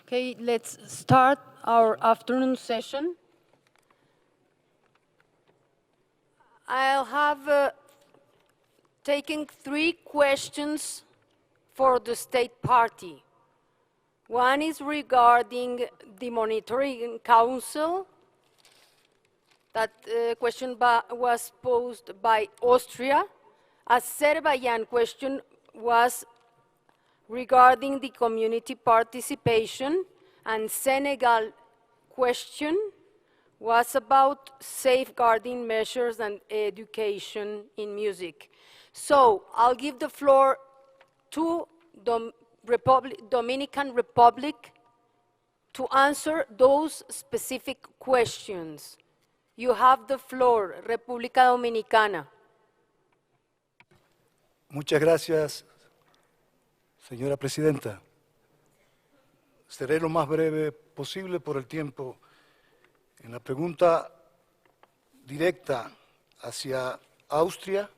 Okay, let's start our afternoon session. I'll have taken 3 questions for the state party. One is regarding the Monitoring Council. That question was posed by Austria. Azerbaijan question was regarding the community participation, and Senegal question was about safeguarding measures and education in music. So I'll give the floor to the Dominican Republic to answer those specific questions. You have the floor, República Dominicana. Muchas gracias, señora presidenta. Seré lo más breve posible por el tiempo. En la pregunta directa hacia Austria,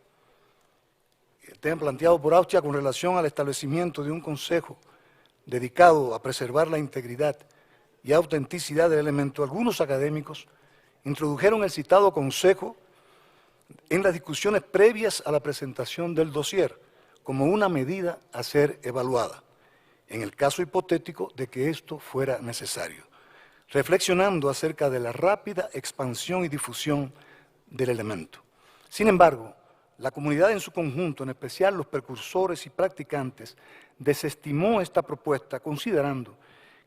el tema planteado por Austria con relación al establecimiento de un consejo dedicado a preservar la integridad y autenticidad del elemento, algunos académicos introdujeron el citado consejo en las discusiones previas a la presentación del dossier como una medida a ser evaluada, en el caso hipotético de que esto fuera necesario, reflexionando acerca de la rápida expansión y difusión del elemento. Sin embargo, la comunidad en su conjunto, en especial los precursores y practicantes, desestimó esta propuesta considerando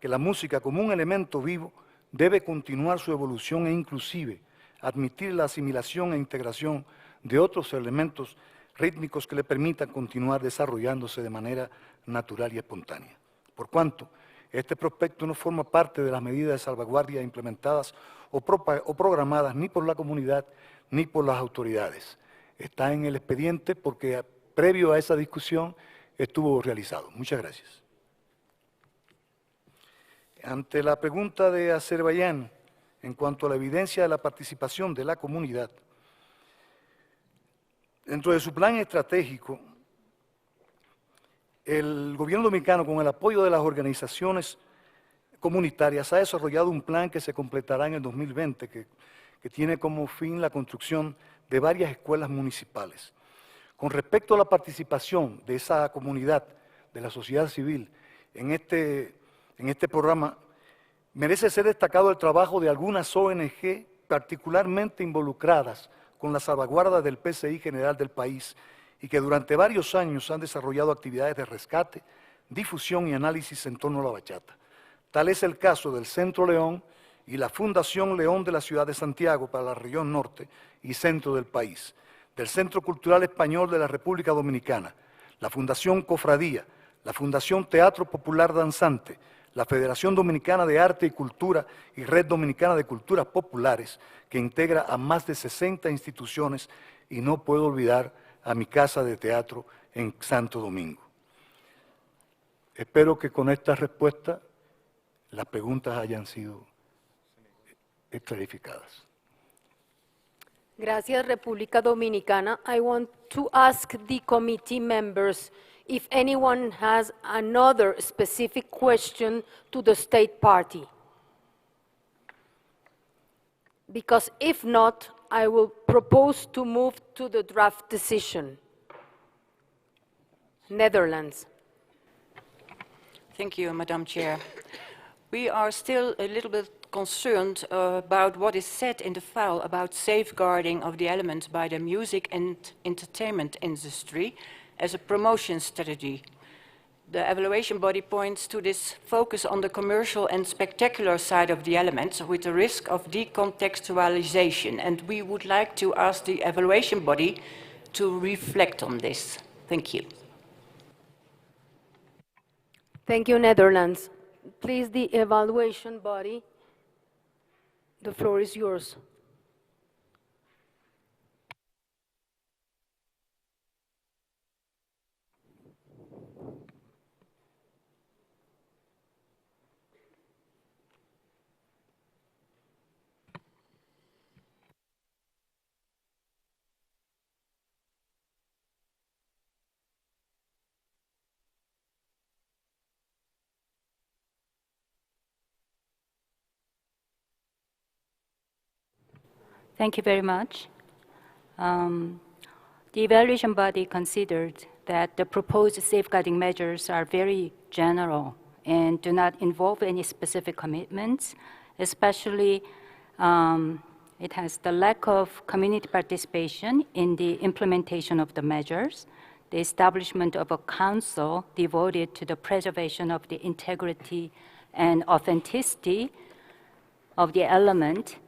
que la música como un elemento vivo debe continuar su evolución e inclusive admitir la asimilación e integración de otros elementos rítmicos que le permitan continuar desarrollándose de manera natural y espontánea. Por cuanto este prospecto no forma parte de las medidas de salvaguardia implementadas o programadas ni por la comunidad ni por las autoridades. Está en el expediente porque previo a esa discusión estuvo realizado. Muchas gracias. Ante la pregunta de Azerbaiyán en cuanto a la evidencia de la participación de la comunidad, dentro de su plan estratégico, el gobierno dominicano, con el apoyo de las organizaciones comunitarias, ha desarrollado un plan que se completará en el 2020, que tiene como fin la construcción de varias escuelas municipales. Con respecto a la participación de esa comunidad, de la sociedad civil, en este programa, merece ser destacado el trabajo de algunas ONG particularmente involucradas con la salvaguarda del PCI general del país y que durante varios años han desarrollado actividades de rescate, difusión y análisis en torno a la bachata. Tal es el caso del Centro León y la Fundación León de la ciudad de Santiago para la región norte y centro del país, del Centro Cultural Español de la República Dominicana, la Fundación Cofradía, la Fundación Teatro Popular Danzante, la Federación Dominicana de Arte y Cultura y Red Dominicana de Culturas Populares, que integra a más de 60 instituciones, y no puedo olvidar a mi casa de teatro en Santo Domingo. Espero que con esta respuesta las preguntas hayan sido clarificadas. Gracias, República Dominicana. I want to ask the committee members if anyone has another specific question to the state party. Because if not, I will propose to move to the draft decision. Netherlands. Thank you, Madam Chair. We are still a little bit concerned about what is said in the file about safeguarding of the elements by the music and entertainment industry as a promotion strategy. The evaluation body points to this focus on the commercial and spectacular side of the elements with the risk of decontextualization, and we would like to ask the evaluation body to reflect on this. Thank you. Thank you, Netherlands. Please, the evaluation body, the floor is yours. Thank you very much. The evaluation body considered that the proposed safeguarding measures are very general and do not involve any specific commitments, especially it has the lack of community participation in the implementation of the measures, the establishment of a council devoted to the preservation of the integrity and authenticity of the element,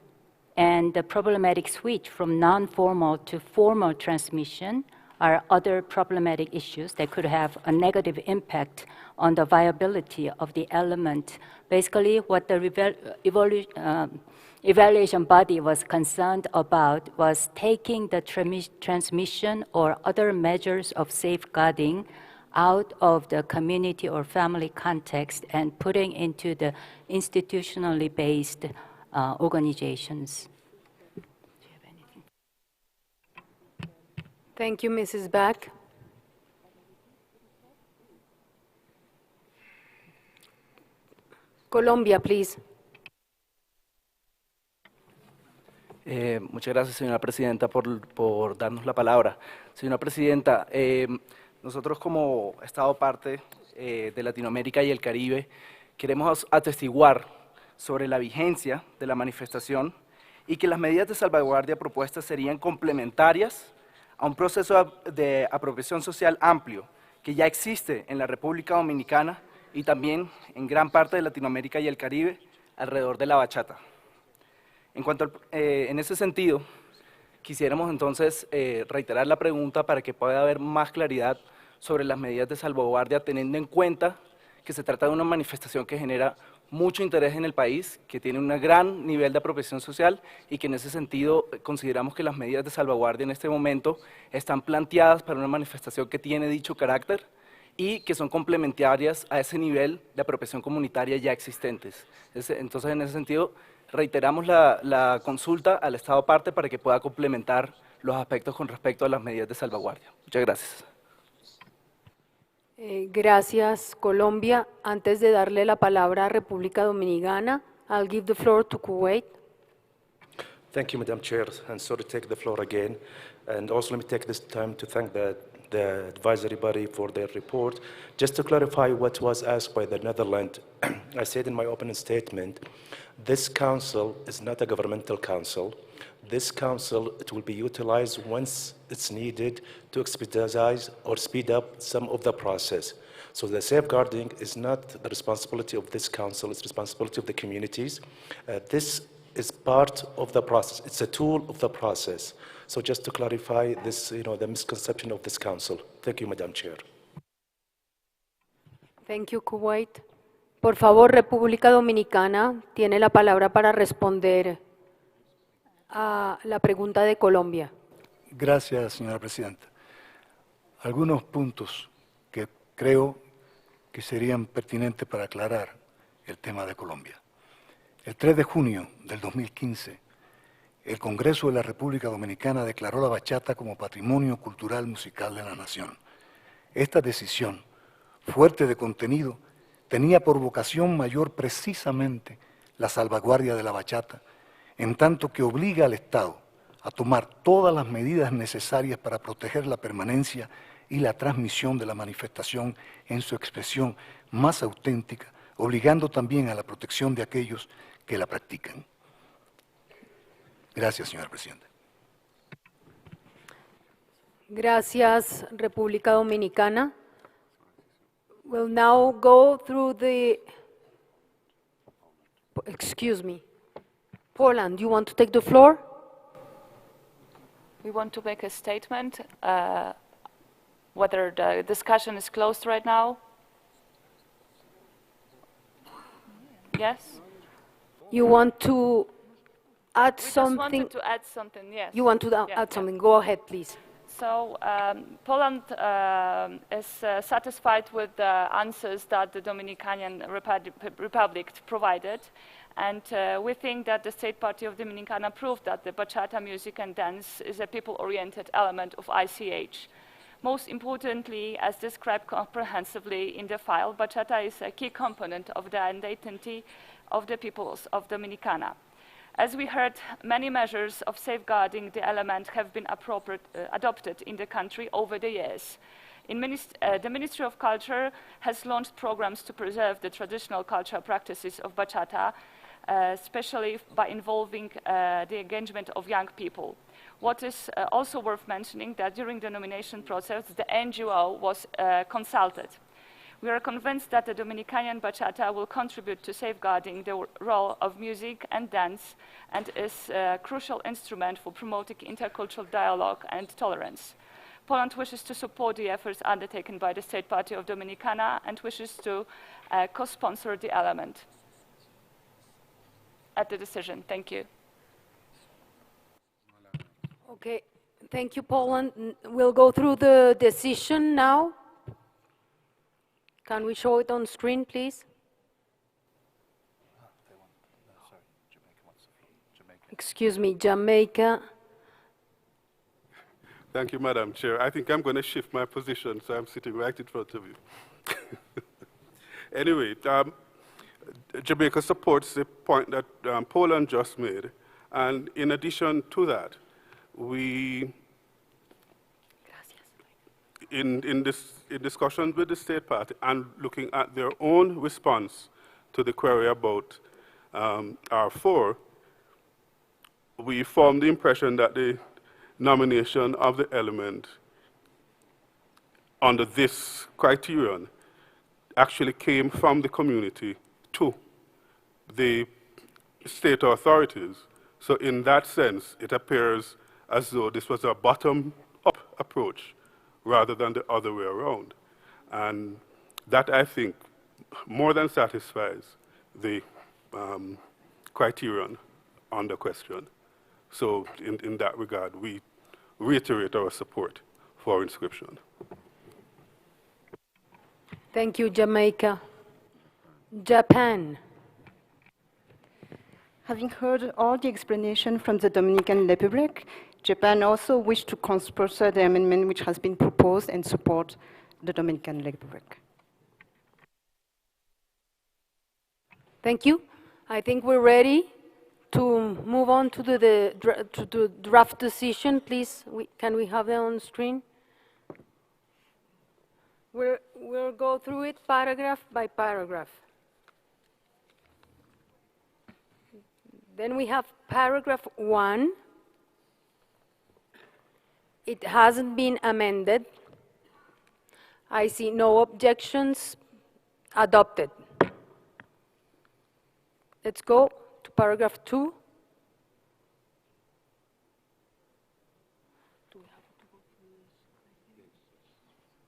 and the problematic switch from non-formal to formal transmission are other problematic issues that could have a negative impact on the viability of the element. Basically, what the evaluation body was concerned about was taking the transmission or other measures of safeguarding out of the community or family context and putting into the institutionally based organizations. Do you have anything? Thank you, Mrs. Back. Colombia, please. Muchas gracias, señora presidenta, por darnos la palabra. Señora presidenta, nosotros como Estado parte de Latinoamérica y el Caribe queremos atestiguar sobre la vigencia de la manifestación y que las medidas de salvaguardia propuestas serían complementarias a un proceso de apropiación social amplio que ya existe en la República Dominicana y también en gran parte de Latinoamérica y el Caribe alrededor de la bachata. En ese sentido, quisiéramos entonces reiterar la pregunta para que pueda haber más claridad sobre las medidas de salvaguardia, teniendo en cuenta que se trata de una manifestación que genera mucho interés en el país, que tiene un gran nivel de apropiación social y que en ese sentido consideramos que las medidas de salvaguardia en este momento están planteadas para una manifestación que tiene dicho carácter y que son complementarias a ese nivel de apropiación comunitaria ya existentes. Entonces, en ese sentido, reiteramos la consulta al Estado parte para que pueda complementar los aspectos con respecto a las medidas de salvaguardia. Muchas gracias. Gracias, Colombia. Antes de darle la palabra a República Dominicana, I'll give the floor to Kuwait. Thank you, Madam Chair, and sorry to take the floor again. And also let me take this time to thank the advisory body for their report. Just to clarify what was asked by the Netherlands, I said in my opening statement, this council is not a governmental council. This council, it will be utilized once it's needed to expedite or speed up some of the process. So the safeguarding is not the responsibility of this council, it's the responsibility of the communities. This is part of the process. It's a tool of the process. So just to clarify this, the misconception of this council. Thank you, Madam Chair. Thank you, Kuwait. Por favor, República Dominicana tiene la palabra para responder a la pregunta de Colombia. Gracias, señora presidenta. Algunos puntos que creo que serían pertinentes para aclarar el tema de Colombia. El 3 de junio del 2015, el Congreso de la República Dominicana declaró la bachata como patrimonio cultural musical de la nación. Esta decisión, fuerte de contenido, tenía por vocación mayor precisamente la salvaguardia de la bachata, en tanto que obliga al Estado a tomar todas las medidas necesarias para proteger la permanencia y la transmisión de la manifestación en su expresión más auténtica, obligando también a la protección de aquellos que la practican. Gracias, señora presidenta. Gracias, República Dominicana. We'll now go through the, excuse me, Poland, you want to take the floor? We want to make a statement, whether the discussion is closed right now. Yes? You want to add We something? just wanted to add something, yes. You want to add something? Go ahead, please. So Poland is satisfied with the answers that the Dominican Republic provided, and we think that the State Party of Dominicana proved that the bachata music and dance is a people-oriented element of ICH. Most importantly, as described comprehensively in the file, bachata is a key component of the identity of the peoples of Dominicana. As we heard, many measures of safeguarding the element have been adopted in the country over the years. The Ministry of Culture has launched programs to preserve the traditional cultural practices of bachata, especially by involving the engagement of young people. What is also worth mentioning that during the nomination process, the NGO was consulted. We are convinced that the Dominican bachata will contribute to safeguarding the role of music and dance and is a crucial instrument for promoting intercultural dialogue and tolerance. Poland wishes to support the efforts undertaken by the State Party of Dominicana and wishes to co-sponsor the element at the decision. Thank you. Okay, thank you, Poland. We'll go through the decision now. Can we show it on screen, please? Excuse me, Jamaica. Thank you, Madam Chair. I think I'm going to shift my position, so I'm sitting right in front of you. Anyway, Jamaica supports the point that Poland just made, and in addition to that, we, in discussions with the State Party and looking at their own response to the query about R4, we formed the impression that the nomination of the element under this criterion actually came from the community to the state authorities. So in that sense, it appears as though this was a bottom-up approach rather than the other way around. And that, I think, more than satisfies the criterion under question. So in that regard, we reiterate our support for inscription. Thank you, Jamaica. Japan. Having heard all the explanation from the Dominican Republic, Japan also wished to sponsor the amendment which has been proposed and support the Dominican Republic. Thank you. I think we're ready to move on to the draft decision. Please, can we have that on screen? We'll go through it paragraph by paragraph. Then we have paragraph 1. It hasn't been amended. I see no objections. Adopted. Let's go to paragraph 2.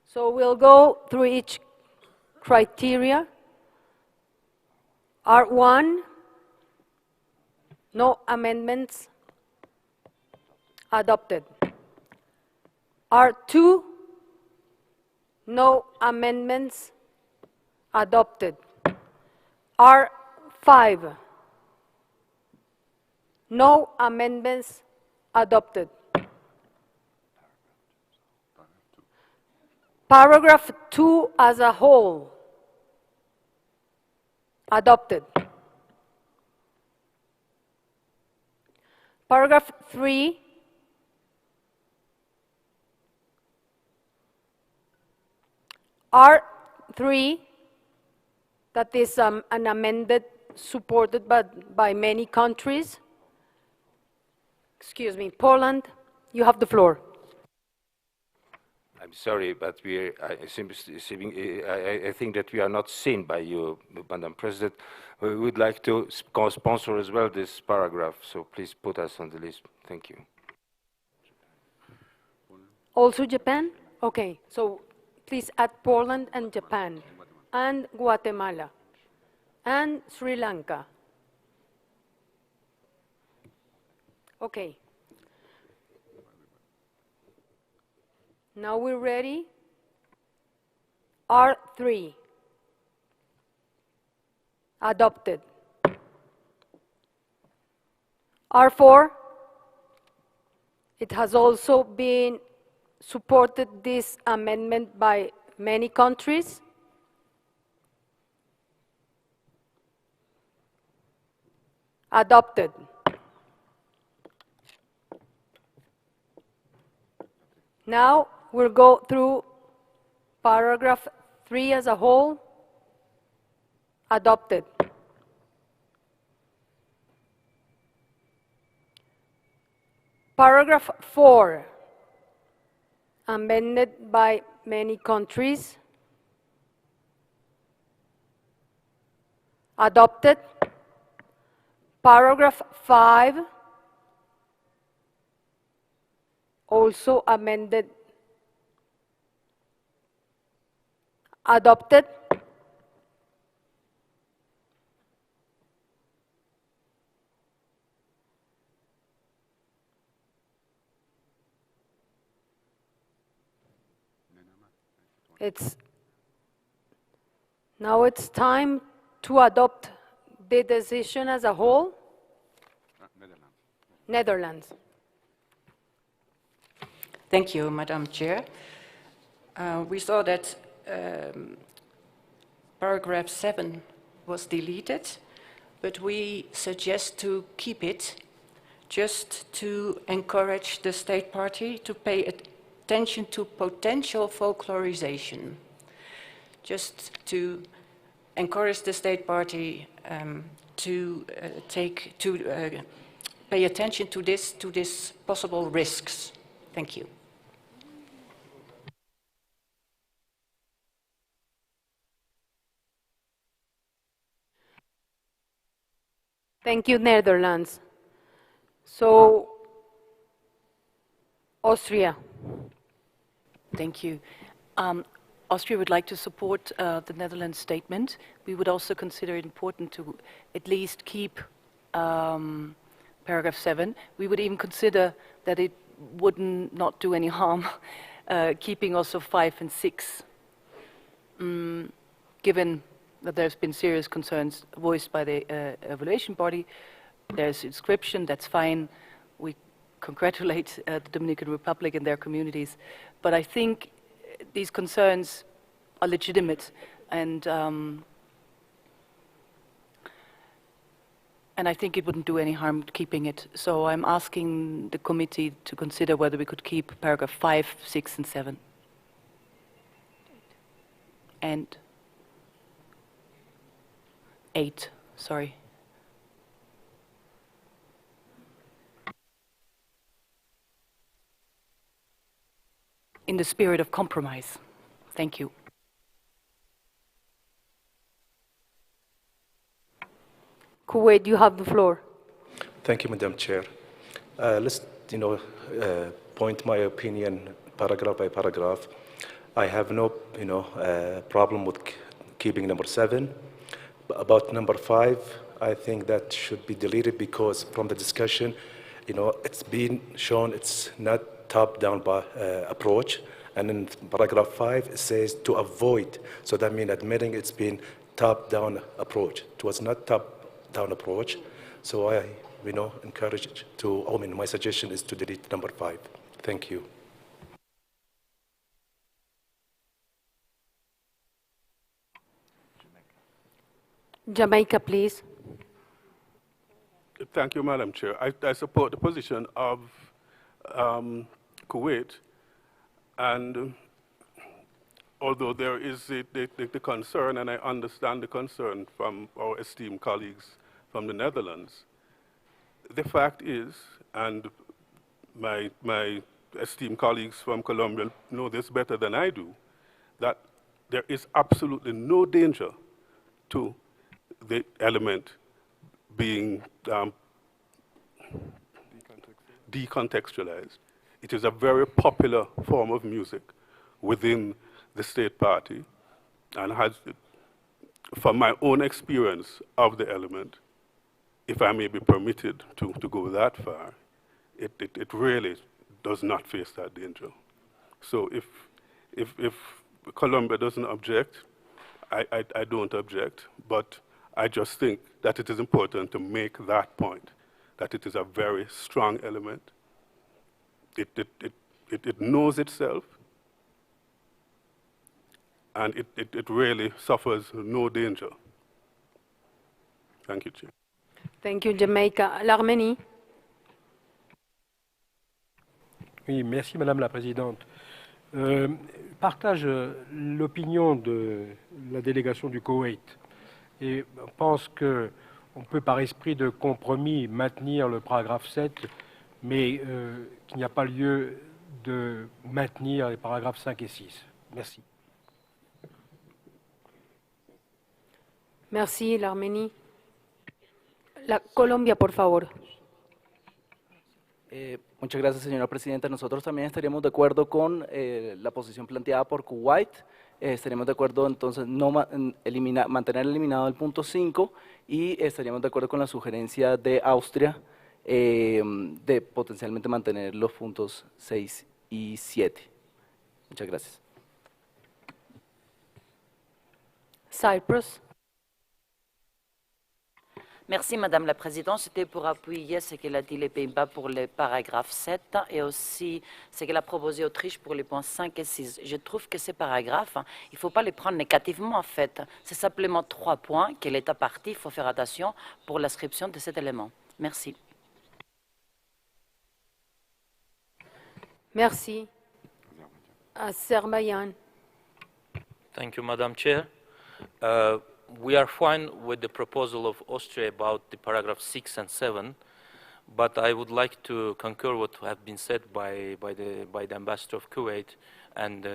So we'll go through each criteria. R1, no amendments, adopted. R2, no amendments, adopted. R5, no amendments, adopted. Paragraph 2 as a whole, adopted. Paragraph 3, R3, that is an amended, supported by many countries. Excuse me, Poland, you have the floor. I'm sorry, but I think that we are not seen by you, Madam President. We would like to co-sponsor as well this paragraph, so please put us on the list. Thank you. Also Japan? Okay, so please add Poland and Japan, and Guatemala, and Sri Lanka. Okay. Now we're ready. R3, adopted. R4, it has also been supported, this amendment, by many countries. Adopted. Now we'll go through paragraph 3 as a whole. Adopted. Paragraph 4, amended by many countries. Adopted. Paragraph 5, also amended. Adopted. Now it's time to adopt the decision as a whole. Netherlands. Thank you, Madam Chair. We saw that paragraph 7 was deleted, but we suggest to keep it just to encourage the state party to pay attention to potential folklorization, just to encourage the state party to pay attention to this possible risks. Thank you. Thank you, Netherlands. So, Austria. Thank you. Austria would like to support the Netherlands statement. We would also consider it important to at least keep paragraph 7. We would even consider that it would not do any harm keeping also 5 and 6, given that there's been serious concerns voiced by the evaluation body. There's inscription, that's fine. We congratulate the Dominican Republic and their communities. But I think these concerns are legitimate, and I think it wouldn't do any harm keeping it. So I'm asking the committee to consider whether we could keep paragraph 5, 6, and 7. And 8, sorry. In the spirit of compromise. Thank you. Kuwait, you have the floor. Thank you, Madam Chair. Let's, point my opinion paragraph by paragraph. I have no, problem with keeping number 7. But about number 5, I think that should be deleted because from the discussion, it's been shown it's not top-down approach. And in paragraph 5, it says to avoid. So that means admitting it's been top-down approach. It was not top-down approach. So I, encourage my suggestion is to delete number 5. Thank you. Jamaica, please. Thank you, Madam Chair. I support the position of Kuwait, and although there is the concern, and I understand the concern from our esteemed colleagues from the Netherlands, the fact is, and my esteemed colleagues from Colombia know this better than I do, that there is absolutely no danger to the element being decontextualized. It is a very popular form of music within the state party, and has, from my own experience of the element, if I may be permitted to go that far, it really does not face that danger. So if Colombia doesn't object, I don't object, but I just think that it is important to make that point, that it is a very strong element. It knows itself, and it really suffers no danger. Thank you, Chair. Thank you, Jamaica. L'Arménie. Oui, merci Madame la Présidente. Partage l'opinion de la délégation du Koweït et pense qu'on peut par esprit de compromis maintenir le paragraphe 7, mais qu'il n'y a pas lieu de maintenir les paragraphes 5 et 6. Merci. Merci, l'Arménie. La Colombia, por favor. Muchas gracias, señora presidenta. Nosotros también estaríamos de acuerdo con la posición planteada por Kuwait. Estaríamos de acuerdo entonces mantener eliminado el punto 5 y estaríamos de acuerdo con la sugerencia de Austria de potencialmente mantener los puntos 6 y 7. Muchas gracias. Cyprus. Merci Madame la Présidente. C'était pour appuyer ce qu'elle a dit les Pays-Bas pour le paragraphe 7 et aussi ce qu'elle a proposé Autriche pour les points 5 et 6. Je trouve que ces paragraphes, il ne faut pas les prendre négativement en fait. C'est simplement 3 points que l'État parti, il faut faire attention pour l'inscription de cet élément. Merci. Merci. Azerbaïdjan. Thank you, Madam Chair. We are fine with the proposal of Austria about the paragraph 6 and 7, but I would like to concur what have been said by the ambassador of Kuwait and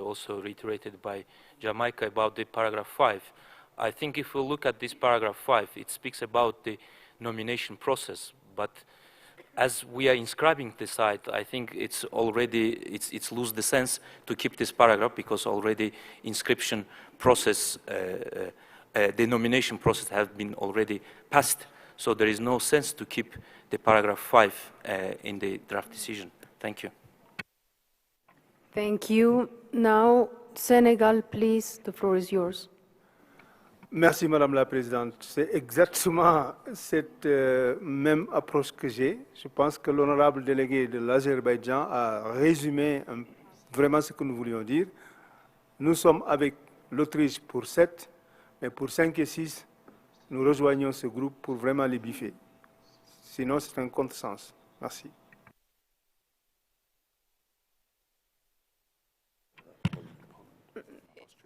also reiterated by Jamaica about the paragraph 5. I think if we look at this paragraph 5, it speaks about the nomination process, but as we are inscribing the site, I think it's lose the sense to keep this paragraph because already inscription process the nomination process has been already passed, so there is no sense to keep the paragraph 5 in the draft decision. Thank you. Thank you. Now, Senegal, please, the floor is yours. Merci Madame la Présidente. C'est exactement cette même approche que j'ai. Je pense que l'honorable délégué de l'Azerbaïdjan a résumé vraiment ce que nous voulions dire. Nous sommes avec l'Autriche pour 7, mais pour 5 et 6, nous rejoignons ce groupe pour vraiment les biffer. Sinon, c'est un contresens. Merci.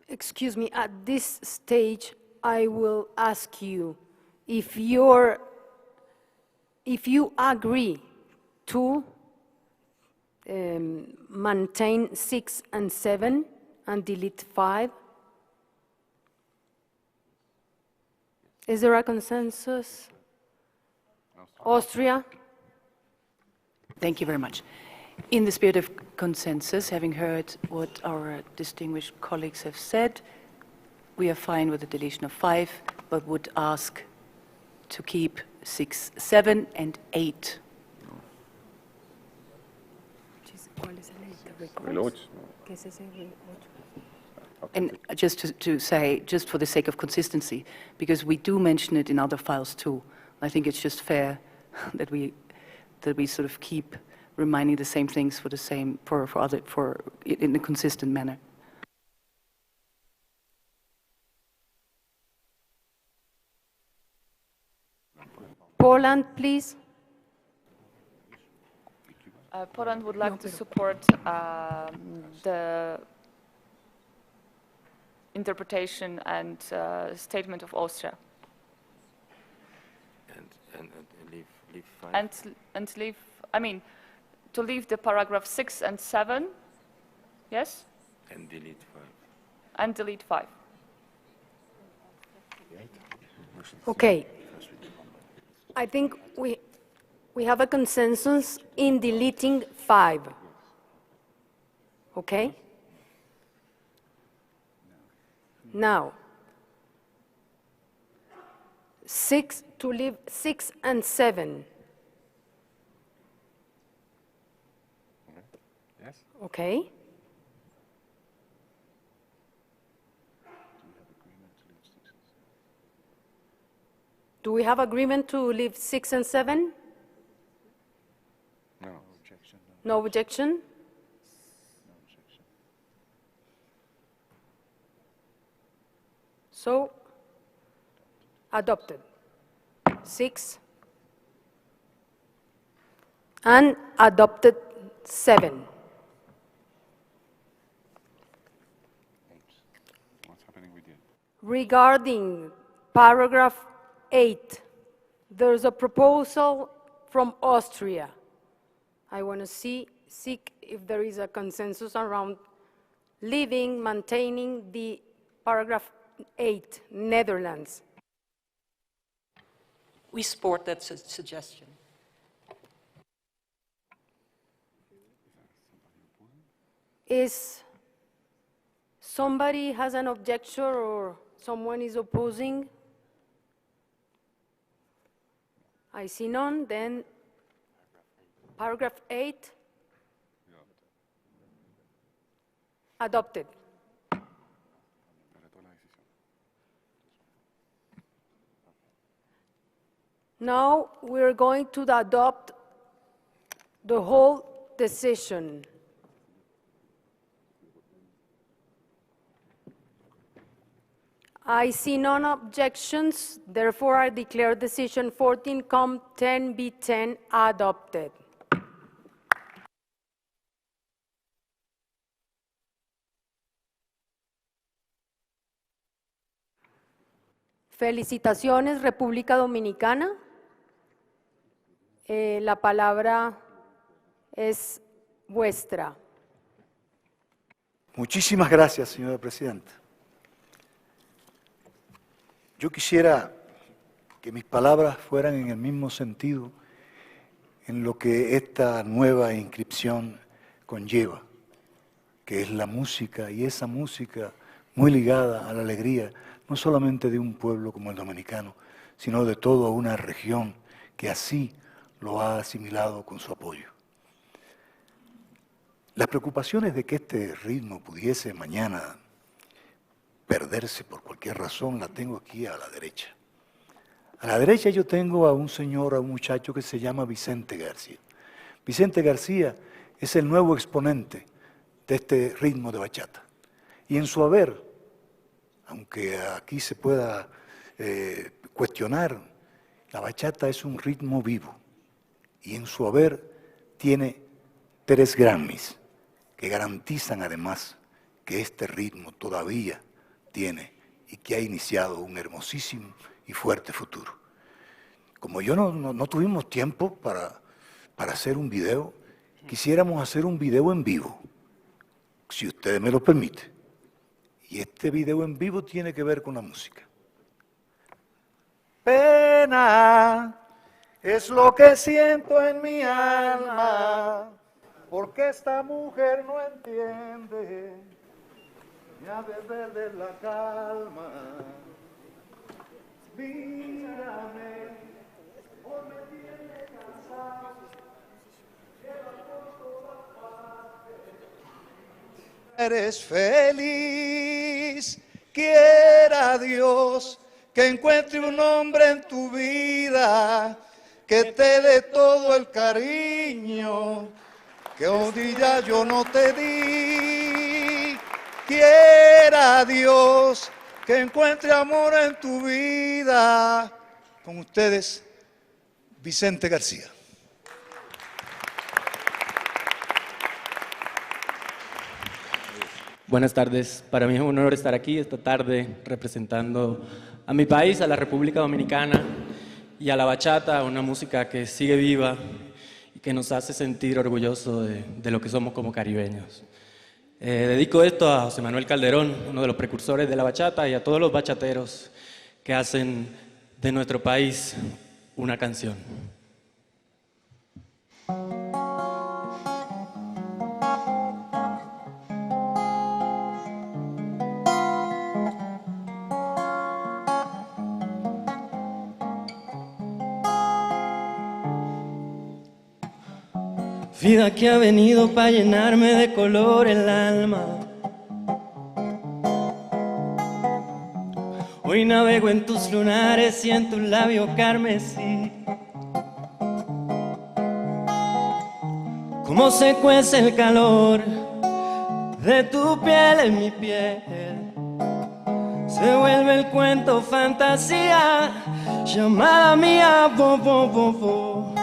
Excuse me, at this stage, I will ask you if you agree to maintain 6 and 7 and delete 5. Is there a consensus? Austria? Thank you very much. In the spirit of consensus, having heard what our distinguished colleagues have said, we are fine with the deletion of 5, but would ask to keep 6, 7, and 8. And just to say, just for the sake of consistency, because we do mention it in other files too, I think it's just fair that we sort of keep reminding the same things in a consistent manner. Poland, please. Poland would like to support the interpretation and statement of Austria. And leave 5. And leave, I mean, to leave the paragraph 6 and 7, yes? And delete 5. And delete 5. Okay. I think we have a consensus in deleting 5. Okay? Now, to leave 6 and 7. Yes. Okay. Do we have agreement to leave 6 and 7? No objection. No objection? No objection. So, adopted. 6 and adopted 7. regarding paragraph 8, there's a proposal from Austria. I want to seek if there is a consensus around maintaining the paragraph 8, Netherlands. We support that suggestion. Is somebody has an objection or someone is opposing? I see none, then paragraph 8, adopted. Now we're going to adopt the whole decision. I see none objections, therefore I declare decision 14-10b10 adopted. Felicitaciones, República Dominicana. La palabra es vuestra. Muchísimas gracias, señora presidenta. Yo quisiera que mis palabras fueran en el mismo sentido en lo que esta nueva inscripción conlleva, que es la música, y esa música muy ligada a la alegría, no solamente de un pueblo como el dominicano, sino de toda una región que así lo ha asimilado con su apoyo. Las preocupaciones de que este ritmo pudiese mañana perderse por cualquier razón, la tengo aquí a la derecha. A la derecha yo tengo a un señor, a un muchacho que se llama Vicente García. Vicente García es el nuevo exponente de este ritmo de bachata. Y en su haber, aunque aquí se pueda cuestionar, la bachata es un ritmo vivo. Y en su haber tiene 3 Grammys, que garantizan además que este ritmo todavía tiene y que ha iniciado un hermosísimo y fuerte futuro. Como yo no tuvimos tiempo para hacer un video, quisiéramos hacer un video en vivo, si ustedes me lo permiten. Y este video en vivo tiene que ver con la música. Pena es lo que siento en mi alma, porque esta mujer no entiende ni a perder la calma. Mírame, o me tiene cansado, lleva por todas partes. Eres feliz, quiera Dios que encuentre un hombre en tu vida que te dé todo el cariño que un día yo no te di. Quiera Dios que encuentre amor en tu vida. Con ustedes, Vicente García. Buenas tardes. Para mí es un honor estar aquí esta tarde representando a mi país, a la República Dominicana, y a la bachata, una música que sigue viva y que nos hace sentir orgullosos de lo que somos como caribeños. Dedico esto a José Manuel Calderón, uno de los precursores de la bachata, y a todos los bachateros que hacen de nuestro país una canción. Vida que ha venido para llenarme de color el alma. Hoy navego en tus lunares y en tu labio carmesí. Cómo se cuece el calor de tu piel en mi piel. Se vuelve el cuento fantasía, llamada mía, bo, bo, bo, bo,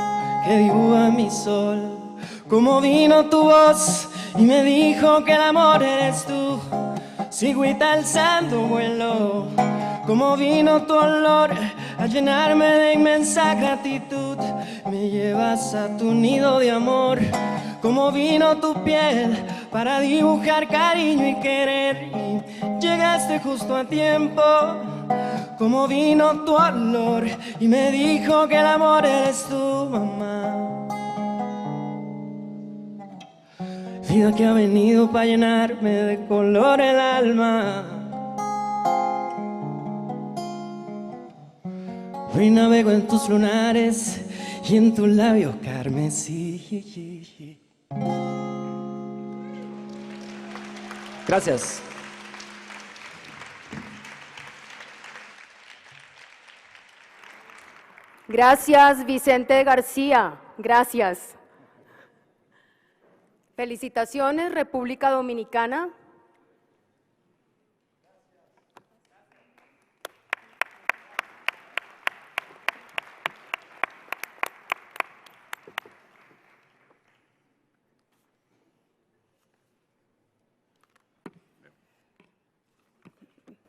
que dibuja mi sol. Como vino tu voz y me dijo que el amor eres tú. cigüita alzando vuelo, como vino tu olor a llenarme de inmensa gratitud. Me llevas a tu nido de amor, como vino tu piel para dibujar cariño y querer. Y llegaste justo a tiempo, como vino tu olor y me dijo que el amor eres tu mamá. Vida que ha venido para llenarme de color el alma. Hoy navego en tus lunares y en tus labios carmesí. Gracias. Gracias, Vicente García. Gracias. Felicitaciones, República Dominicana.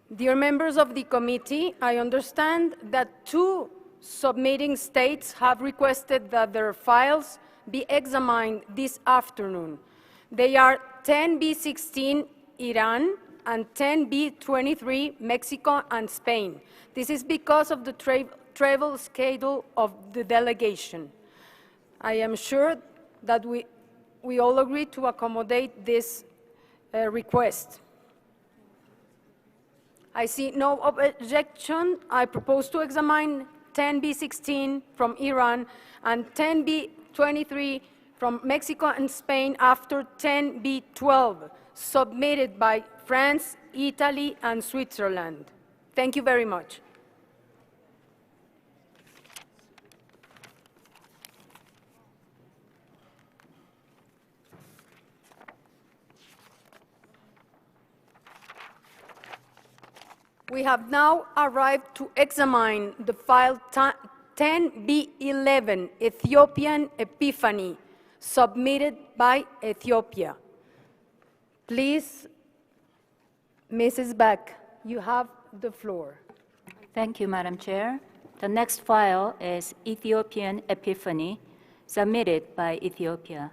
Dear members of the committee, I understand that 2 submitting states have requested that their files be examined this afternoon. They are 10b16 Iran and 10b23 Mexico and Spain. This is because of the travel schedule of the delegation. I am sure that we all agree to accommodate this request. I see no objection. I propose to examine 10b16 from Iran and 10b23 from Mexico and Spain after 10b12, submitted by France, Italy, and Switzerland. Thank you very much. We have now arrived to examine the file 10b11, Ethiopian Epiphany, submitted by Ethiopia. Please, Mrs. Beck, you have the floor. Thank you, Madam Chair. The next file is Ethiopian Epiphany, submitted by Ethiopia.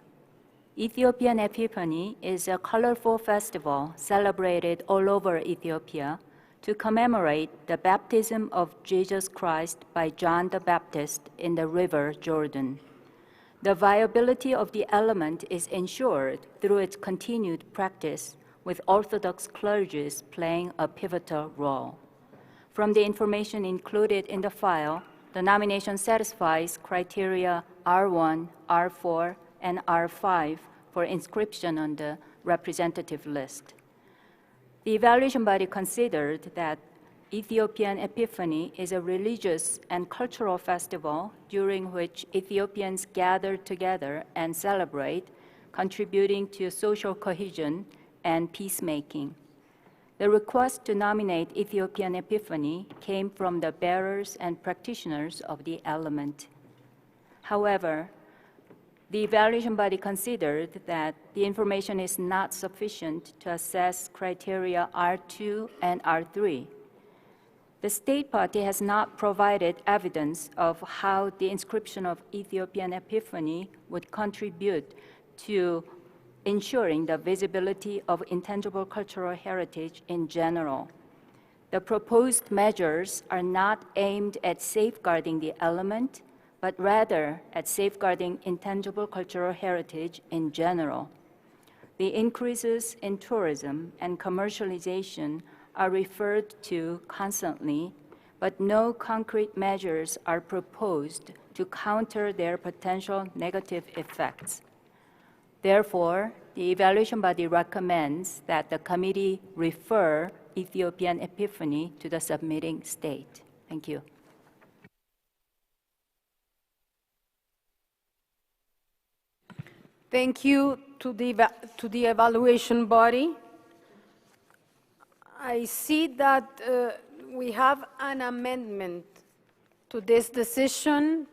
Ethiopian Epiphany is a colorful festival celebrated all over Ethiopia to commemorate the baptism of Jesus Christ by John the Baptist in the river Jordan. The viability of the element is ensured through its continued practice, with Orthodox clergies playing a pivotal role. From the information included in the file, the nomination satisfies criteria R1, R4, and R5 for inscription on the representative list. The evaluation body considered that Ethiopian Epiphany is a religious and cultural festival during which Ethiopians gather together and celebrate, contributing to social cohesion and peacemaking. The request to nominate Ethiopian Epiphany came from the bearers and practitioners of the element. However, the evaluation body considered that the information is not sufficient to assess criteria R2 and R3. The state party has not provided evidence of how the inscription of Ethiopian Epiphany would contribute to ensuring the visibility of intangible cultural heritage in general. The proposed measures are not aimed at safeguarding the element, but rather at safeguarding intangible cultural heritage in general. The increases in tourism and commercialization are referred to constantly, but no concrete measures are proposed to counter their potential negative effects. Therefore, the evaluation body recommends that the committee refer Ethiopian Epiphany to the submitting state. Thank you. Thank you to the evaluation body. I see that we have an amendment to this decision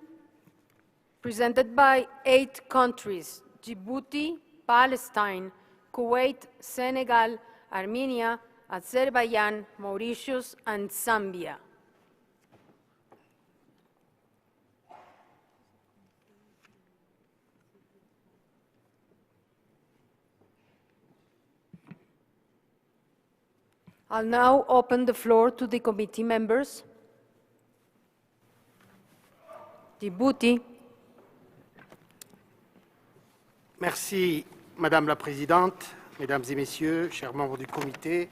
presented by 8 countries: Djibouti, Palestine, Kuwait, Senegal, Armenia, Azerbaijan, Mauritius, and Zambia. I'll now open the floor to the committee members. Djibouti. Merci, Madame la Présidente, Mesdames et Messieurs, chers membres du comité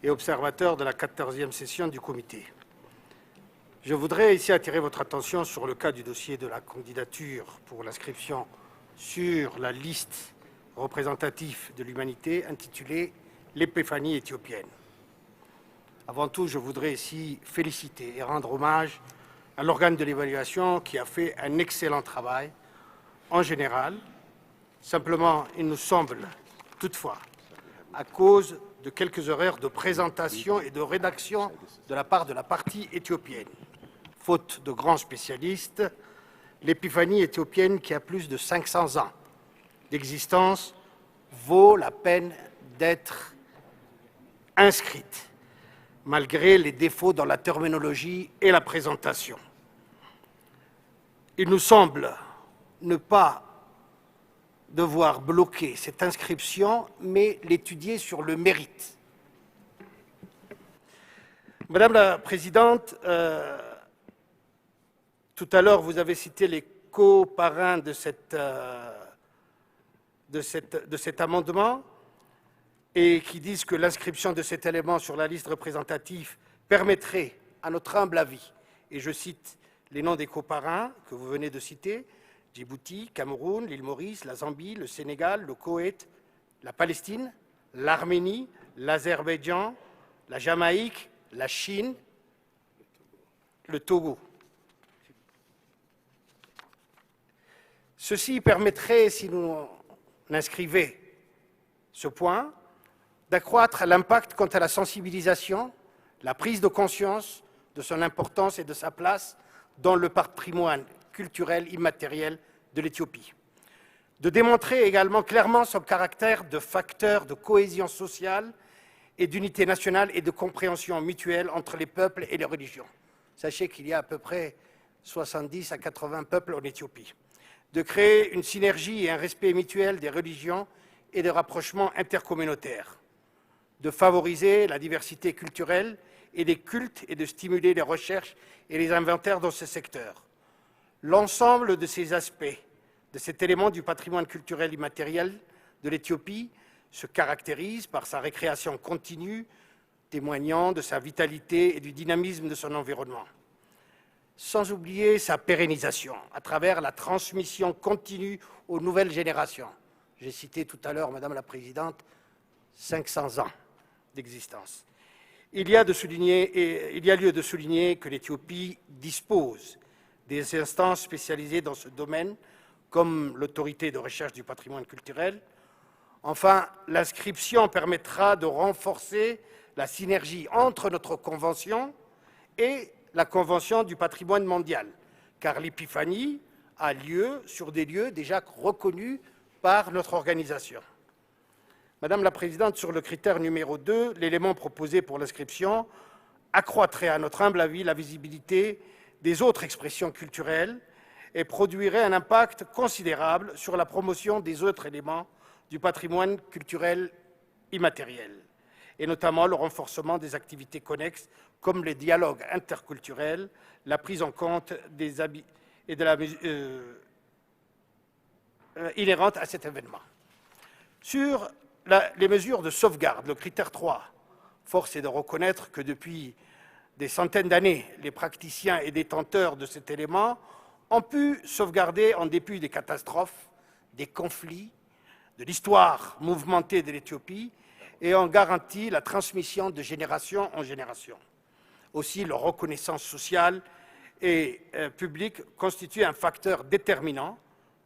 et observateurs de la 14e session du comité. Je voudrais ici attirer votre attention sur le cas du dossier de la candidature pour l'inscription sur la liste représentative de l'humanité intitulée « L'épiphanie éthiopienne ». Avant tout, je voudrais ici féliciter et rendre hommage à l'organe de l'évaluation qui a fait un excellent travail en général. Simplement, il nous semble, toutefois, à cause de quelques erreurs de présentation et de rédaction de la part de la partie éthiopienne, faute de grands spécialistes, l'épiphanie éthiopienne, qui a plus de 500 ans d'existence, vaut la peine d'être inscrite, malgré les défauts dans la terminologie et la présentation. Il nous semble ne pas devoir bloquer cette inscription, mais l'étudier sur le mérite. Madame la Présidente, tout à l'heure, vous avez cité les co-parrains de cet amendement et qui disent que l'inscription de cet élément sur la liste représentative permettrait, à notre humble avis, et je cite les noms des coparrains que vous venez de citer, Djibouti, Cameroun, l'île Maurice, la Zambie, le Sénégal, le Koweït, la Palestine, l'Arménie, l'Azerbaïdjan, la Jamaïque, la Chine, le Togo. Ceci permettrait, si nous inscrivons ce point, d'accroître l'impact quant à la sensibilisation, la prise de conscience de son importance et de sa place dans le patrimoine culturel immatériel de l'Éthiopie. De démontrer également clairement son caractère de facteur de cohésion sociale et d'unité nationale et de compréhension mutuelle entre les peuples et les religions. Sachez qu'il y a à peu près 70 à 80 peuples en Éthiopie. De créer une synergie et un respect mutuel des religions et des rapprochements intercommunautaires. De favoriser la diversité culturelle et des cultes et de stimuler les recherches et les inventaires dans ce secteur. L'ensemble de ces aspects, de cet élément du patrimoine culturel immatériel de l'Éthiopie se caractérise par sa récréation continue, témoignant de sa vitalité et du dynamisme de son environnement. Sans oublier sa pérennisation à travers la transmission continue aux nouvelles générations. J'ai cité tout à l'heure, Madame la Présidente, 500 ans d'existence. Il y a lieu de souligner que l'Éthiopie dispose des instances spécialisées dans ce domaine, comme l'autorité de recherche du patrimoine culturel. Enfin, l'inscription permettra de renforcer la synergie entre notre convention et la Convention du patrimoine mondial, car l'épiphanie a lieu sur des lieux déjà reconnus par notre organisation. Madame la Présidente, sur le critère numéro 2, l'élément proposé pour l'inscription accroîtrait à notre humble avis la visibilité des autres expressions culturelles et produirait un impact considérable sur la promotion des autres éléments du patrimoine culturel immatériel, et notamment le renforcement des activités connexes comme les dialogues interculturels, la prise en compte des et de la inhérente à cet événement. Sur les mesures de sauvegarde, le critère 3, force est de reconnaître que depuis des centaines d'années, les praticiens et détenteurs de cet élément ont pu sauvegarder en dépit des catastrophes, des conflits, de l'histoire mouvementée de l'Éthiopie et ont garanti la transmission de génération en génération. Aussi, leur reconnaissance sociale et publique constitue un facteur déterminant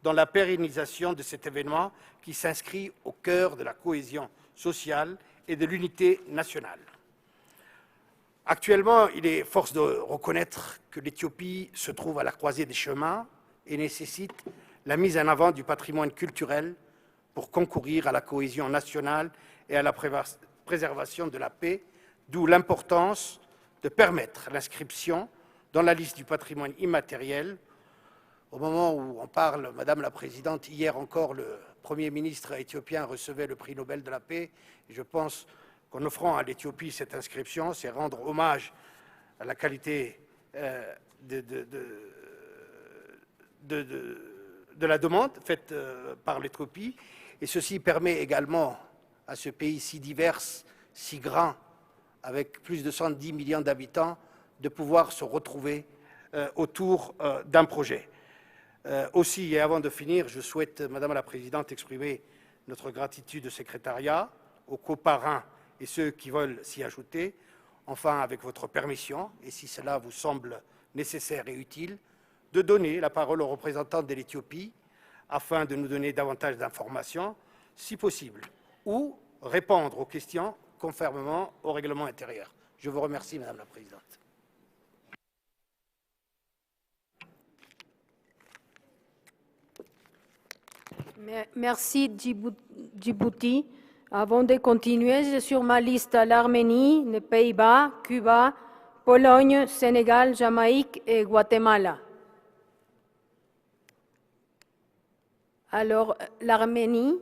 dans la pérennisation de cet événement qui s'inscrit au cœur de la cohésion sociale et de l'unité nationale. Actuellement, il est force de reconnaître que l'Éthiopie se trouve à la croisée des chemins et nécessite la mise en avant du patrimoine culturel pour concourir à la cohésion nationale et à la préservation de la paix, d'où l'importance de permettre l'inscription dans la liste du patrimoine immatériel. Au moment où on parle, Madame la Présidente, hier encore, le Premier ministre éthiopien recevait le prix Nobel de la paix. Et je pense qu'en offrant à l'Éthiopie cette inscription, c'est rendre hommage à la qualité de la demande faite par l'Éthiopie. Et ceci permet également à ce pays si divers, si grand, avec plus de 110 millions d'habitants, de pouvoir se retrouver autour d'un projet. Aussi, et avant de finir, je souhaite, Madame la Présidente, exprimer notre gratitude au secrétariat, aux coparrains et ceux qui veulent s'y ajouter. Enfin, avec votre permission, et si cela vous semble nécessaire et utile, de donner la parole aux représentants de l'Éthiopie afin de nous donner davantage d'informations, si possible, ou répondre aux questions conformément au règlement intérieur. Je vous remercie, Madame la Présidente. Merci, Djibouti. Avant de continuer, j'ai sur ma liste l'Arménie, les Pays-Bas, Cuba, Pologne, Sénégal, Jamaïque et Guatemala. Alors, l'Arménie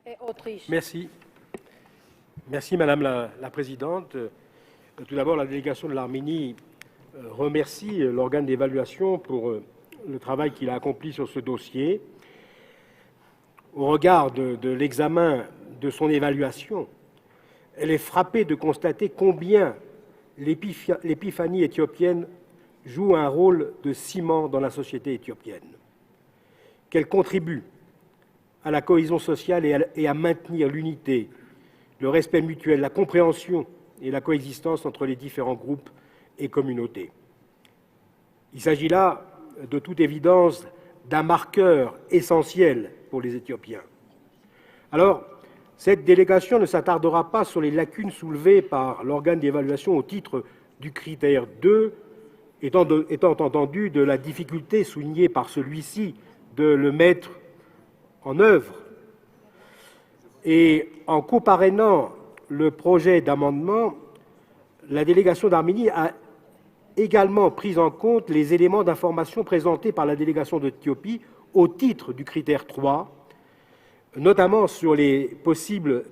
et Autriche. Merci. Merci, Madame la Présidente. Tout d'abord, la délégation de l'Arménie remercie l'organe d'évaluation pour le travail qu'il a accompli sur ce dossier. Au regard de l'examen de son évaluation, elle est frappée de constater combien l'épiphanie éthiopienne joue un rôle de ciment dans la société éthiopienne, qu'elle contribue à la cohésion sociale et à maintenir l'unité, le respect mutuel, la compréhension et la coexistence entre les différents groupes et communautés. Il s'agit là, de toute évidence, d'un marqueur essentiel pour les Éthiopiens. Alors, cette délégation ne s'attardera pas sur les lacunes soulevées par l'organe d'évaluation au titre du critère 2, étant entendu de la difficulté soulignée par celui-ci de le mettre en œuvre. Et en coparrainant le projet d'amendement, la délégation d'Arménie a également pris en compte les éléments d'information présentés par la délégation d'Éthiopie au titre du critère 3, notamment sur les possibles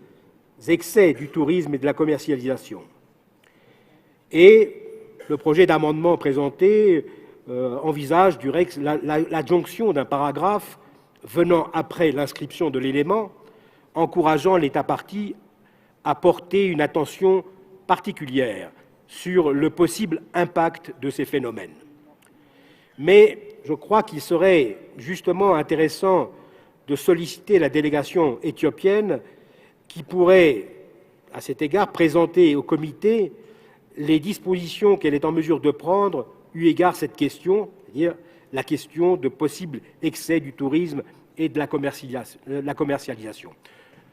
excès du tourisme et de la commercialisation. Et le projet d'amendement présenté envisage l'adjonction d'un paragraphe venant après l'inscription de l'élément, encourageant l'État partie à porter une attention particulière sur le possible impact de ces phénomènes. Mais je crois qu'il serait justement intéressant de solliciter la délégation éthiopienne qui pourrait, à cet égard, présenter au comité les dispositions qu'elle est en mesure de prendre eu égard à cette question, c'est-à-dire la question de possibles excès du tourisme et de la commercialisation.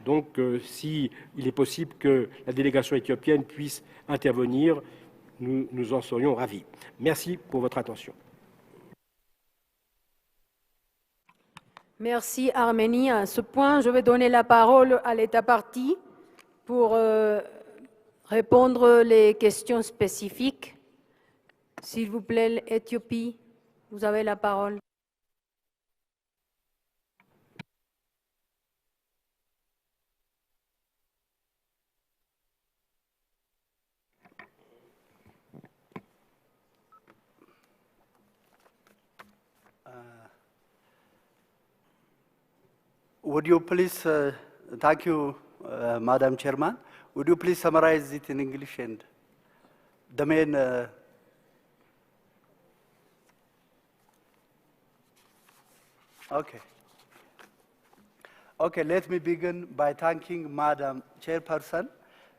Donc, s'il est possible que la délégation éthiopienne puisse intervenir, nous en serions ravis. Merci pour votre attention. Merci, Arménie. À ce point, je vais donner la parole à l'État partie pour répondre aux questions spécifiques. S'il vous plaît, Éthiopie, vous avez la parole. Would you please, thank you, Madam Chairman. Would you please summarize it in English and the main Okay, let me begin by thanking Madam Chairperson,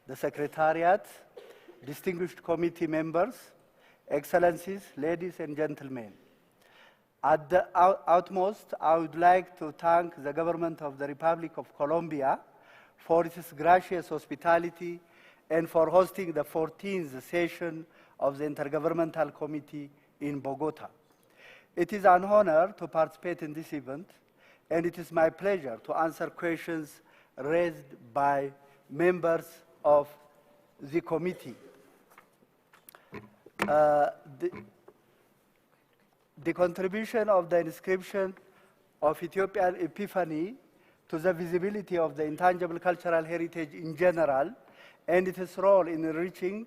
the Secretariat, distinguished committee members, Excellencies, ladies and gentlemen. At the utmost, I would like to thank the government of the Republic of Colombia for its gracious hospitality and for hosting the 14th session of the Intergovernmental Committee in Bogota. It is an honor to participate in this event, and it is my pleasure to answer questions raised by members of the committee. The contribution of the inscription of Ethiopian Epiphany to the visibility of the intangible cultural heritage in general and its role in enriching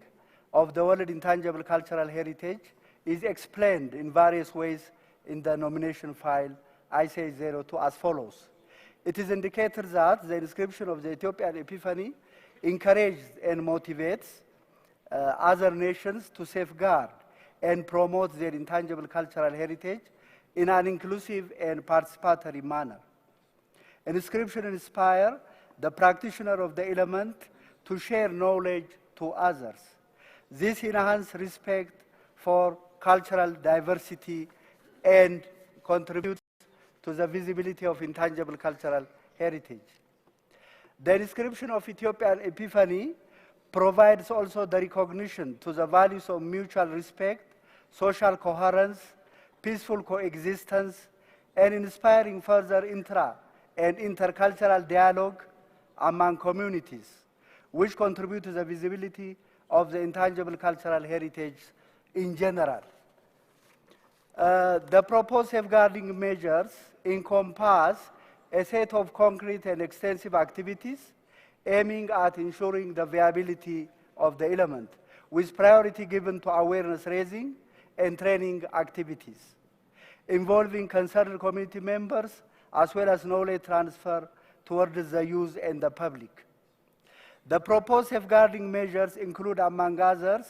of the world intangible cultural heritage is explained in various ways in the nomination file ICA02 as follows. It is indicated that the inscription of the Ethiopian Epiphany encourages and motivates other nations to safeguard and promote their intangible cultural heritage in an inclusive and participatory manner. Inscription inspires the practitioner of the element to share knowledge to others. This enhances respect for cultural diversity and contributes to the visibility of intangible cultural heritage. The inscription of Ethiopian Epiphany provides also the recognition to the values of mutual respect, social coherence, peaceful coexistence, and inspiring further intra- and intercultural dialogue among communities, which contribute to the visibility of the intangible cultural heritage in general. The proposed safeguarding measures encompass a set of concrete and extensive activities aiming at ensuring the viability of the element, with priority given to awareness raising and training activities, involving concerned community members as well as knowledge transfer towards the youth and the public. The proposed safeguarding measures include, among others,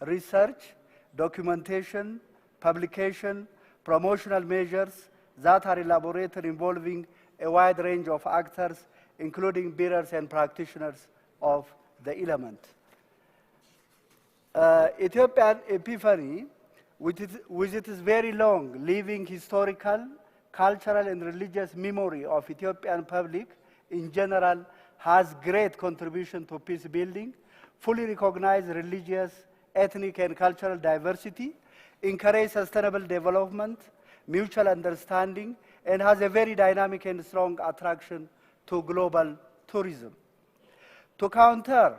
research, documentation, publication, promotional measures that are elaborated involving a wide range of actors, including bearers and practitioners of the element. Ethiopian Epiphany, with its very long living historical, cultural, and religious memory of Ethiopian public in general, has great contribution to peace building, fully recognize religious, ethnic, and cultural diversity, encourage sustainable development, mutual understanding, and has a very dynamic and strong attraction to global tourism. To counter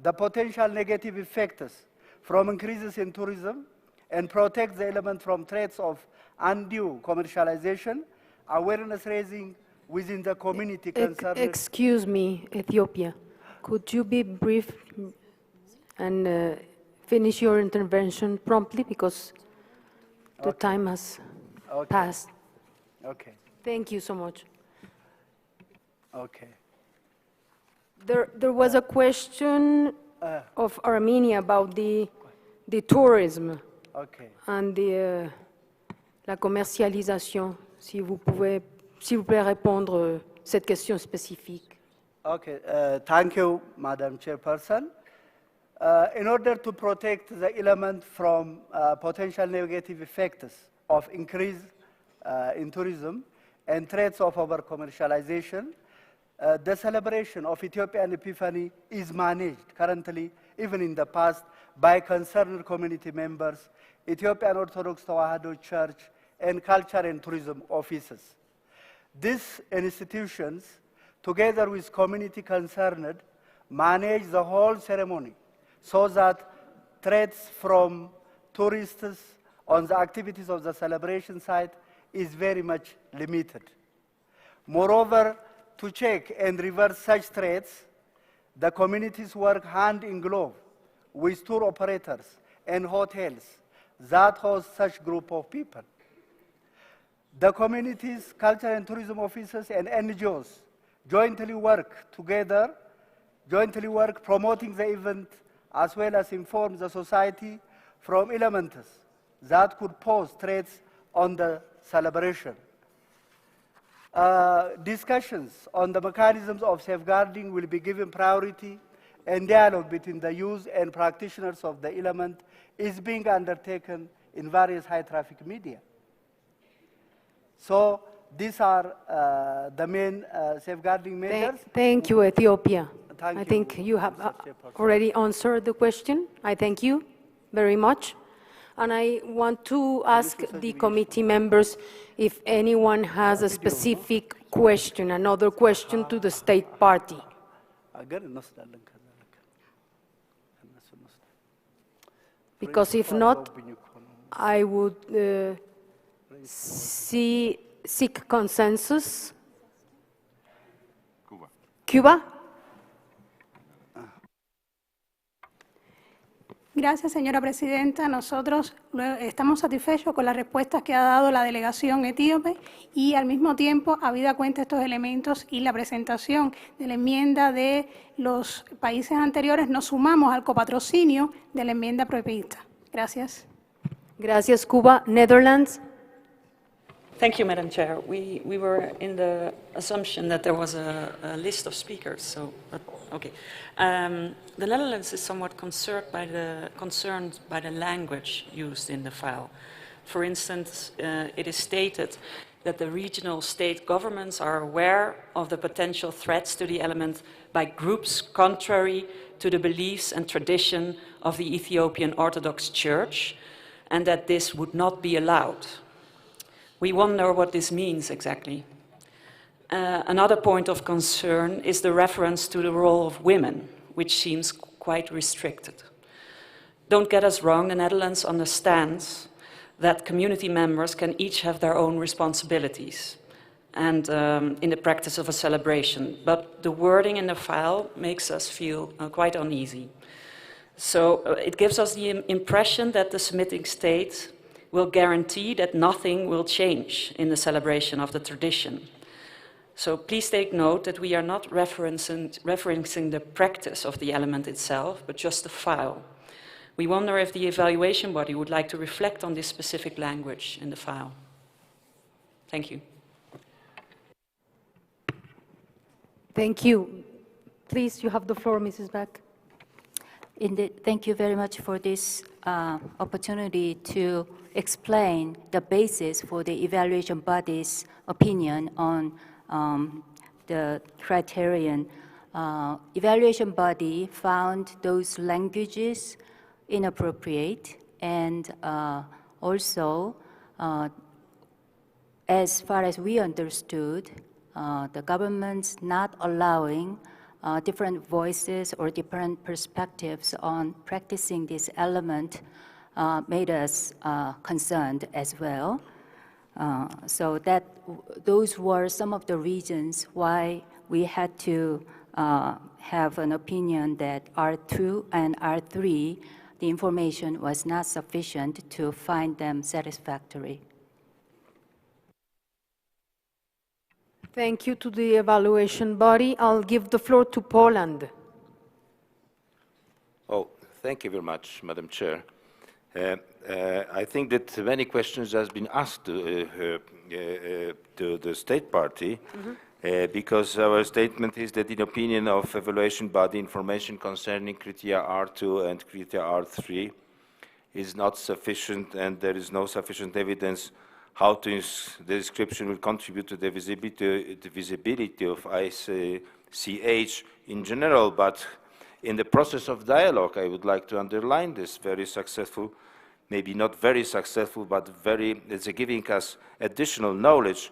the potential negative effects from increases in tourism and protect the element from threats of undue commercialization, awareness raising within the community concerned. Excuse me, Ethiopia. Could you be brief and finish your intervention promptly, because the time has passed. Okay. Thank you so much. Okay. There was a question of Armenia about the tourism and la commercialisation. Si vous pouvez, s'il vous plaît, répondre cette question spécifique. Okay. Thank you, Madam Chairperson. In order to protect the element from potential negative effects of increase in tourism and threats of over-commercialization, the celebration of Ethiopian Epiphany is managed currently, even in the past, by concerned community members, Ethiopian Orthodox Tewahedo Church, and culture and tourism officers. These institutions, together with community concerned, manage the whole ceremony so that threats from tourists on the activities of the celebration site is very much limited. Moreover, to check and reverse such threats, the communities work hand in glove with tour operators and hotels that host such group of people. The communities, culture and tourism officers, and NGOs jointly work together, promoting the event, as well as inform the society from elements that could pose threats on the celebration. Discussions on the mechanisms of safeguarding will be given priority, and dialogue between the youth and practitioners of the element is being undertaken in various high-traffic media. So these are the main safeguarding measures. Thank you, Ethiopia. Thank I you, think you have already answered the question. I thank you very much. And I want to ask the committee members if anyone has a specific question, another question to the state party. Because if not, I would seek consensus. Cuba? Gracias, señora presidenta. Nosotros estamos satisfechos con las respuestas que ha dado la delegación etíope y al mismo tiempo, habida cuenta de estos elementos y la presentación de la enmienda de los países anteriores, nos sumamos al copatrocinio de la enmienda propuesta. Gracias. Gracias, Cuba. Netherlands? Thank you, Madam Chair. We were in the assumption that there was a list of speakers, so, but, okay. The Netherlands is somewhat concerned by the language used in the file. For instance, it is stated that the regional state governments are aware of the potential threats to the element by groups contrary to the beliefs and tradition of the Ethiopian Orthodox Church, and that this would not be allowed. We wonder what this means exactly. Another point of concern is the reference to the role of women, which seems quite restricted. Don't get us wrong, the Netherlands understands that community members can each have their own responsibilities and in the practice of a celebration, but the wording in the file makes us feel quite uneasy. So it gives us the impression that the submitting state will guarantee that nothing will change in the celebration of the tradition. So please take note that we are not referencing the practice of the element itself, but just the file. We wonder if the evaluation body would like to reflect on this specific language in the file. Thank you. Thank you. Please, you have the floor, Mrs. Beck. Indeed, thank you very much for this opportunity to explain the basis for the evaluation body's opinion on the criterion. Evaluation body found those languages inappropriate, and also, as far as we understood, the government's not allowing different voices or different perspectives on practicing this element made us concerned as well. So those were some of the reasons why we had to have an opinion that R2 and R3, the information was not sufficient to find them satisfactory. Thank you to the evaluation body. I'll give the floor to Poland. Oh, thank you very much, Madam Chair. I think that many questions have been asked to the state party, because our statement is that in opinion of evaluation body, information concerning criteria R2 and criteria R3 is not sufficient, and there is no sufficient evidence how the description will contribute to the visibility of ICH in general. But in the process of dialogue, I would like to underline this very successful, maybe not very successful, but it's giving us additional knowledge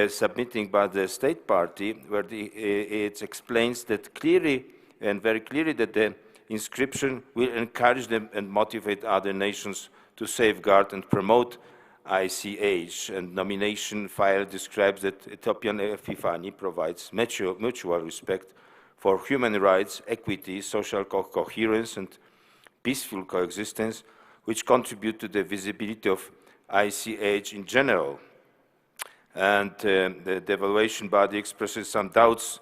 submitting by the state party, where it explains that clearly and very clearly that the inscription will encourage them and motivate other nations to safeguard and promote ICH, and nomination file describes that Ethiopian Epifani provides mutual respect for human rights, equity, social coherence, and peaceful coexistence, which contribute to the visibility of ICH in general. And the evaluation body expresses some doubts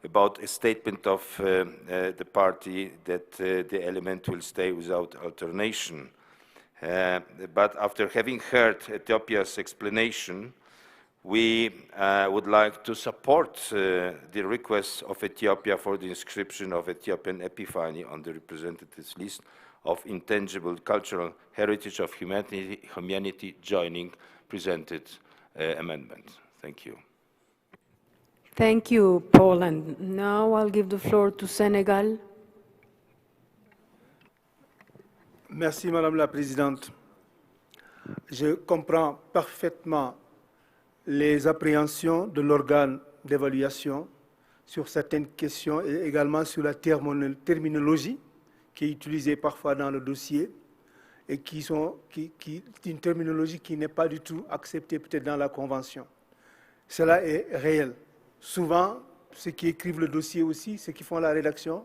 about a statement of the party that the element will stay without alternation. But after having heard Ethiopia's explanation, we would like to support the request of Ethiopia for the inscription of Ethiopian Epiphany on the representatives list of intangible cultural heritage of humanity joining presented amendment. Thank you. Thank you, Poland. Now I'll give the floor to Senegal. Merci, Madame la Présidente. Je comprends parfaitement les appréhensions de l'organe d'évaluation sur certaines questions et également sur la terminologie qui est utilisée parfois dans le dossier et qui est une terminologie qui n'est pas du tout acceptée peut-être dans la Convention. Cela est réel. Souvent, ceux qui écrivent le dossier aussi, ceux qui font la rédaction,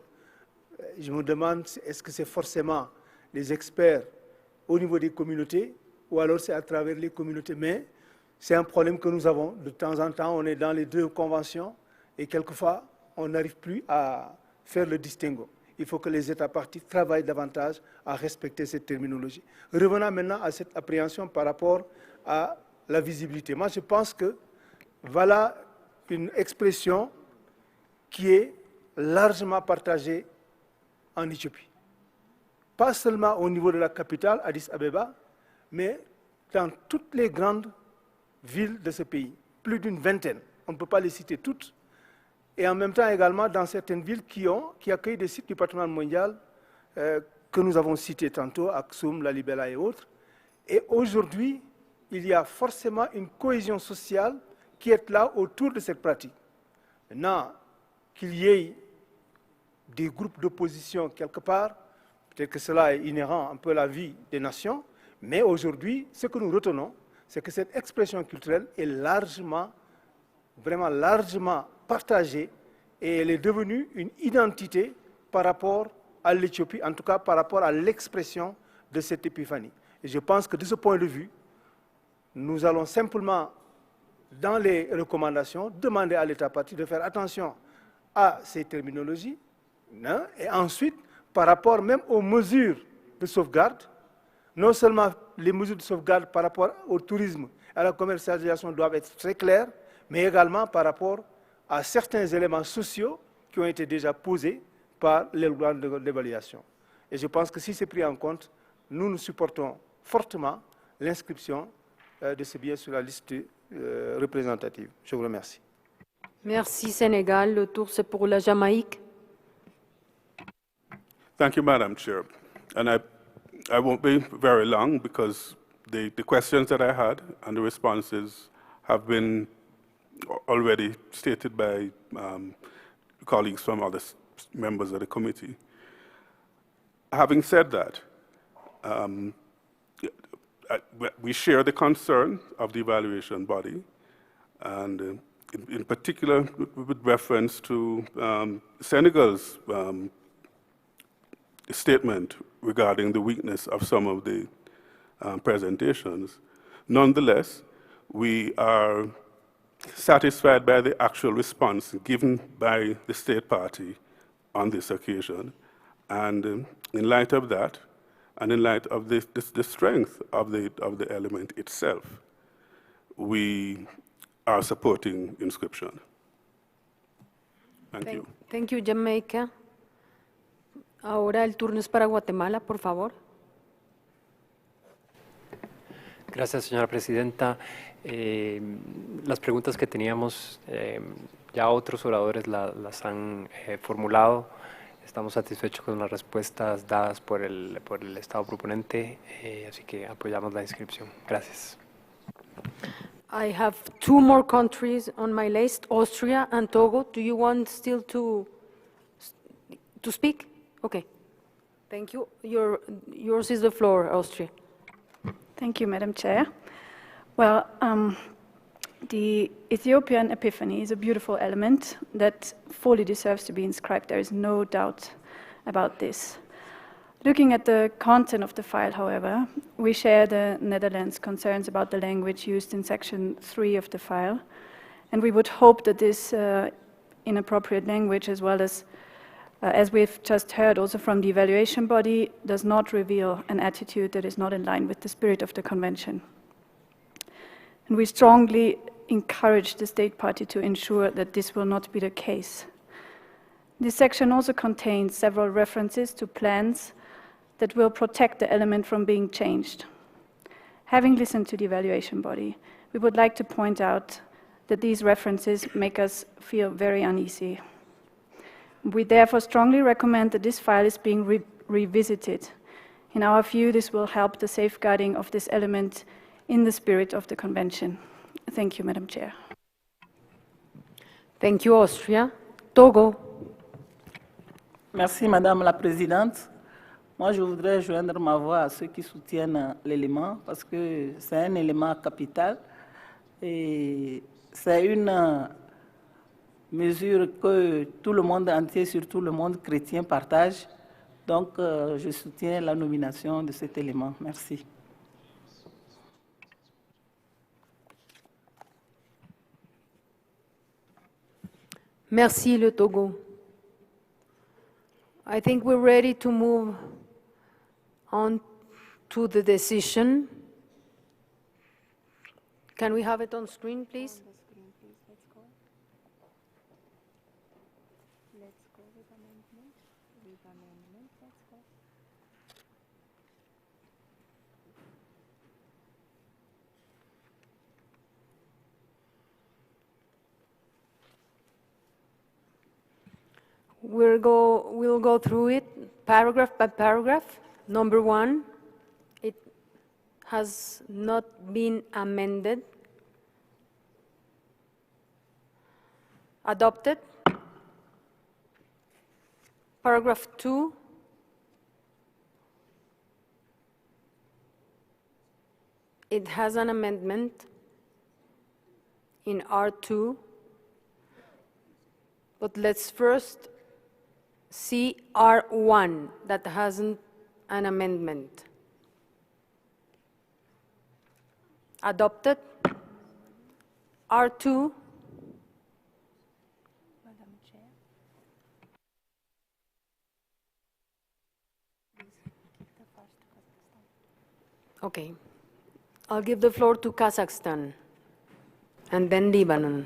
je me demande, est-ce que c'est forcément les experts au niveau des communautés ou alors c'est à travers les communautés. Mais c'est un problème que nous avons. De temps en temps, on est dans les deux conventions et quelquefois, on n'arrive plus à faire le distinguo. Il faut que les États parties travaillent davantage à respecter cette terminologie. Revenons maintenant à cette appréhension par rapport à la visibilité. Moi, je pense que voilà une expression qui est largement partagée en Éthiopie. Pas seulement au niveau de la capitale, Addis Abeba, mais dans toutes les grandes villes de ce pays, plus d'une vingtaine. On ne peut pas les citer toutes. Et en même temps également dans certaines villes qui accueillent des sites du patrimoine mondial que nous avons cités tantôt, Aksum, Lalibela et autres. Et aujourd'hui, il y a forcément une cohésion sociale qui est là autour de cette pratique. Maintenant, qu'il y ait des groupes d'opposition quelque part, peut-être que cela est inhérent un peu à la vie des nations, mais aujourd'hui, ce que nous retenons, c'est que cette expression culturelle est largement, vraiment largement partagée et elle est devenue une identité par rapport à l'Éthiopie, en tout cas par rapport à l'expression de cette épiphanie. Et je pense que de ce point de vue, nous allons simplement, dans les recommandations, demander à l'État partie de faire attention à ces terminologies, hein, et ensuite, par rapport même aux mesures de sauvegarde, non seulement les mesures de sauvegarde par rapport au tourisme, à la commercialisation doivent être très claires, mais également par rapport à certains éléments sociaux qui ont été déjà posés par les lois d'évaluation. Et je pense que si c'est pris en compte, nous supportons fortement l'inscription de ce bien sur la liste représentative. Je vous remercie. Merci Sénégal. Le tour c'est pour la Jamaïque. Thank you, Madam Chair. And I won't be very long because the questions that I had and the responses have been already stated by colleagues from other members of the committee. Having said that, we share the concern of the evaluation body, and in particular with reference to Senegal's statement regarding the weakness of some of the presentations. Nonetheless, we are satisfied by the actual response given by the state party on this occasion. And in light of that, and in light of the strength of the element itself, we are supporting inscription. Thank you. Thank you, Jamaica. Ahora el turno es para Guatemala, por favor. Gracias, señora presidenta. Las preguntas que teníamos, ya otros oradores las han formulado. Estamos satisfechos con las respuestas dadas por el Estado proponente, así que apoyamos la inscripción. Gracias. I have two more countries on my list, Austria and Togo. Do you want still to speak? Okay. Thank you. Yours is the floor, Austria. Thank you, Madam Chair. Well, the Ethiopian Epiphany is a beautiful element that fully deserves to be inscribed. There is no doubt about this. Looking at the content of the file, however, we share the Netherlands' concerns about the language used in Section 3 of the file, and we would hope that this inappropriate language, as we've just heard also from the evaluation body, does not reveal an attitude that is not in line with the spirit of the Convention. And we strongly encourage the state party to ensure that this will not be the case. This section also contains several references to plans that will protect the element from being changed. Having listened to the evaluation body, we would like to point out that these references make us feel very uneasy. We therefore strongly recommend that this file is being revisited. In our view, this will help the safeguarding of this element in the spirit of the Convention. Thank you, Madam Chair. Thank you, Austria. Togo. Merci, Madame la Présidente. Moi, je voudrais joindre ma voix à ceux qui soutiennent l'élément parce que c'est un élément capital et c'est une mesure que tout le monde entier, surtout le monde chrétien, partage. Donc, je soutiens la nomination de cet élément. Merci. Merci, le Togo. I think we're ready to move on to the decision. Can we have it on screen, please? We'll go through it paragraph by paragraph. Number 1, it has not been amended. Adopted. Paragraph 2. It has an amendment in R2. But let's first see R1 that hasn't an amendment. Adopted. R2. Madam Chair. Okay. I'll give the floor to Kazakhstan and then Lebanon.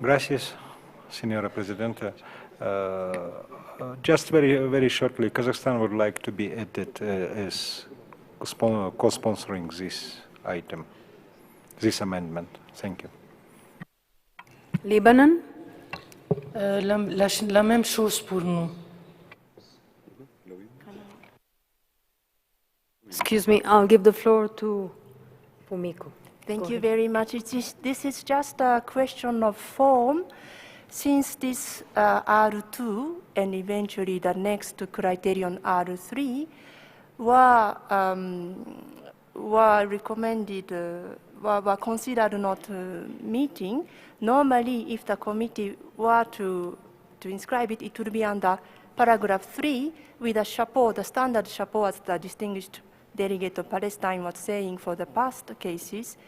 Gracias, Señora Presidenta. Just very shortly, Kazakhstan would like to be added as co-sponsoring this item, this amendment. Thank you. Lebanon? La même chose pour nous. Excuse me, I'll give the floor to Fumiko. Thank you very much. This is just a question of form. Since this R2 and eventually the next criterion R3 were recommended, were considered not meeting, normally if the committee were to inscribe it, it would be under paragraph 3 with a chapeau, the standard chapeau as the distinguished delegate of Palestine was saying for the past cases,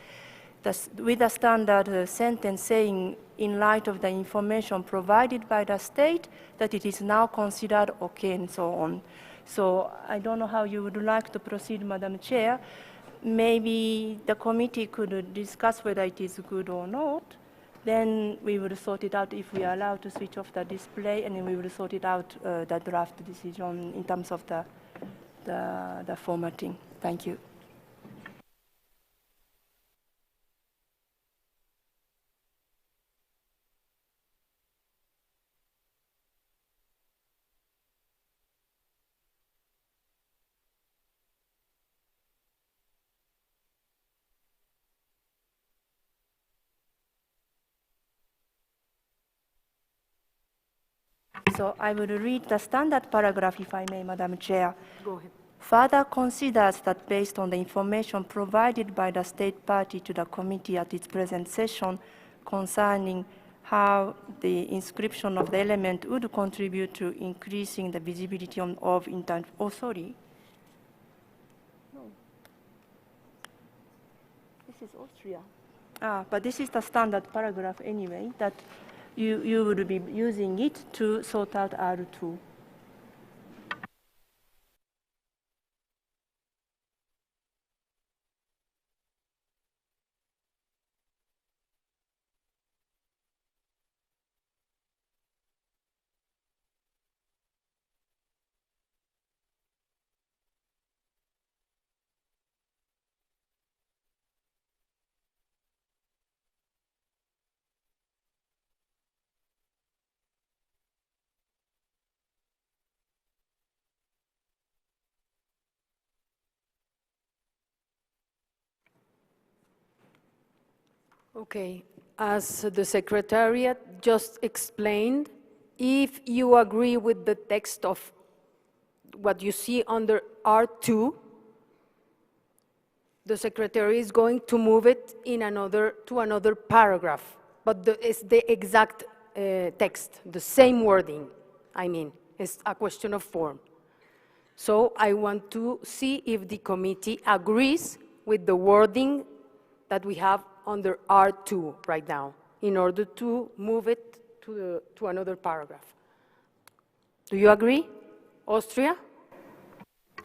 with a standard sentence saying, in light of the information provided by the state, that it is now considered okay and so on. So I don't know how you would like to proceed, Madam Chair. Maybe the committee could discuss whether it is good or not. Then we will sort it out if we are allowed to switch off the display, and then we will sort it out, the draft decision in terms of the formatting. Thank you. So I will read the standard paragraph, if I may, Madam Chair. Go ahead. Further considers that based on the information provided by the state party to the committee at its present session concerning how the inscription of the element would contribute to increasing the visibility of intangible. Oh, sorry. No. This is Austria. But this is the standard paragraph anyway, that you would be using it to sort out R2. Okay, as the Secretariat just explained, if you agree with the text of what you see under R2, the Secretary is going to move it in to another paragraph, but it's the exact text, the same wording. I mean, it's a question of form. So I want to see if the committee agrees with the wording that we have under R2 right now, in order to move it to another paragraph. Do you agree? Austria?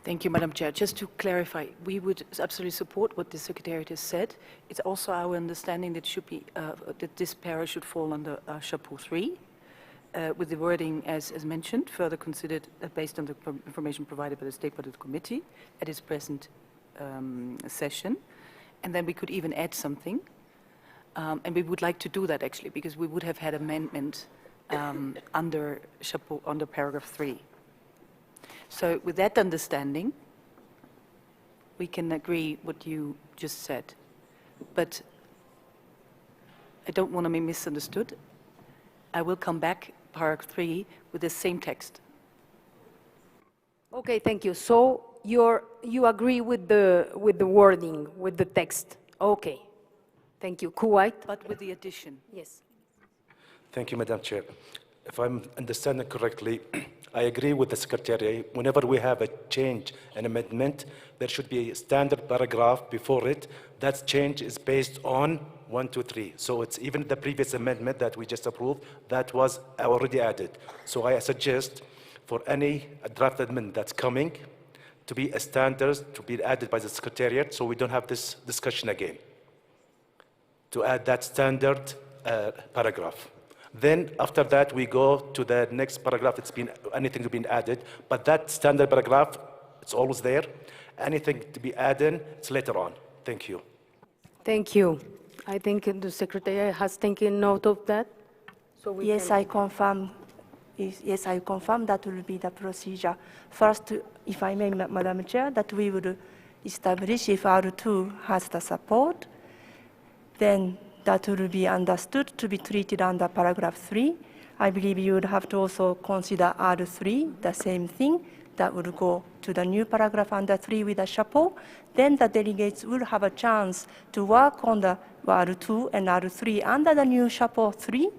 Thank you, Madam Chair. Just to clarify, we would absolutely support what the Secretariat has said. It's also our understanding that that this para should fall under Chapeau 3, with the wording as mentioned, further considered based on the information provided by the State Budget Committee at its present session. And then we could even add something. And we would like to do that, actually, because we would have had amendment under paragraph 3. So with that understanding, we can agree what you just said. But I don't want to be misunderstood. I will come back, paragraph 3, with the same text. Okay, thank you. So you agree with the wording, with the text? Okay, thank you. Kuwait? But with the addition. Yes. Thank you, Madam Chair. If I'm understanding correctly, I agree with the Secretary. Whenever we have a change, an amendment, there should be a standard paragraph before it. That change is based on 1, 2, 3. So it's even the previous amendment that we just approved, that was already added. So I suggest for any draft amendment that's coming to be a standard to be added by the Secretariat, so we don't have this discussion again. To add that standard paragraph. Then after that, we go to the next paragraph. Anything to be added, but that standard paragraph, it's always there. Anything to be added, it's later on. Thank you. Thank you. I think the Secretary has taken note of that. So we yes, I confirm. Yes, I confirm that will be the procedure. First, if I may, Madam Chair, that we would establish if R2 has the support, then that will be understood to be treated under paragraph 3. I believe you would have to also consider R3, the same thing. That would go to the new paragraph under 3 with a chapeau. Then the delegates will have a chance to work on the R2 and R3 under the new chapeau 3.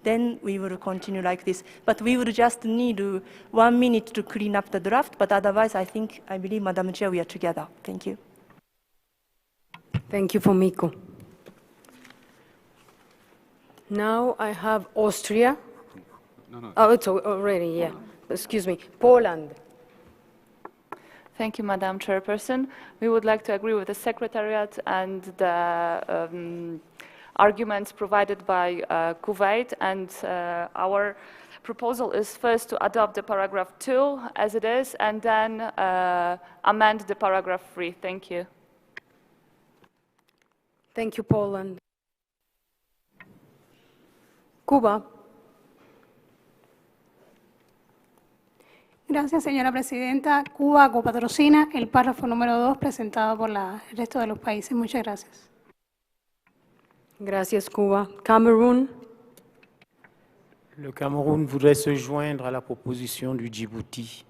Then we will continue like this. But we would just need 1 minute to clean up the draft. But otherwise, I believe, Madam Chair, we are together. Thank you. Thank you, Fumiko. Now I have Austria. No. Oh, it's already, yeah. Excuse me. Poland. Thank you, Madam Chairperson. We would like to agree with the Secretariat and the arguments provided by Kuwait, and our proposal is first to adopt the paragraph 2 as it is, and then amend the paragraph 3. Thank you. Thank you, Poland. Cuba. Gracias, señora presidenta. Cuba copatrocina el párrafo número 2 presentado por el resto de los países. Muchas gracias. Gracias, Cuba. Cameroun. Le Cameroun voudrait se joindre à la proposition du Djibouti.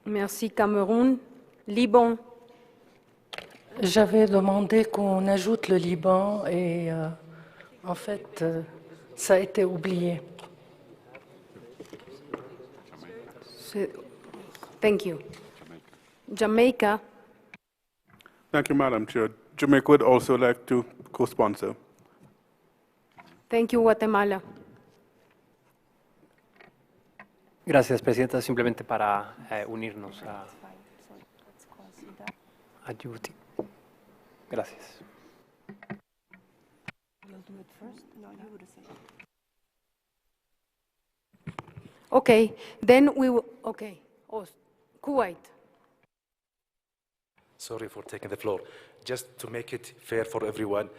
Merci, Cameroun. Liban. J'avais demandé qu'on ajoute le Liban et en fait, ça a été oublié. Thank you. Jamaica. Thank you, Madam Chair. Jamaica would also like to co-sponsor. Thank you, Guatemala. Gracias, Presidenta. Simplemente para unirnos a Djibouti. Gracias. Okay, then we will, okay. Oh, Kuwait. Sorry for taking the floor. Just to make it fair for everyone,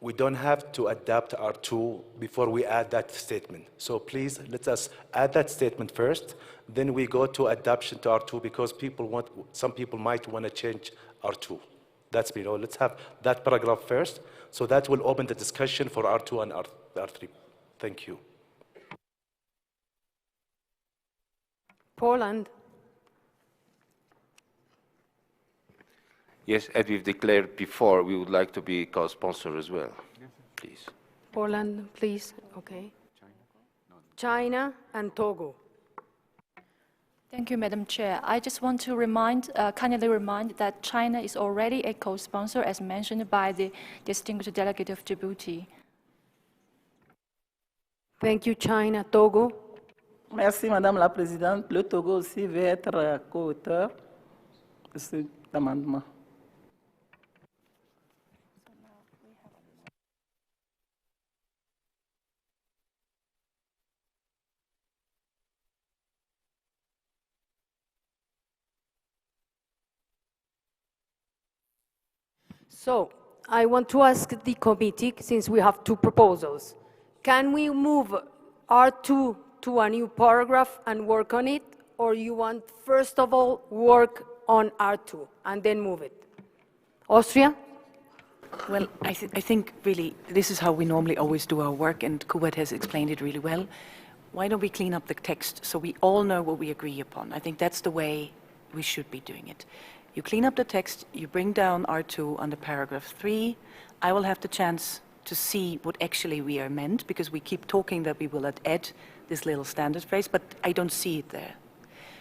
we don't have to adapt R2 before we add that statement. So please, let us add that statement first, then we go to adoption to R2 because some people might want to change R2. That's me. No, let's have that paragraph first. So that will open the discussion for R2 and R3. Thank you. Poland. Yes, as we've declared before, we would like to be co-sponsor as well, please. Poland, please. Okay. China and Togo. Thank you, Madam Chair. I just want to kindly remind that China is already a co-sponsor, as mentioned by the distinguished delegate of Djibouti. Thank you, China. Togo. Merci, Madame la Présidente. Le Togo aussi veut être co-auteur de cet amendement. So I want to ask the committee, since we have two proposals, can we move R2 to a new paragraph and work on it? Or you want, first of all, work on R2 and then move it? Austria? Well, I think really this is how we normally always do our work, and Kuwait has explained it really well. Why don't we clean up the text so we all know what we agree upon? I think that's the way we should be doing it. You clean up the text, you bring down R2 under paragraph 3. I will have the chance to see what actually we are meant, because we keep talking that we will add this little standard phrase, but I don't see it there.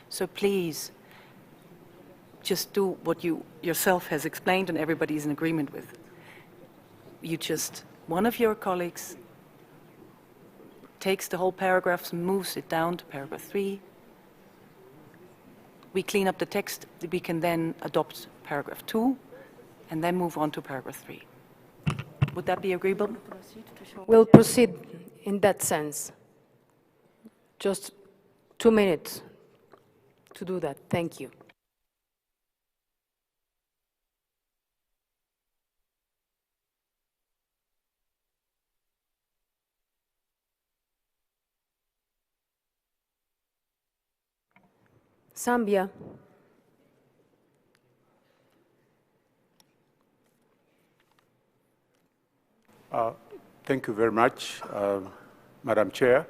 So please, just do what you yourself has explained and everybody is in agreement with. One of your colleagues takes the whole paragraph and moves it down to paragraph 3. We clean up the text, we can then adopt paragraph 2 and then move on to paragraph 3. Would that be agreeable? We'll proceed in that sense. Just 2 minutes to do that. Thank you. Zambia. Thank you very much, Madam Chair.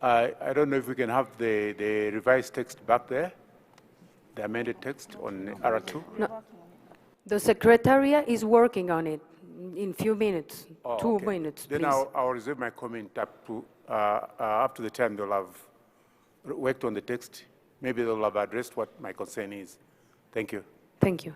I don't know if we can have the revised text back there, the amended text on R2. No. The Secretariat is working on it in few minutes, 2 minutes, Then please. I'll reserve my comment up to the time they'll have worked on the text. Maybe they'll have addressed what my concern is. Thank you. Thank you.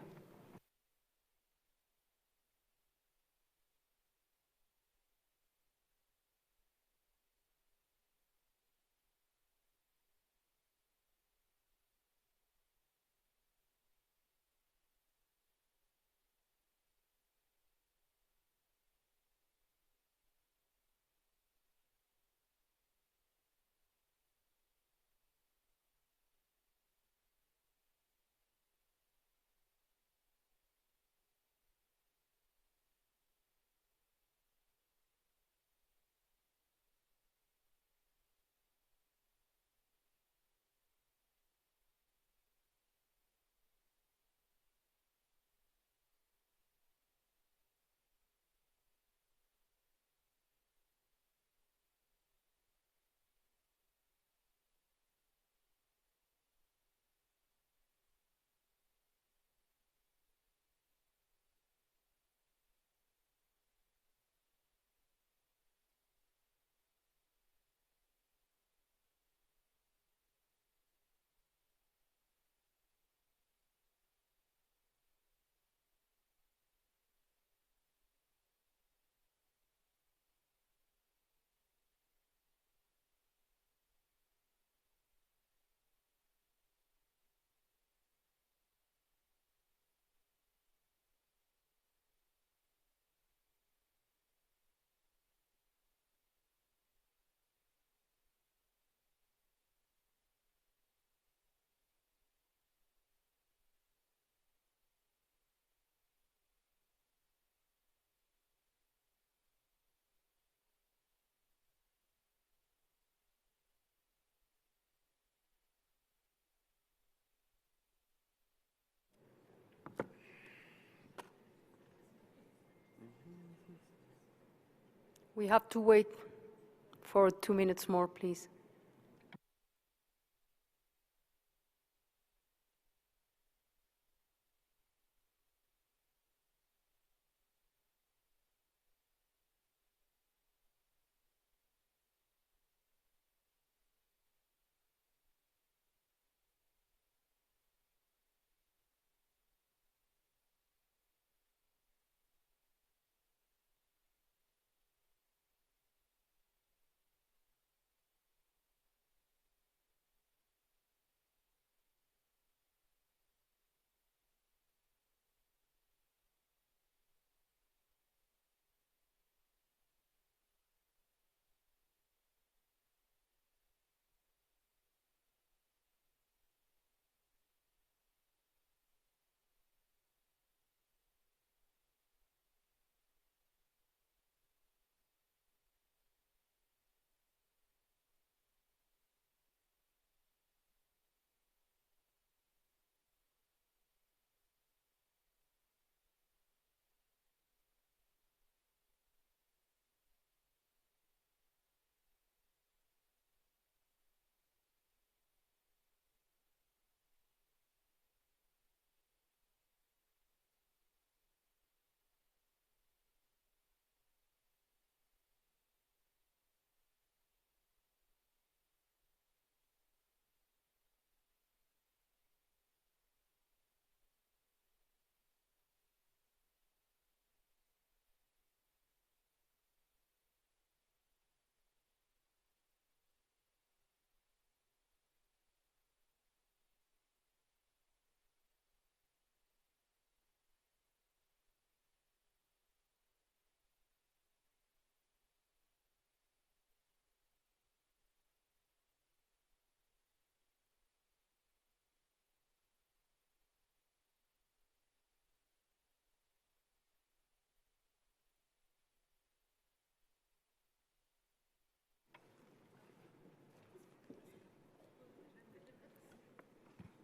We have to wait for 2 minutes more, please.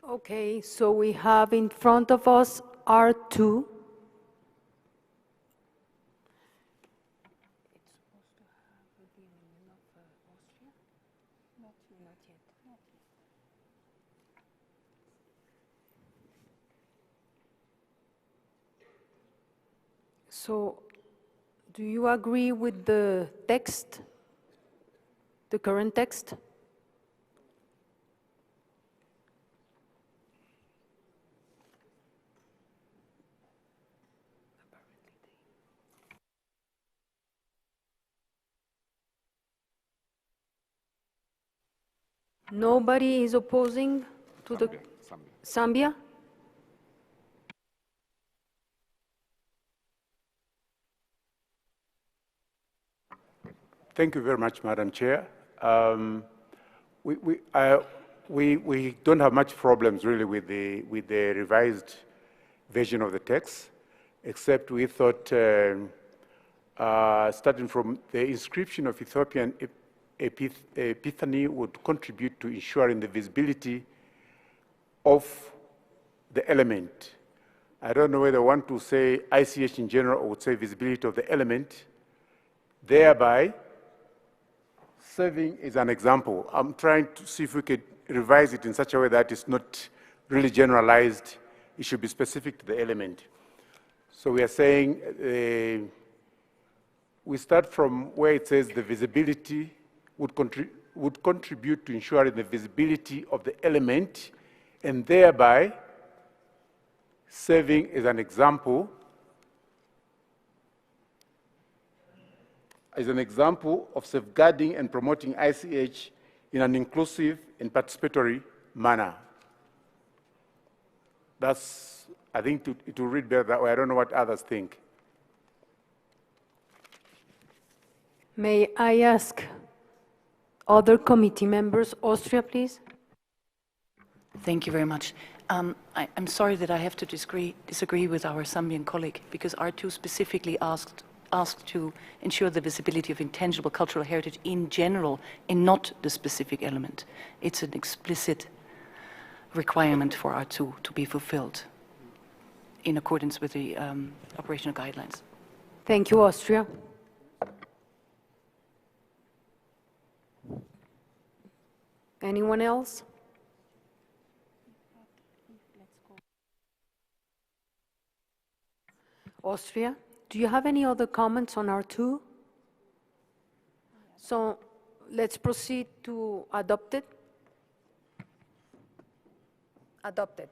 Okay, so we have in front of us R2. So, do you agree with the text, the current text? Nobody is opposing to the Zambia? Thank you very much, Madam Chair. We don't have much problems really with the revised version of the text, except we thought starting from the inscription of Ethiopian epiphany would contribute to ensuring the visibility of the element. I don't know whether I want to say ICH in general or would say visibility of the element, thereby serving as an example. I'm trying to see if we could revise it in such a way that it's not really generalized. It should be specific to the element. So we are saying, we start from where it says the visibility would contribute to ensuring the visibility of the element and thereby serving as an example of safeguarding and promoting ICH in an inclusive and participatory manner. That's, I think it will read better that way. I don't know what others think. May I ask other committee members, Austria, please? Thank you very much. I'm sorry that I have to disagree with our Zambian colleague, because R2 specifically asked to ensure the visibility of intangible cultural heritage in general and not the specific element. It's an explicit requirement for R2 to be fulfilled in accordance with the operational guidelines. Thank you, Austria. Anyone else? Austria, do you have any other comments on R2? So let's proceed to adopt it. Adopt it.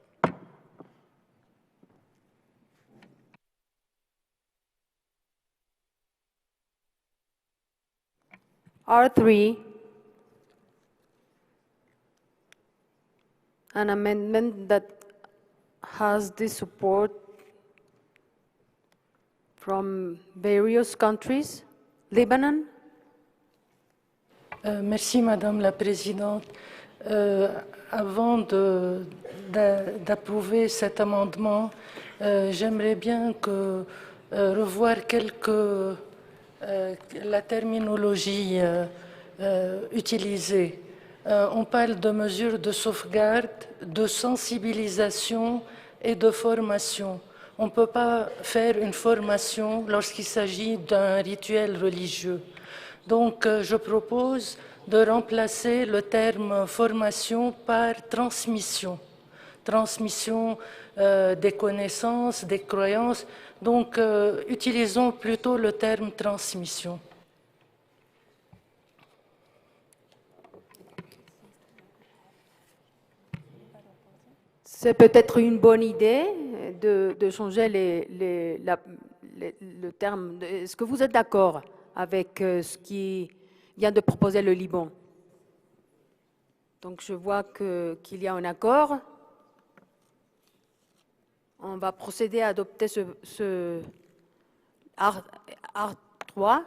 R3, an amendment that has the support from various countries. Lebanon. Merci, Madame la Présidente. Avant d'approuver cet amendement, j'aimerais bien revoir la terminologie utilisée. On parle de mesures de sauvegarde, de sensibilisation et de formation. On ne peut pas faire une formation lorsqu'il s'agit d'un rituel religieux. Donc, je propose de remplacer le terme formation par transmission. Transmission des connaissances, des croyances. Donc, utilisons plutôt le terme transmission. C'est peut-être une bonne idée de changer le terme. Est-ce que vous êtes d'accord avec ce qui vient de proposer le Liban? Donc je vois qu'il y a un accord. On va procéder à adopter ce R3.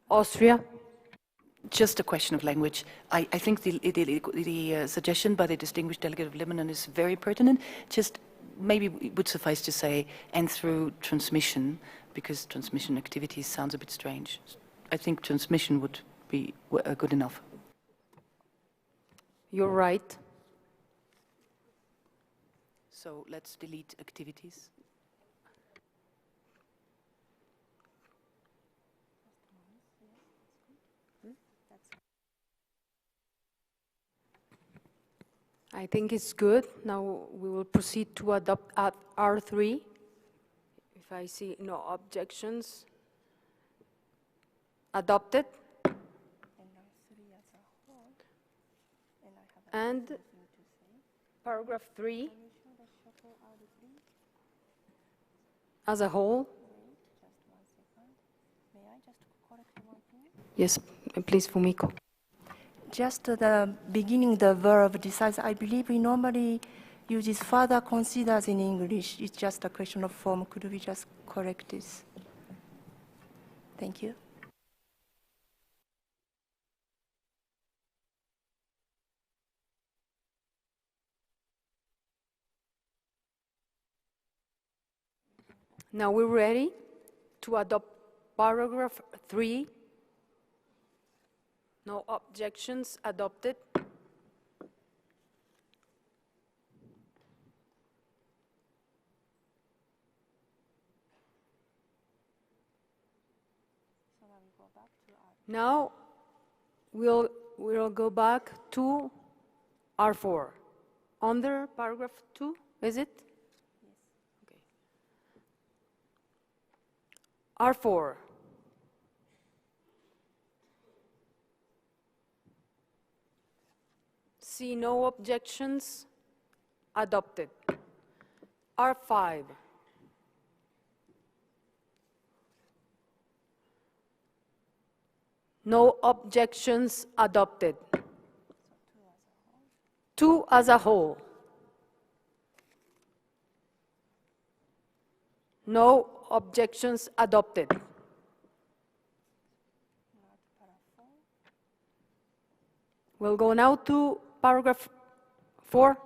Austria. Just a question of language. I think the suggestion by the distinguished delegate of Lebanon is very pertinent. Just maybe it would suffice to say, and through transmission, because transmission activities sounds a bit strange. I think transmission would be good enough. You're right. So let's delete activities. I think it's good. Now we will proceed to adopt R3. If I see no objections. Adopted. And paragraph 3 as a whole. Yes, please, Fumiko. Just the beginning, the verb decides, I believe we normally use this further considers in English. It's just a question of form. Could we just correct this? Thank you. Now we're ready to adopt paragraph 3. No objections, adopted. Now we'll go back to R4. Under paragraph 2, is it? Yes. Okay. R4. See no objections, adopted. R5. No objections, adopted. 2 as a whole. No objections, adopted. We'll go now to paragraph 4.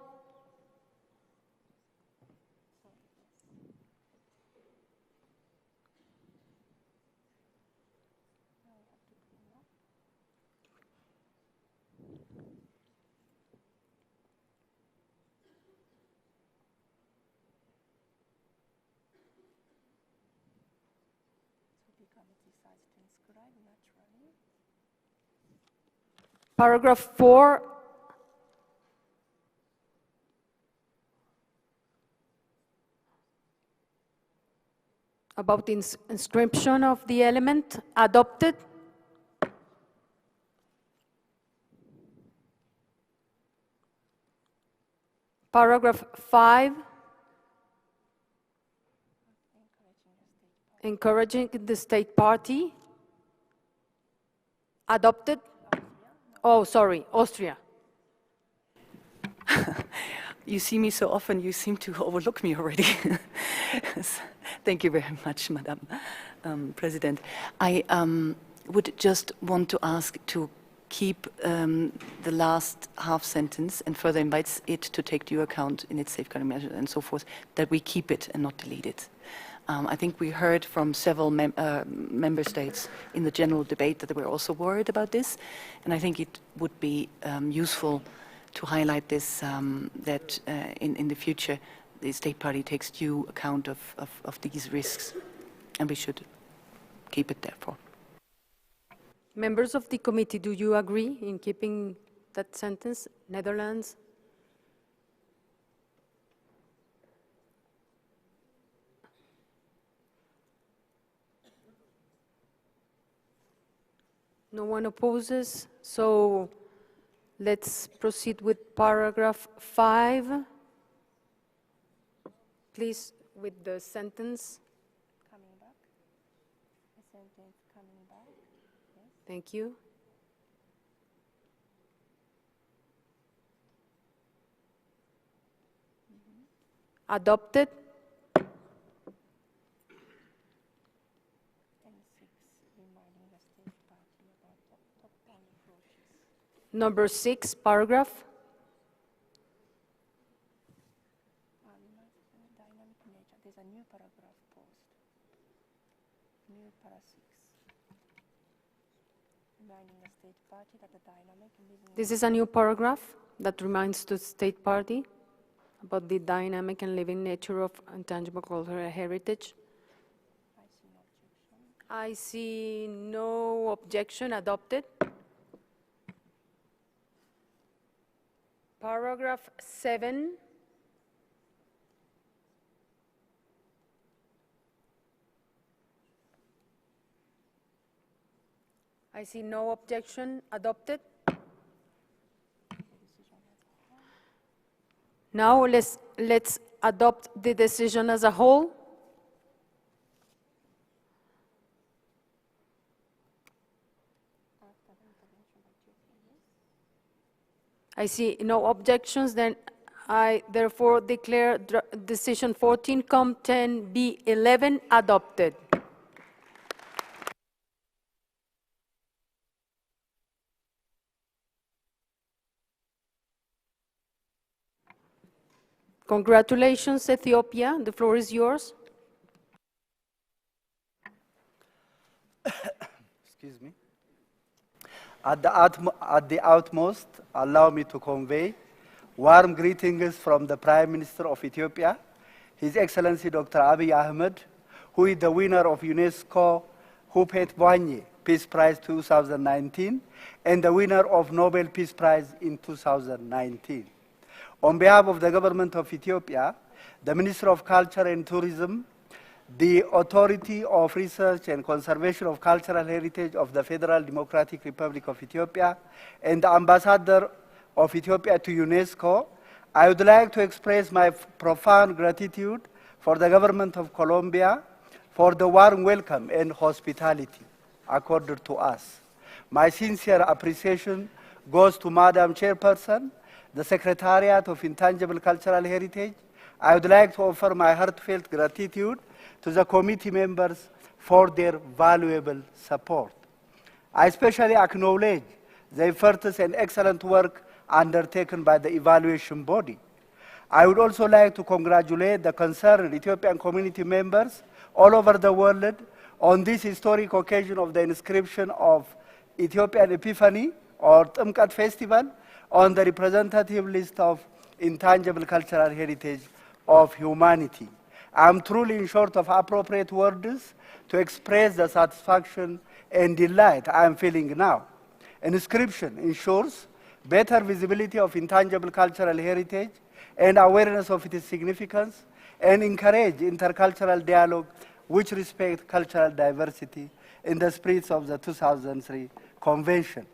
Paragraph 4, about the inscription of the element, adopted. Paragraph 5, encouraging the state party, adopted. Oh, sorry, Austria. You see me so often, you seem to overlook me already. Thank you very much, Madam President. I would just want to ask to keep the last half sentence and further invites it to take due account in its safeguarding measures and so forth, that we keep it and not delete it. I think we heard from several member states in the general debate that they were also worried about this, and I think it would be useful to highlight this, that in the future the state party takes due account of these risks, and we should keep it therefore. Members of the committee, do you agree in keeping that sentence? Netherlands? No one opposes, so let's proceed with paragraph 5. Please, with the sentence. Coming back. The sentence coming back. Yes. Thank you. Adopted. Number 6, paragraph. Dynamic nature. There's a new paragraph post. New para 6. Reminding the state party that the dynamic and living. This is a new paragraph that reminds the state party about the dynamic and living nature of intangible cultural heritage. I see no objection. Adopted. Paragraph 7. I see no objection. Adopted. Now let's adopt the decision as a whole. I see no objections, then I therefore declare decision 14-10b11 adopted. Congratulations, Ethiopia. The floor is yours. Excuse me. At the utmost, allow me to convey warm greetings from the Prime Minister of Ethiopia, His Excellency Dr. Abiy Ahmed, who is the winner of UNESCO Hupet Boanye Peace Prize 2019 and the winner of Nobel Peace Prize in 2019. On behalf of the government of Ethiopia, the Minister of Culture and Tourism, the Authority of Research and Conservation of Cultural Heritage of the Federal Democratic Republic of Ethiopia, and the Ambassador of Ethiopia to UNESCO, I would like to express my profound gratitude for the government of Colombia for the warm welcome and hospitality accorded to us. My sincere appreciation goes to Madam Chairperson, the Secretariat of Intangible Cultural Heritage. I would like to offer my heartfelt gratitude to the committee members for their valuable support. I especially acknowledge the efforts and excellent work undertaken by the evaluation body. I would also like to congratulate the concerned Ethiopian community members all over the world on this historic occasion of the inscription of Ethiopian Epiphany or Tumkat Festival on the representative list of intangible cultural heritage of humanity. I am truly in short of appropriate words to express the satisfaction and delight I am feeling now. Inscription ensures better visibility of intangible cultural heritage and awareness of its significance, and encourage intercultural dialogue which respect cultural diversity in the spirit of the 2003 Convention.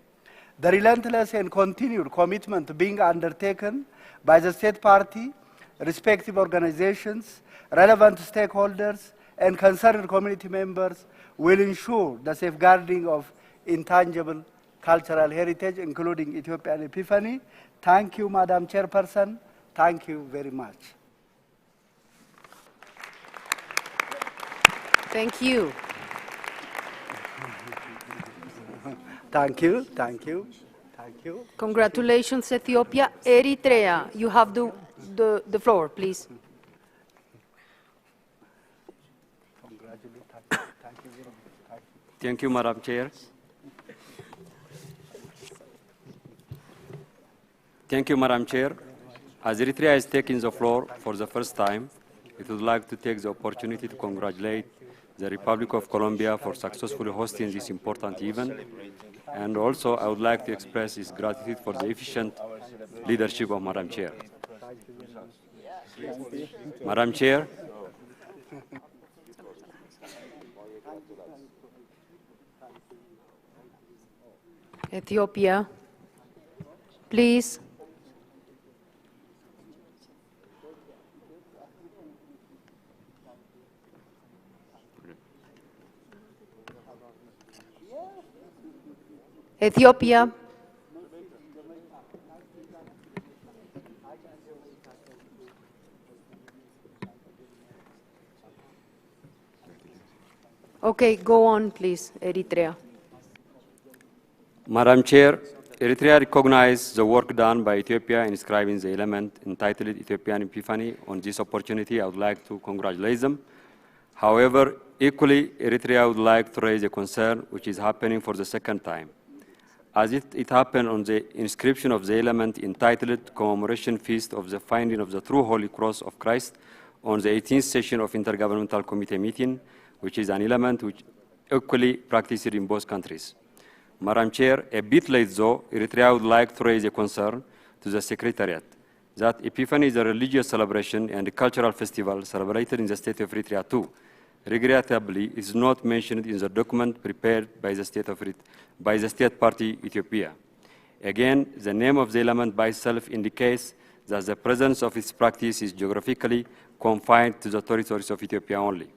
The relentless and continued commitment being undertaken by the state party, respective organizations, relevant stakeholders, and concerned community members will ensure the safeguarding of intangible cultural heritage, including Ethiopian Epiphany. Thank you, Madam Chairperson. Thank you very much. Thank you. Thank you, thank you, thank you. Congratulations, Ethiopia. Eritrea, you have the floor, please. Thank you, Madam Chair. Thank you, Madam Chair. As Eritrea is taking the floor for the first time, it would like to take the opportunity to congratulate the Republic of Colombia for successfully hosting this important event. And also, I would like to express its gratitude for the efficient leadership of Madam Chair. Madam Chair, Ethiopia, please. Ethiopia. Okay, go on, please, Eritrea. Madam Chair, Eritrea recognizes the work done by Ethiopia in inscribing the element entitled Ethiopian Epiphany. On this opportunity, I would like to congratulate them. However, equally, Eritrea would like to raise a concern which is happening for the second time. As it happened on the inscription of the element entitled Commemoration Feast of the Finding of the True Holy Cross of Christ on the 18th session of Intergovernmental Committee meeting, which is an element which equally practiced in both countries. Madam Chair, a bit late though, Eritrea would like to raise a concern to the Secretariat that Epiphany is a religious celebration and a cultural festival celebrated in the state of Eritrea too. Regrettably, it is not mentioned in the document prepared by the state party Ethiopia. Again, the name of the element by itself indicates that the presence of its practice is geographically confined to the territories of Ethiopia only.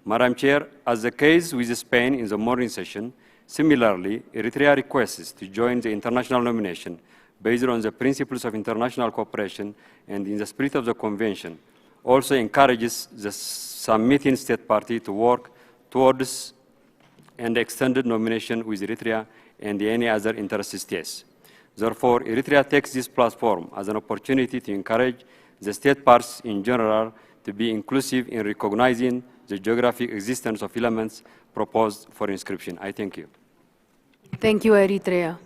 Madam Chair, as the case with Spain in the morning session, similarly, Eritrea requests to join the international nomination based on the principles of international cooperation and in the spirit of the Convention. Also encourages the submitting state party to work towards an extended nomination with Eritrea and any other interested states. Therefore, Eritrea takes this platform as an opportunity to encourage the state parties in general to be inclusive in recognizing the geographic existence of elements proposed for inscription. I thank you. Thank you, Eritrea.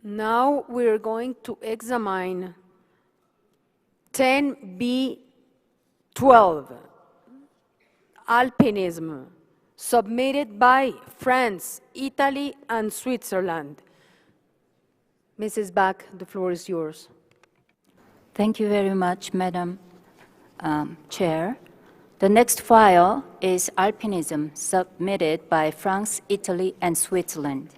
Now we're going to examine 10b12, alpinism, submitted by France, Italy, and Switzerland. Mrs. Bach, the floor is yours. Thank you very much, Madam Chair. The next file is alpinism, submitted by France, Italy, and Switzerland.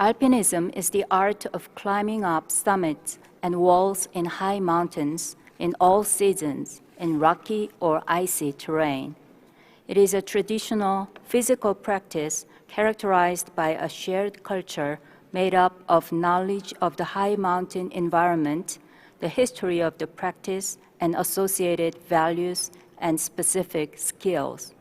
Alpinism is the art of climbing up summits and walls in high mountains in all seasons in rocky or icy terrain. It is a traditional physical practice characterized by a shared culture made up of knowledge of the high mountain environment, the history of the practice, and associated values and specific skills.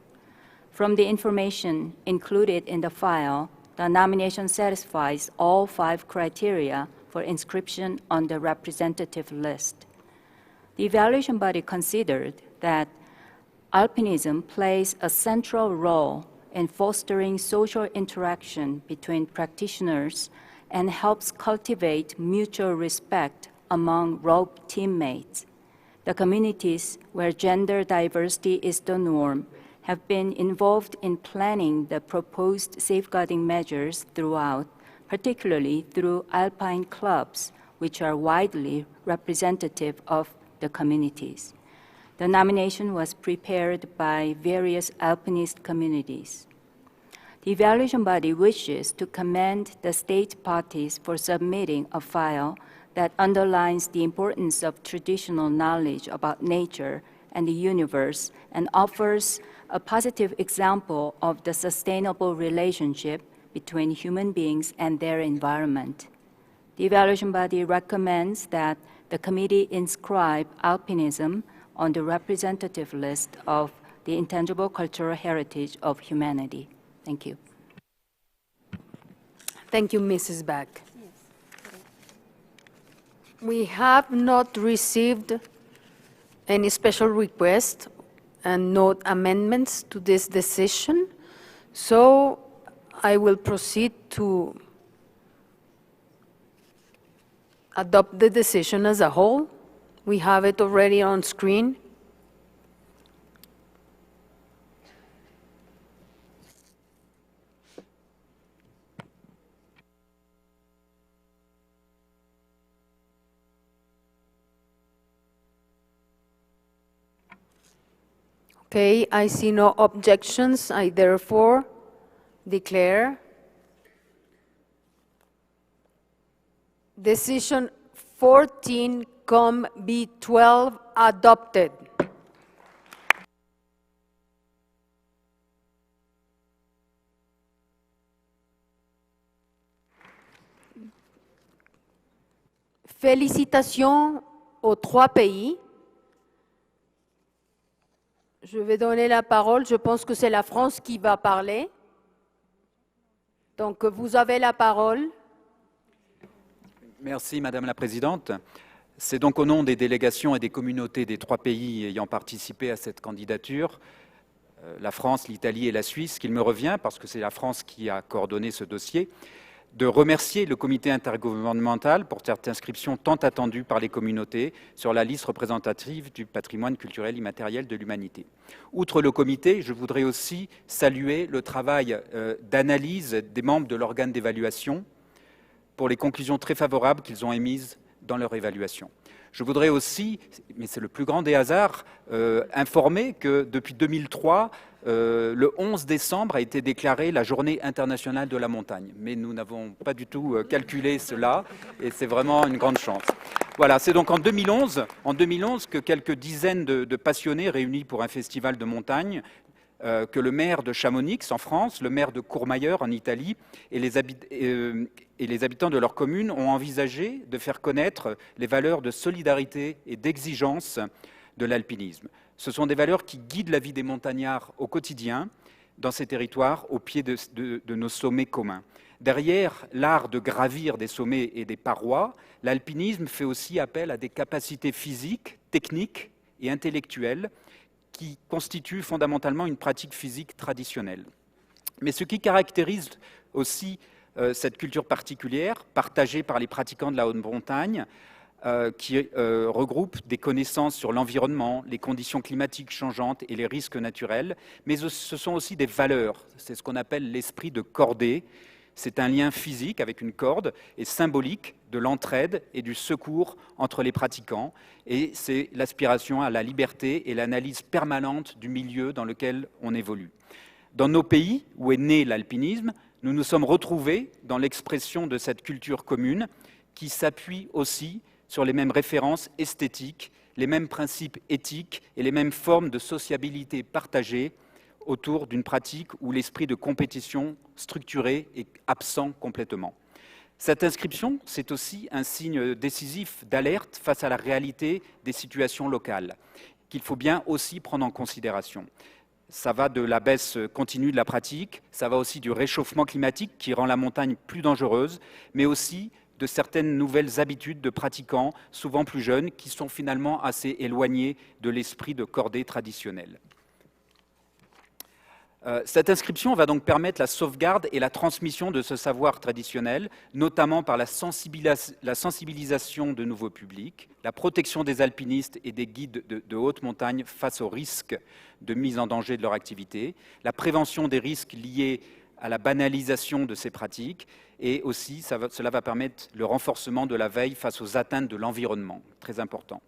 From the information included in the file, the nomination satisfies all 5 criteria for inscription on the representative list. The evaluation body considered that alpinism plays a central role in fostering social interaction between practitioners and helps cultivate mutual respect among rope teammates. The communities where gender diversity is the norm have been involved in planning the proposed safeguarding measures throughout, particularly through alpine clubs, which are widely representative of the communities. The nomination was prepared by various alpinist communities. The evaluation body wishes to commend the state parties for submitting a file that underlines the importance of traditional knowledge about nature and the universe and offers a positive example of the sustainable relationship between human beings and their environment. The evaluation body recommends that the committee inscribe alpinism on the representative list of the intangible cultural heritage of humanity. Thank you. Thank you, Mrs. Back. We have not received any special request and no amendments to this decision, so I will proceed to adopt the decision as a whole. We have it already on screen. Okay, I see no objections. I therefore declare decision 14-B12 adopted. Félicitations aux trois pays. Je vais donner la parole. Je pense que c'est la France qui va parler. Donc, vous avez la parole. Merci, Madame la Présidente. C'est donc au nom des délégations et des communautés des trois pays ayant participé à cette candidature, la France, l'Italie et la Suisse, qu'il me revient, parce que c'est la France qui a coordonné ce dossier, de remercier le comité intergouvernemental pour cette inscription tant attendue par les communautés sur la liste représentative du patrimoine culturel immatériel de l'humanité. Outre le comité, je voudrais aussi saluer le travail d'analyse des membres de l'organe d'évaluation pour les conclusions très favorables qu'ils ont émises dans leur évaluation. Je voudrais aussi, mais c'est le plus grand des hasards, informer que depuis 2003, le 11 décembre a été déclarée la Journée internationale de la montagne. Mais nous n'avons pas du tout calculé cela et c'est vraiment une grande chance. Voilà, c'est donc en 2011 que quelques dizaines de passionnés réunis pour un festival de montagne, que le maire de Chamonix en France, le maire de Courmayeur en Italie et les habitants de leur commune ont envisagé de faire connaître les valeurs de solidarité et d'exigence de l'alpinisme. Ce sont des valeurs qui guident la vie des montagnards au quotidien, dans ces territoires, au pied de nos sommets communs. Derrière l'art de gravir des sommets et des parois, l'alpinisme fait aussi appel à des capacités physiques, techniques et intellectuelles qui constituent fondamentalement une pratique physique traditionnelle. Mais ce qui caractérise aussi cette culture particulière, partagée par les pratiquants de la haute montagne, qui regroupe des connaissances sur l'environnement, les conditions climatiques changeantes et les risques naturels, mais ce sont aussi des valeurs. C'est ce qu'on appelle l'esprit de cordée. C'est un lien physique avec une corde et symbolique de l'entraide et du secours entre les pratiquants. Et c'est l'aspiration à la liberté et l'analyse permanente du milieu dans lequel on évolue. Dans nos pays où est né l'alpinisme, nous nous sommes retrouvés dans l'expression de cette culture commune qui s'appuie aussi sur les mêmes références esthétiques, les mêmes principes éthiques et les mêmes formes de sociabilité partagées autour d'une pratique où l'esprit de compétition structuré est absent complètement. Cette inscription, c'est aussi un signe décisif d'alerte face à la réalité des situations locales, qu'il faut bien aussi prendre en considération. Ça va de la baisse continue de la pratique, ça va aussi du réchauffement climatique qui rend la montagne plus dangereuse, mais aussi de certaines nouvelles habitudes de pratiquants, souvent plus jeunes, qui sont finalement assez éloignés de l'esprit de cordée traditionnel. Cette inscription va donc permettre la sauvegarde et la transmission de ce savoir traditionnel, notamment par la sensibilisation de nouveaux publics, la protection des alpinistes et des guides de haute montagne face aux risques de mise en danger de leur activité, la prévention des risques liés à la banalisation de ces pratiques, et aussi cela va permettre le renforcement de la veille face aux atteintes de l'environnement, très important.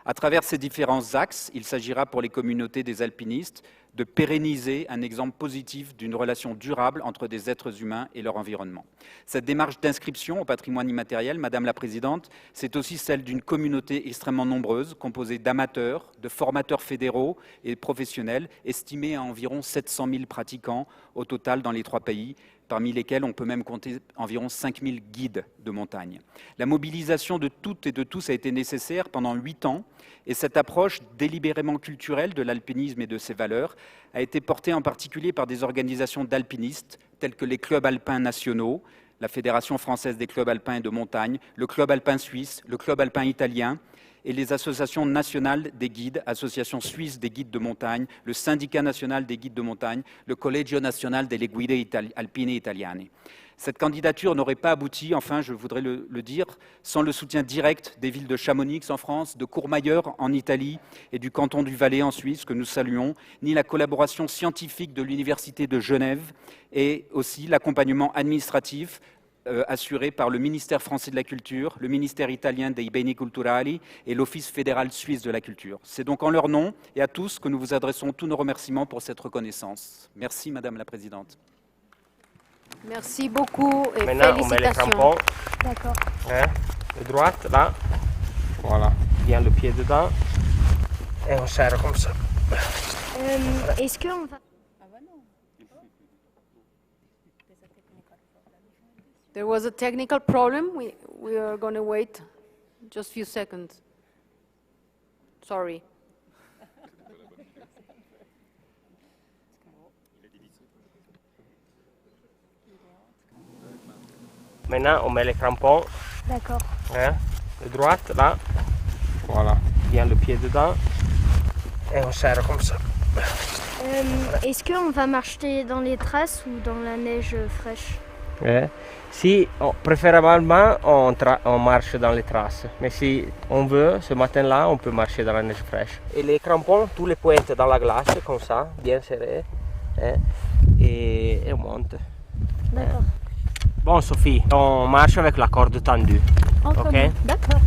À travers ces différents axes, il s'agira pour les communautés des alpinistes de pérenniser un exemple positif d'une relation durable entre des êtres humains et leur environnement. Cette démarche d'inscription au patrimoine immatériel, Madame la Présidente, c'est aussi celle d'une communauté extrêmement nombreuse, composée d'amateurs, de formateurs fédéraux et professionnels, estimés à environ 700 000 pratiquants au total dans les 3 pays, parmi lesquels on peut même compter environ 5 000 guides de montagne. La mobilisation de toutes et de tous a été nécessaire pendant 8 ans, et cette approche délibérément culturelle de l'alpinisme et de ses valeurs a été portée en particulier par des organisations d'alpinistes telles que les clubs alpins nationaux, la Fédération française des clubs alpins et de montagne, le club alpin suisse, le club alpin italien, et les associations nationales des guides, Association suisse des guides de montagne, le syndicat national des guides de montagne, le Collegio Nazionale delle Guide Alpine Italiane. Cette candidature n'aurait pas abouti, enfin je voudrais le dire, sans le soutien direct des villes de Chamonix en France, de Courmayeur en Italie et du canton du Valais en Suisse, que nous saluons, ni la collaboration scientifique de l'Université de Genève et aussi l'accompagnement administratif assuré par le ministère français de la Culture, le ministère italien dei Beni Culturali et l'Office fédéral suisse de la culture. C'est donc en leur nom et à tous que nous vous adressons tous nos remerciements pour cette reconnaissance. Merci Madame la Présidente. Merci beaucoup et Maintenant, on met les félicitations. crampons. D'accord. Hein, de droite, là. Voilà. Bien le pied dedans. Et on serre comme ça. Est-ce qu'on va... There was a technical problem. We are going to wait just a few seconds. Sorry. Maintenant, on met les crampons. D'accord. Hein, de droite, là. Voilà. Bien le pied dedans. Et on serre comme ça. Est-ce qu'on va marcher dans les traces ou dans la neige fraîche? Si, préférablement, on marche dans les traces. Mais si on veut, ce matin-là, on peut marcher dans la neige fraîche. Et les crampons, tous les pointes dans la glace, comme ça, bien serrés. Et on monte. D'accord. Bon, Sophie, on marche avec la corde tendue. Ok. D'accord.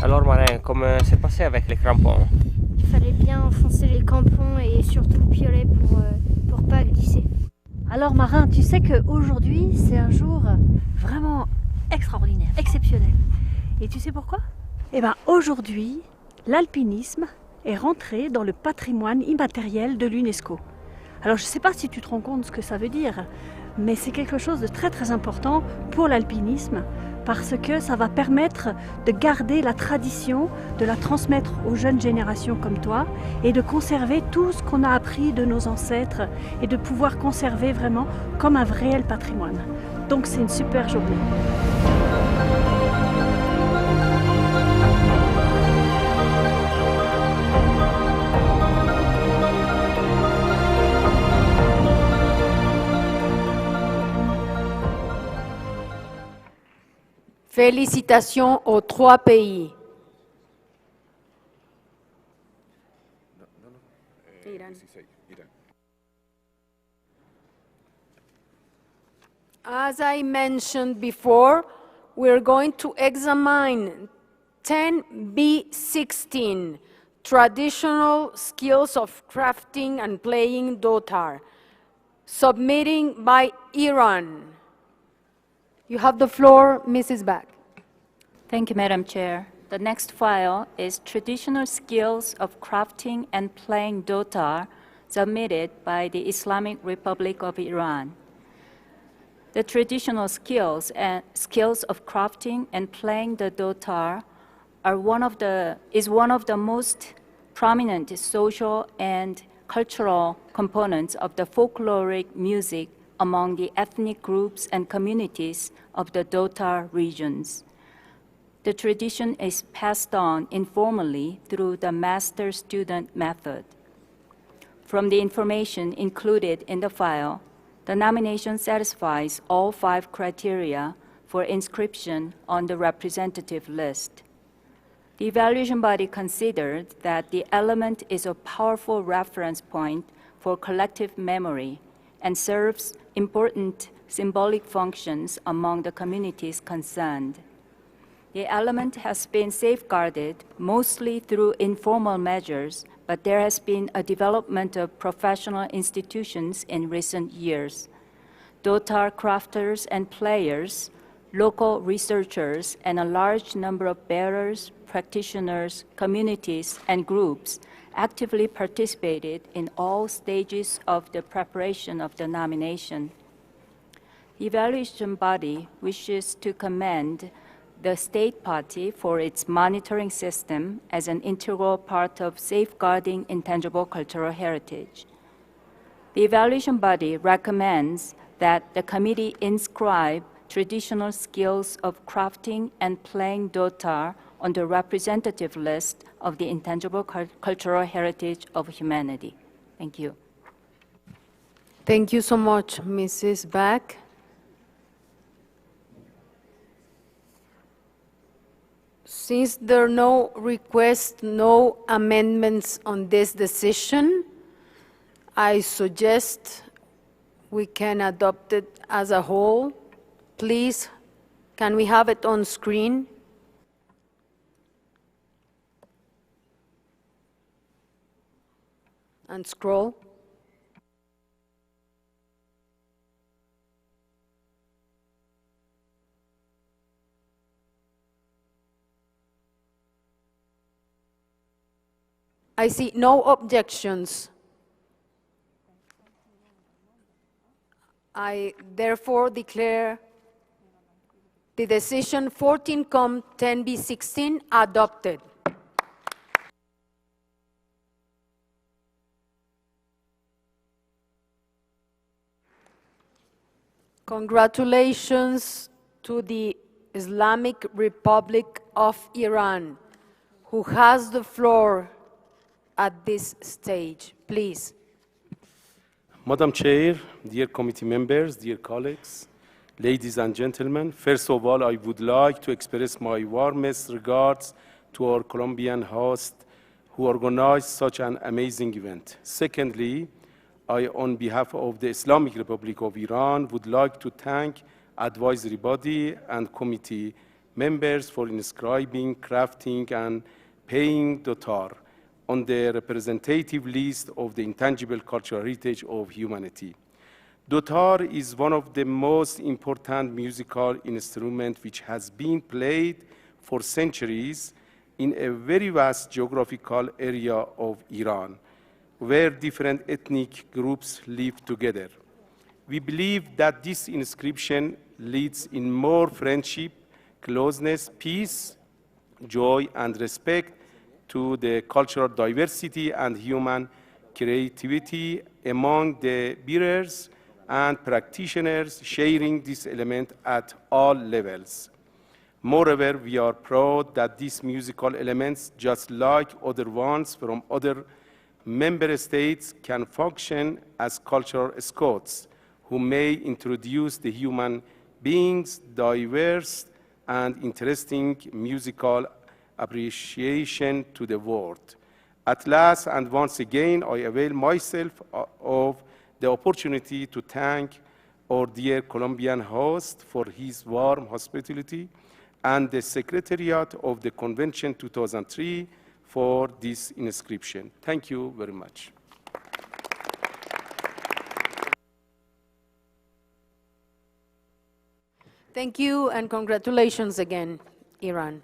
Alors, Marin, comment c'est passé avec les crampons? Il fallait bien enfoncer les crampons et surtout le piolet pour pas glisser. Alors Marin, tu sais qu'aujourd'hui c'est un jour vraiment extraordinaire, exceptionnel. Et tu sais pourquoi? Eh bien aujourd'hui, l'alpinisme est rentré dans le patrimoine immatériel de l'UNESCO. Alors je ne sais pas si tu te rends compte ce que ça veut dire, mais c'est quelque chose de très très important pour l'alpinisme parce que ça va permettre de garder la tradition, de la transmettre aux jeunes générations comme toi et de conserver tout ce qu'on a appris de nos ancêtres et de pouvoir conserver vraiment comme un réel patrimoine. Donc c'est une super journée. Félicitations aux 3 pays. As I mentioned before, we're going to examine 10b16, traditional skills of crafting and playing dotar, submitting by Iran. You have the floor, Mrs. Back. Thank you, Madam Chair. The next file is Traditional Skills of Crafting and Playing Dotar, submitted by the Islamic Republic of Iran. The traditional skills of crafting and playing the dotar is one of the most prominent social and cultural components of the folkloric music among the ethnic groups and communities of the Dotar regions. The tradition is passed on informally through the master-student method. From the information included in the file, the nomination satisfies all 5 criteria for inscription on the representative list. The evaluation body considered that the element is a powerful reference point for collective memory and serves important symbolic functions among the communities concerned. The element has been safeguarded mostly through informal measures, but there has been a development of professional institutions in recent years. Dotar crafters and players, local researchers, and a large number of bearers, practitioners, communities, and groups actively participated in all stages of the preparation of the nomination. The evaluation body wishes to commend the state party for its monitoring system as an integral part of safeguarding intangible cultural heritage. The evaluation body recommends that the committee inscribe traditional skills of crafting and playing Dotar on the representative list of the intangible cultural heritage of humanity. Thank you. Thank you so much, Mrs. Back. Since there are no requests, no amendments on this decision, I suggest we can adopt it as a whole. Please, can we have it on screen? And scroll. I see no objections. I therefore declare the decision 14-10b16 adopted. Congratulations to the Islamic Republic of Iran, who has the floor at this stage. Please. Madam Chair, dear committee members, dear colleagues, ladies and gentlemen, first of all, I would like to express my warmest regards to our Colombian host who organized such an amazing event. Secondly, I, on behalf of the Islamic Republic of Iran, would like to thank advisory body and committee members for inscribing, crafting, and paying Dotar on the representative list of the intangible cultural heritage of humanity. Dotar is one of the most important musical instruments which has been played for centuries in a very vast geographical area of Iran, where different ethnic groups live together. We believe that this inscription leads in more friendship, closeness, peace, joy, and respect to the cultural diversity and human creativity among the bearers and practitioners sharing this element at all levels. Moreover, we are proud that these musical elements, just like other ones from other member states, can function as cultural scouts who may introduce the human beings' diverse and interesting musical appreciation to the world. At last, and once again, I avail myself of the opportunity to thank our dear Colombian host for his warm hospitality and the Secretariat of the Convention 2003 for this inscription. Thank you very much. Thank you, and congratulations again, Iran.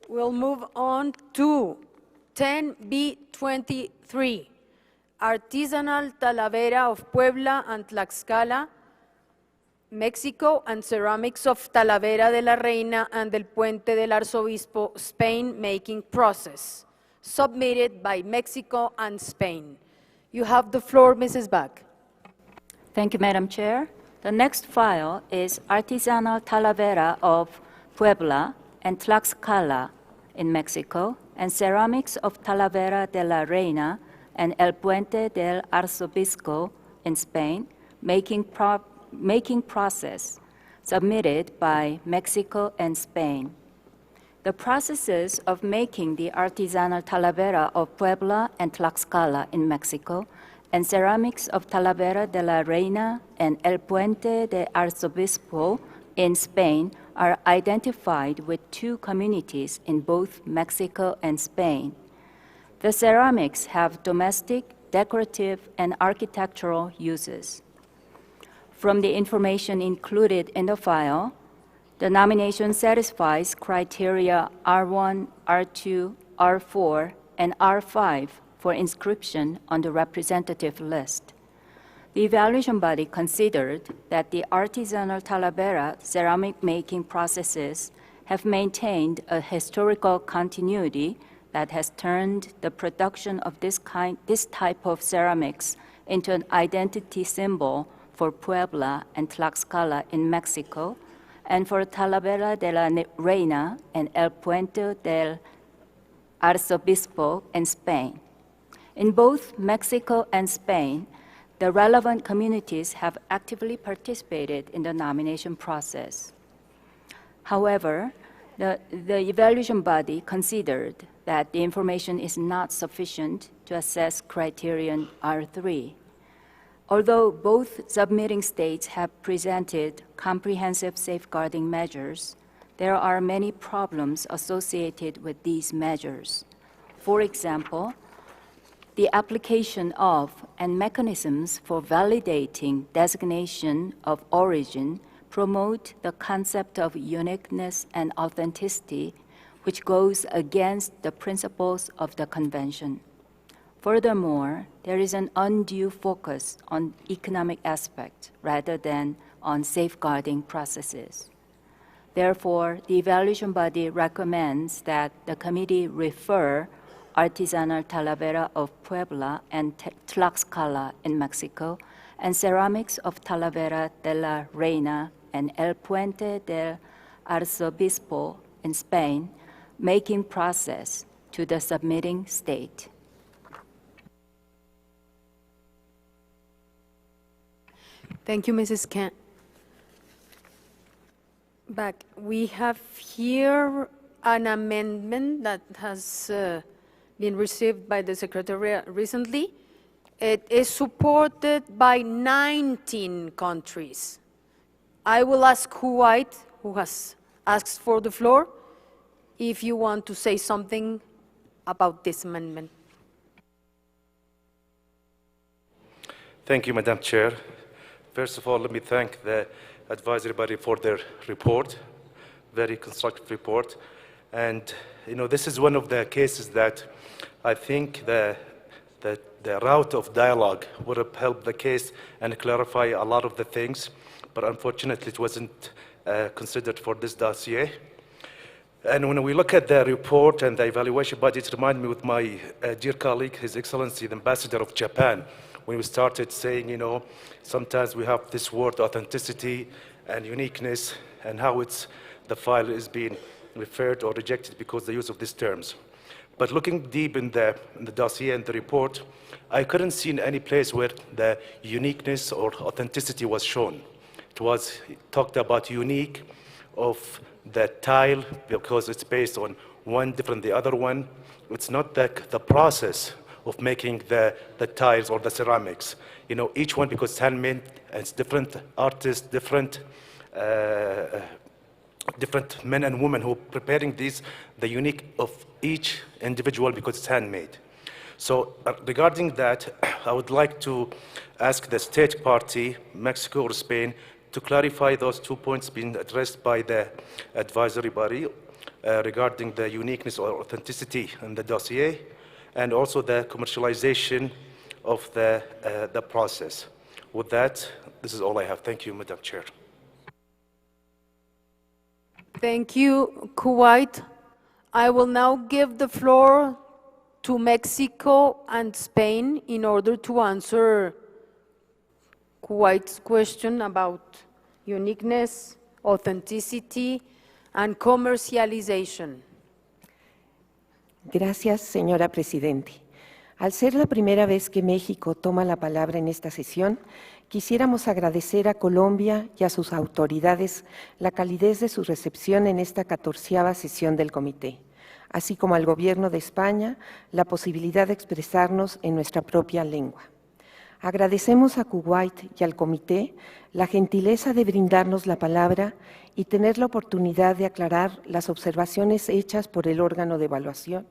We'll move on to 10b23, Artisanal Talavera of Puebla and Tlaxcala, Mexico, and Ceramics of Talavera de la Reina and del Puente del Arzobispo, Spain, making process, submitted by Mexico and Spain. You have the floor, Mrs. Back. Thank you, Madam Chair. The next file is Artisanal Talavera of Puebla and Tlaxcala in Mexico, and Ceramics of Talavera de la Reina and El Puente del Arzobispo in Spain, making process, submitted by Mexico and Spain. The processes of making the artisanal Talavera of Puebla and Tlaxcala in Mexico and ceramics of Talavera de la Reina and El Puente de Arzobispo in Spain are identified with two communities in both Mexico and Spain. The ceramics have domestic, decorative, and architectural uses. From the information included in the file, the nomination satisfies criteria R1, R2, R4, and R5 for inscription on the representative list. The evaluation body considered that the artisanal Talavera ceramic making processes have maintained a historical continuity that has turned the production of this type of ceramics into an identity symbol for Puebla and Tlaxcala in Mexico, and for Talavera de la Reina and El Puente del Arzobispo in Spain. In both Mexico and Spain, the relevant communities have actively participated in the nomination process. However, the evaluation body considered that the information is not sufficient to assess criterion R3. Although both submitting states have presented comprehensive safeguarding measures, there are many problems associated with these measures. For example, the application of and mechanisms for validating designation of origin promote the concept of uniqueness and authenticity, which goes against the principles of the Convention. Furthermore, there is an undue focus on economic aspects rather than on safeguarding processes. Therefore, the evaluation body recommends that the committee refer artisanal Talavera of Puebla and Tlaxcala in Mexico and ceramics of Talavera de la Reina and El Puente del Arzobispo in Spain, making process to the submitting state. Thank you, Mrs. Kent. Back, we have here an amendment that has been received by the Secretariat recently. It is supported by 19 countries. I will ask Kuwait, who has asked for the floor, if you want to say something about this amendment. Thank you, Madam Chair. First of all, let me thank the advisory body for their report, very constructive report. And this is one of the cases that I think the route of dialogue would have helped the case and clarify a lot of the things, but unfortunately it wasn't considered for this dossier. And when we look at the report and the evaluation body, it reminds me with my dear colleague, His Excellency, the Ambassador of Japan, when we started saying, sometimes we have this word authenticity and uniqueness and how the file is being referred or rejected because of the use of these terms. But looking deep in the dossier and the report, I couldn't see in any place where the uniqueness or authenticity was shown. It was talked about unique of the tile because it's based on one different than the other one. It's not the process of making the tiles or the ceramics. Each one, because it's handmade, and it's different artists, different men and women who are preparing these, the unique of each individual because it's handmade. So regarding that, I would like to ask the state party, Mexico or Spain, to clarify those 2 points being addressed by the advisory body regarding the uniqueness or authenticity in the dossier, and also the commercialization of the process. With that, this is all I have. Thank you, Madam Chair. Thank you, Kuwait. I will now give the floor to Mexico and Spain in order to answer Kuwait's question about uniqueness, authenticity, and commercialization. Gracias, señora Presidente. Al ser la primera vez que México toma la palabra en esta sesión, quisiéramos agradecer a Colombia y a sus autoridades la calidez de su recepción en esta 14ª sesión del Comité, así como al Gobierno de España la posibilidad de expresarnos en nuestra propia lengua. Agradecemos a Kuwait y al Comité la gentileza de brindarnos la palabra y tener la oportunidad de aclarar las observaciones hechas por el órgano de evaluación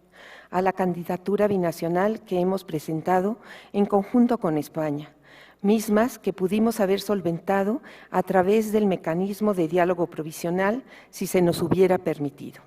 a la candidatura binacional que hemos presentado en conjunto con España, mismas que pudimos haber solventado a través del mecanismo de diálogo provisional si se nos hubiera permitido.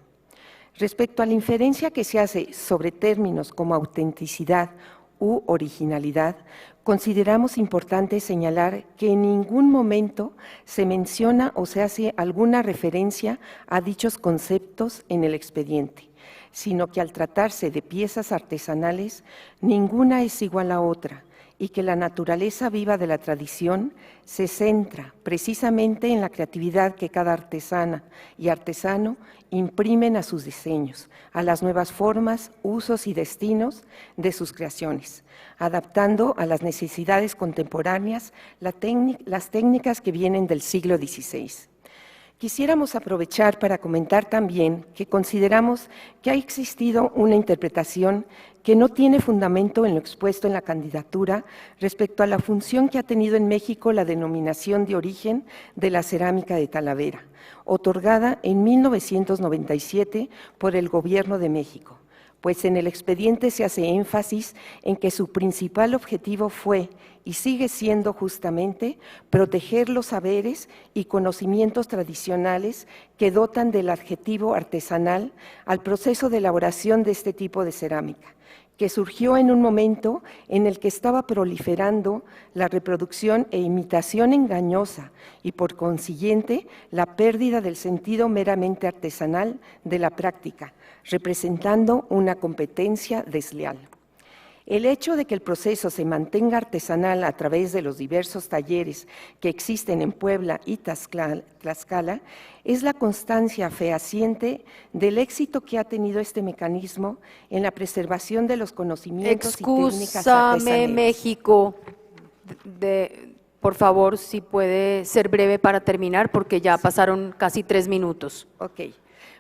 Respecto a la inferencia que se hace sobre términos como autenticidad u originalidad, consideramos importante señalar que en ningún momento se menciona o se hace alguna referencia a dichos conceptos en el expediente, sino que al tratarse de piezas artesanales, ninguna es igual a otra y que la naturaleza viva de la tradición se centra precisamente en la creatividad que cada artesana y artesano imprimen a sus diseños, a las nuevas formas, usos y destinos de sus creaciones, adaptando a las necesidades contemporáneas las técnicas que vienen del siglo XVI. Quisiéramos aprovechar para comentar también que consideramos que ha existido una interpretación que no tiene fundamento en lo expuesto en la candidatura respecto a la función que ha tenido en México la denominación de origen de la cerámica de Talavera, otorgada en 1997 por el Gobierno de México, pues en el expediente se hace énfasis en que su principal objetivo fue y sigue siendo justamente proteger los saberes y conocimientos tradicionales que dotan del adjetivo artesanal al proceso de elaboración de este tipo de cerámica, que surgió en un momento en el que estaba proliferando la reproducción e imitación engañosa y, por consiguiente, la pérdida del sentido meramente artesanal de la práctica, representando una competencia desleal. El hecho de que el proceso se mantenga artesanal a través de los diversos talleres que existen en Puebla y Tlaxcala es la constancia fehaciente del éxito que ha tenido este mecanismo en la preservación de los conocimientos y técnicas artesanales. México, por favor, si puede ser breve para terminar, porque ya pasaron casi 3 minutos. Ok.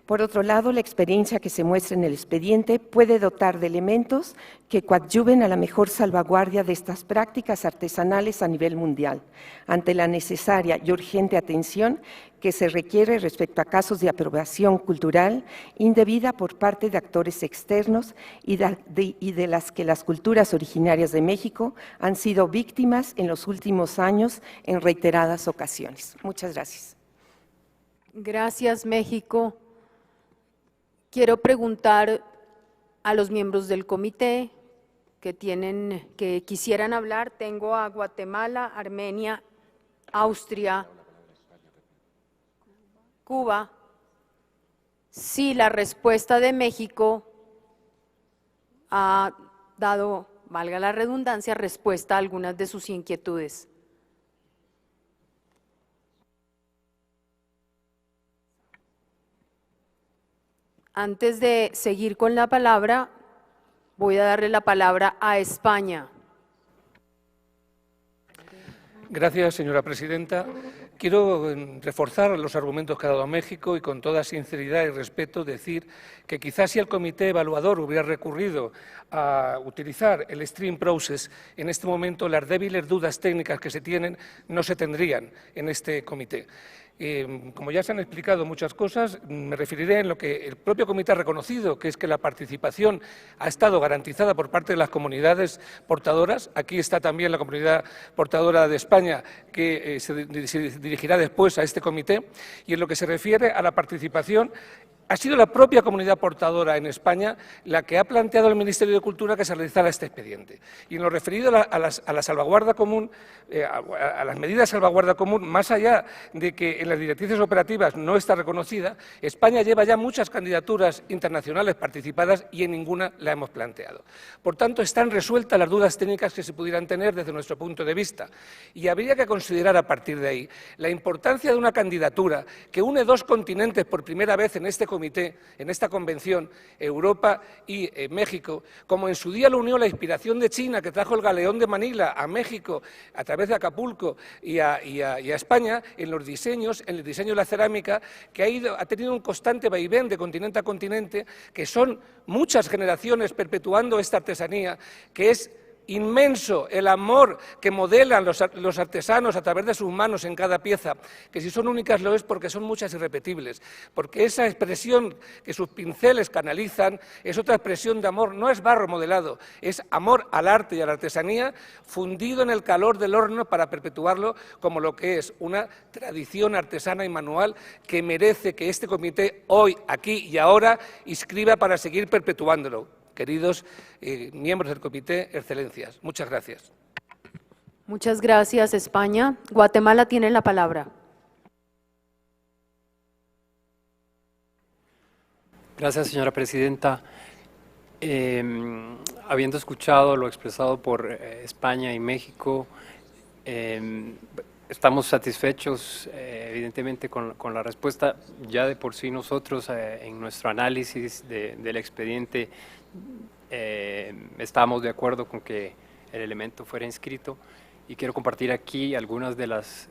Por otro lado, la experiencia que se muestra en el expediente puede dotar de elementos que coadyuven a la mejor salvaguardia de estas prácticas artesanales a nivel mundial, ante la necesaria y urgente atención que se requiere respecto a casos de apropiación cultural indebida por parte de actores externos y de las que las culturas originarias de México han sido víctimas en los últimos años en reiteradas ocasiones. Muchas gracias. Gracias, México. Quiero preguntar a los miembros del comité que quisieran hablar. Tengo a Guatemala, Armenia, Austria, Cuba. Sí, la respuesta de México ha dado, valga la redundancia, respuesta a algunas de sus inquietudes. Antes de seguir con la palabra, voy a darle la palabra a España. Gracias, señora presidenta. Quiero reforzar los argumentos que ha dado México y con toda sinceridad y respeto decir que quizás si el comité evaluador hubiera recurrido a utilizar el stream process, en este momento las débiles dudas técnicas que se tienen no se tendrían en este comité. Como ya se han explicado muchas cosas, me referiré en lo que el propio comité ha reconocido, que es que la participación ha estado garantizada por parte de las comunidades portadoras. Aquí está también la comunidad portadora de España, que se dirigirá después a este comité. Y en lo que se refiere a la participación, Ha sido la propia comunidad portadora en España la que ha planteado al Ministerio de Cultura que se realizara este expediente. Y en lo referido a la salvaguarda común, a las medidas de salvaguarda común, más allá de que en las directrices operativas no está reconocida, España lleva ya muchas candidaturas internacionales participadas y en ninguna la hemos planteado. Por tanto, están resueltas las dudas técnicas que se pudieran tener desde nuestro punto de vista. Y habría que considerar a partir de ahí la importancia de una candidatura que une dos continentes por primera vez en este comité, en esta convención, Europa y México, como en su día lo unió la inspiración de China, que trajo el galeón de Manila a México a través de Acapulco y a España, en los diseños, en el diseño de la cerámica, que ha tenido un constante vaivén de continente a continente, que son muchas generaciones perpetuando esta artesanía, que es inmenso el amor que modelan los artesanos a través de sus manos en cada pieza, que si son únicas lo es porque son muchas irrepetibles, porque esa expresión que sus pinceles canalizan es otra expresión de amor, no es barro modelado, es amor al arte y a la artesanía fundido en el calor del horno para perpetuarlo como lo que es una tradición artesana y manual que merece que este comité hoy, aquí y ahora inscriba para seguir perpetuándolo. Queridos miembros del comité, excelencias, muchas gracias. Muchas gracias, España. Guatemala tiene la palabra. Gracias, señora presidenta. Habiendo escuchado lo expresado por España y México, estamos satisfechos, evidentemente, con la respuesta. Ya de por sí nosotros, en nuestro análisis del expediente, estábamos de acuerdo con que el elemento fuera inscrito y quiero compartir aquí algunas de las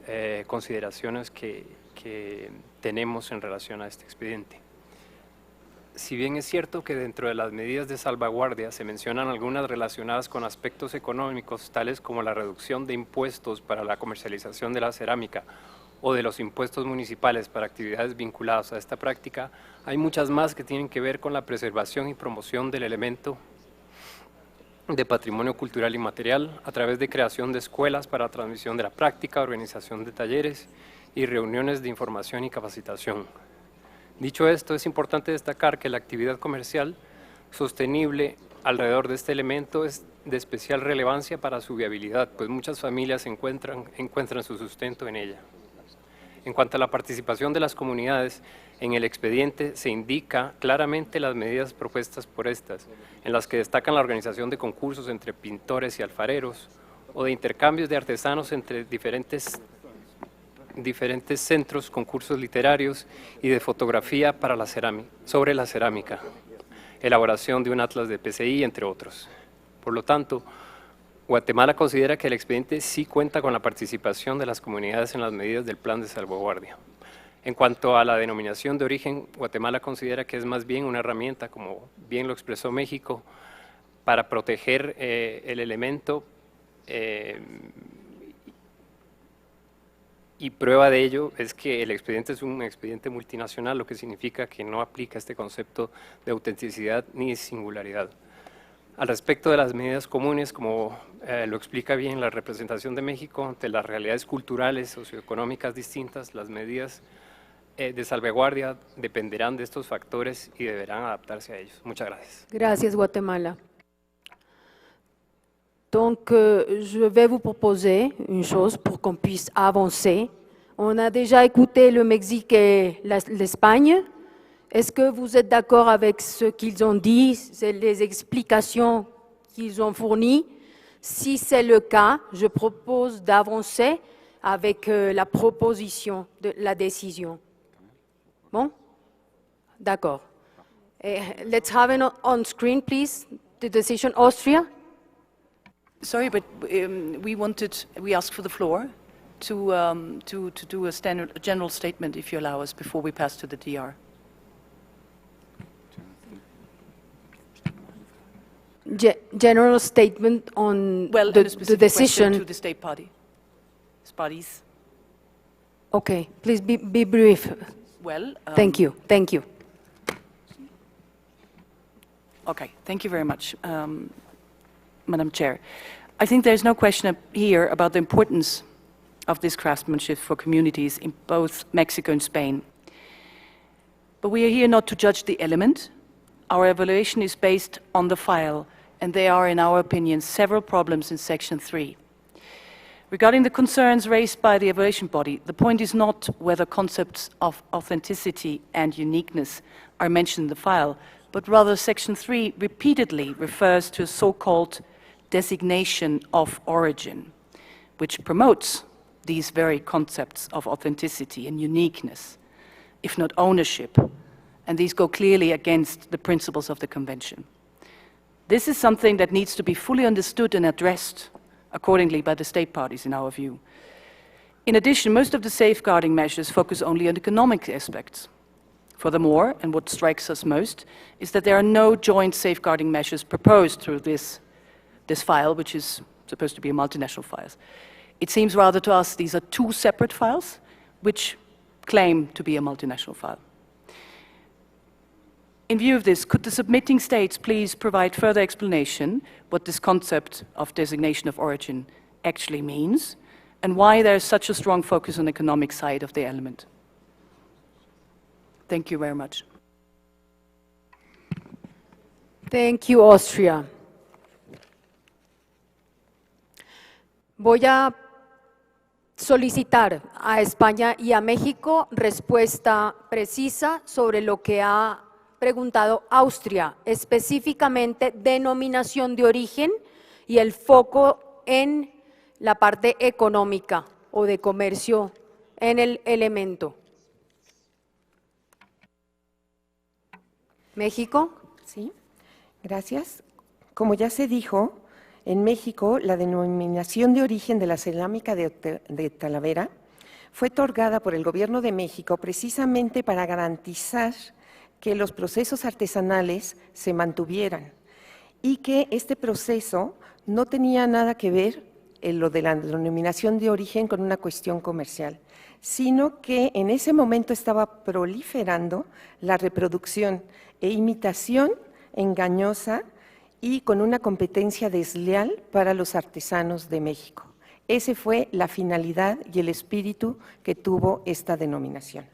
consideraciones que tenemos en relación a este expediente. Si bien es cierto que dentro de las medidas de salvaguardia se mencionan algunas relacionadas con aspectos económicos, tales como la reducción de impuestos para la comercialización de la cerámica o de los impuestos municipales para actividades vinculadas a esta práctica, hay muchas más que tienen que ver con la preservación y promoción del elemento de patrimonio cultural y material a través de creación de escuelas para la transmisión de la práctica, organización de talleres y reuniones de información y capacitación. Dicho esto, es importante destacar que la actividad comercial sostenible alrededor de este elemento es de especial relevancia para su viabilidad, pues muchas familias encuentran su sustento en ella. En cuanto a la participación de las comunidades, en el expediente se indica claramente las medidas propuestas por estas, en las que destacan la organización de concursos entre pintores y alfareros, o de intercambios de artesanos entre diferentes centros, concursos literarios y de fotografía para sobre la cerámica, elaboración de un atlas de PCI, entre otros. Por lo tanto, Guatemala considera que el expediente sí cuenta con la participación de las comunidades en las medidas del plan de salvaguardia. En cuanto a la denominación de origen, Guatemala considera que es más bien una herramienta, como bien lo expresó México, para proteger el elemento y prueba de ello es que el expediente es un expediente multinacional, lo que significa que no aplica este concepto de autenticidad ni singularidad. Al respecto de las medidas comunes, como lo explica bien la representación de México, ante las realidades culturales, socioeconómicas distintas, las medidas de salvaguardia dependerán de estos factores y deberán adaptarse a ellos. Muchas gracias. Gracias, Guatemala. Donc, je vais vous proposer une chose pour qu'on puisse avancer. On a déjà écouté le Mexique et l'Espagne. Est-ce que vous êtes d'accord avec ce qu'ils ont dit, les explications qu'ils ont fournies? Si c'est le cas, je propose d'avancer avec la proposition de la décision. Bon? D'accord. Let's have it on screen, please. The decision, Austria. Sorry, but we asked for the floor to do a general statement, if you allow us, before we pass to the DR. General statement on the decision to the state parties. Okay, please be brief. Well, thank you. Okay, thank you very much, Madam Chair. I think there's no question here about the importance of this craftsmanship for communities in both Mexico and Spain. But we are here not to judge the element. Our evaluation is based on the file, and there are, in our opinion, several problems in Section 3. Regarding the concerns raised by the evaluation body, the point is not whether concepts of authenticity and uniqueness are mentioned in the file, but rather Section 3 repeatedly refers to a so-called designation of origin, which promotes these very concepts of authenticity and uniqueness, if not ownership, and these go clearly against the principles of the Convention. This is something that needs to be fully understood and addressed accordingly by the state parties, in our view. In addition, most of the safeguarding measures focus only on economic aspects. Furthermore, and what strikes us most, is that there are no joint safeguarding measures proposed through this file, which is supposed to be a multinational file. It seems rather to us these are two separate files, which claim to be a multinational file. In view of this, could the submitting states please provide further explanation what this concept of designation of origin actually means, and why there is such a strong focus on the economic side of the element? Thank you very much. Thank you, Austria. Voy a solicitar a España y a México respuesta precisa sobre lo que ha preguntado Austria, específicamente denominación de origen y el foco en la parte económica o de comercio en el elemento. ¿México? Sí, gracias. Como ya se dijo, en México la denominación de origen de la cerámica de Talavera fue otorgada por el Gobierno de México precisamente para garantizar que los procesos artesanales se mantuvieran y que este proceso no tenía nada que ver en lo de la denominación de origen con una cuestión comercial, sino que en ese momento estaba proliferando la reproducción e imitación engañosa y con una competencia desleal para los artesanos de México. Esa fue la finalidad y el espíritu que tuvo esta denominación.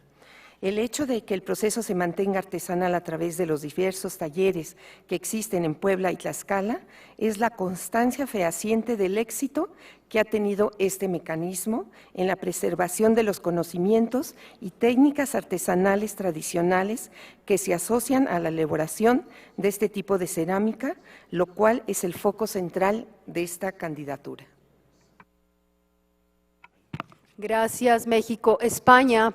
El hecho de que el proceso se mantenga artesanal a través de los diversos talleres que existen en Puebla y Tlaxcala es la constancia fehaciente del éxito que ha tenido este mecanismo en la preservación de los conocimientos y técnicas artesanales tradicionales que se asocian a la elaboración de este tipo de cerámica, lo cual es el foco central de esta candidatura. Gracias, México. España.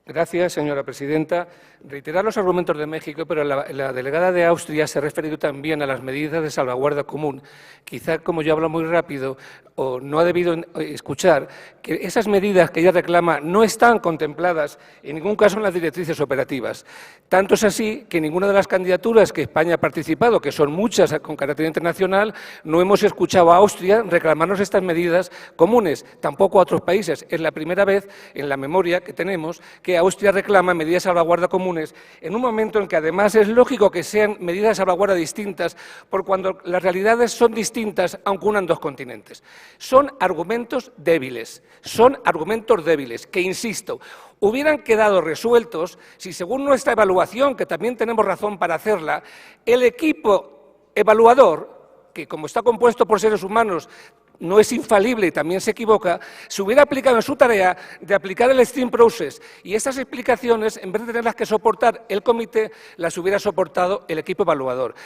Gracias, señora presidenta. Reiterar los argumentos de México, pero la delegada de Austria se ha referido también a las medidas de salvaguarda común. Quizá, como yo hablo muy rápido, o no ha debido escuchar que esas medidas que ella reclama no están contempladas en ningún caso en las directrices operativas. Tanto es así que ninguna de las candidaturas que España ha participado, que son muchas con carácter internacional, no hemos escuchado a Austria reclamarnos estas medidas comunes, tampoco a otros países. Es la primera vez en la memoria que tenemos que Austria reclama medidas de salvaguarda comunes en un momento en que además es lógico que sean medidas de salvaguarda distintas, por cuando las realidades son distintas aunque unan dos continentes. Son argumentos débiles que, insisto, hubieran quedado resueltos si, según nuestra evaluación, que también tenemos razón para hacerla, el equipo evaluador, que como está compuesto por seres humanos, no es infalible y también se equivoca, se hubiera aplicado en su tarea de aplicar el stream process, y estas explicaciones, en vez de tenerlas que soportar el comité, las hubiera soportado el equipo evaluador.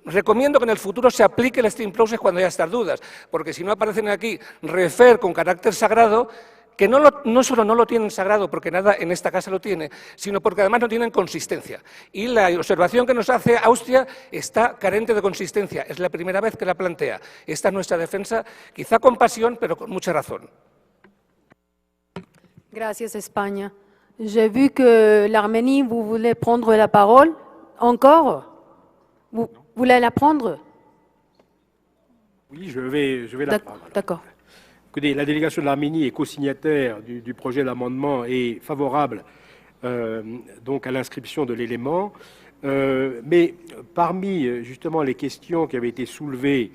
Recomiendo que en el futuro se aplique el stream process cuando haya estas dudas, porque si no aparecen aquí refer con carácter sagrado, que no solo no lo tienen sagrado porque nada en esta casa lo tiene, sino porque además no tienen consistencia. Y la observación que nos hace Austria está carente de consistencia. Es la primera vez que la plantea. Esta es nuestra defensa, quizá con pasión, pero con mucha razón. Gracias, España. J'ai vu que l'Arménie, vous voulez prendre la parole. Encore? Vous voulez la prendre? Oui, je vais la prendre. D'accord. Écoutez, la délégation de l'Arménie est co-signataire du projet d'amendement et favorable donc à l'inscription de l'élément. Mais parmi justement les questions qui avaient été soulevées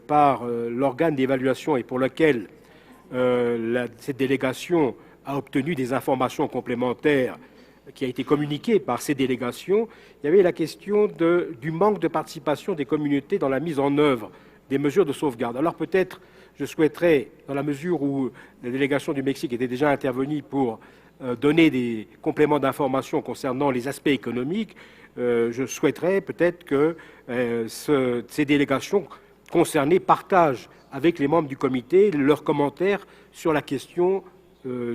par l'organe d'évaluation et pour lequel cette délégation a obtenu des informations complémentaires qui a été communiquée par ces délégations, il y avait la question du manque de participation des communautés dans la mise en œuvre des mesures de sauvegarde. Alors peut-être, je souhaiterais, dans la mesure où la délégation du Mexique était déjà intervenue pour donner des compléments d'information concernant les aspects économiques, je souhaiterais peut-être que ces délégations concernées partagent avec les membres du comité leurs commentaires sur la question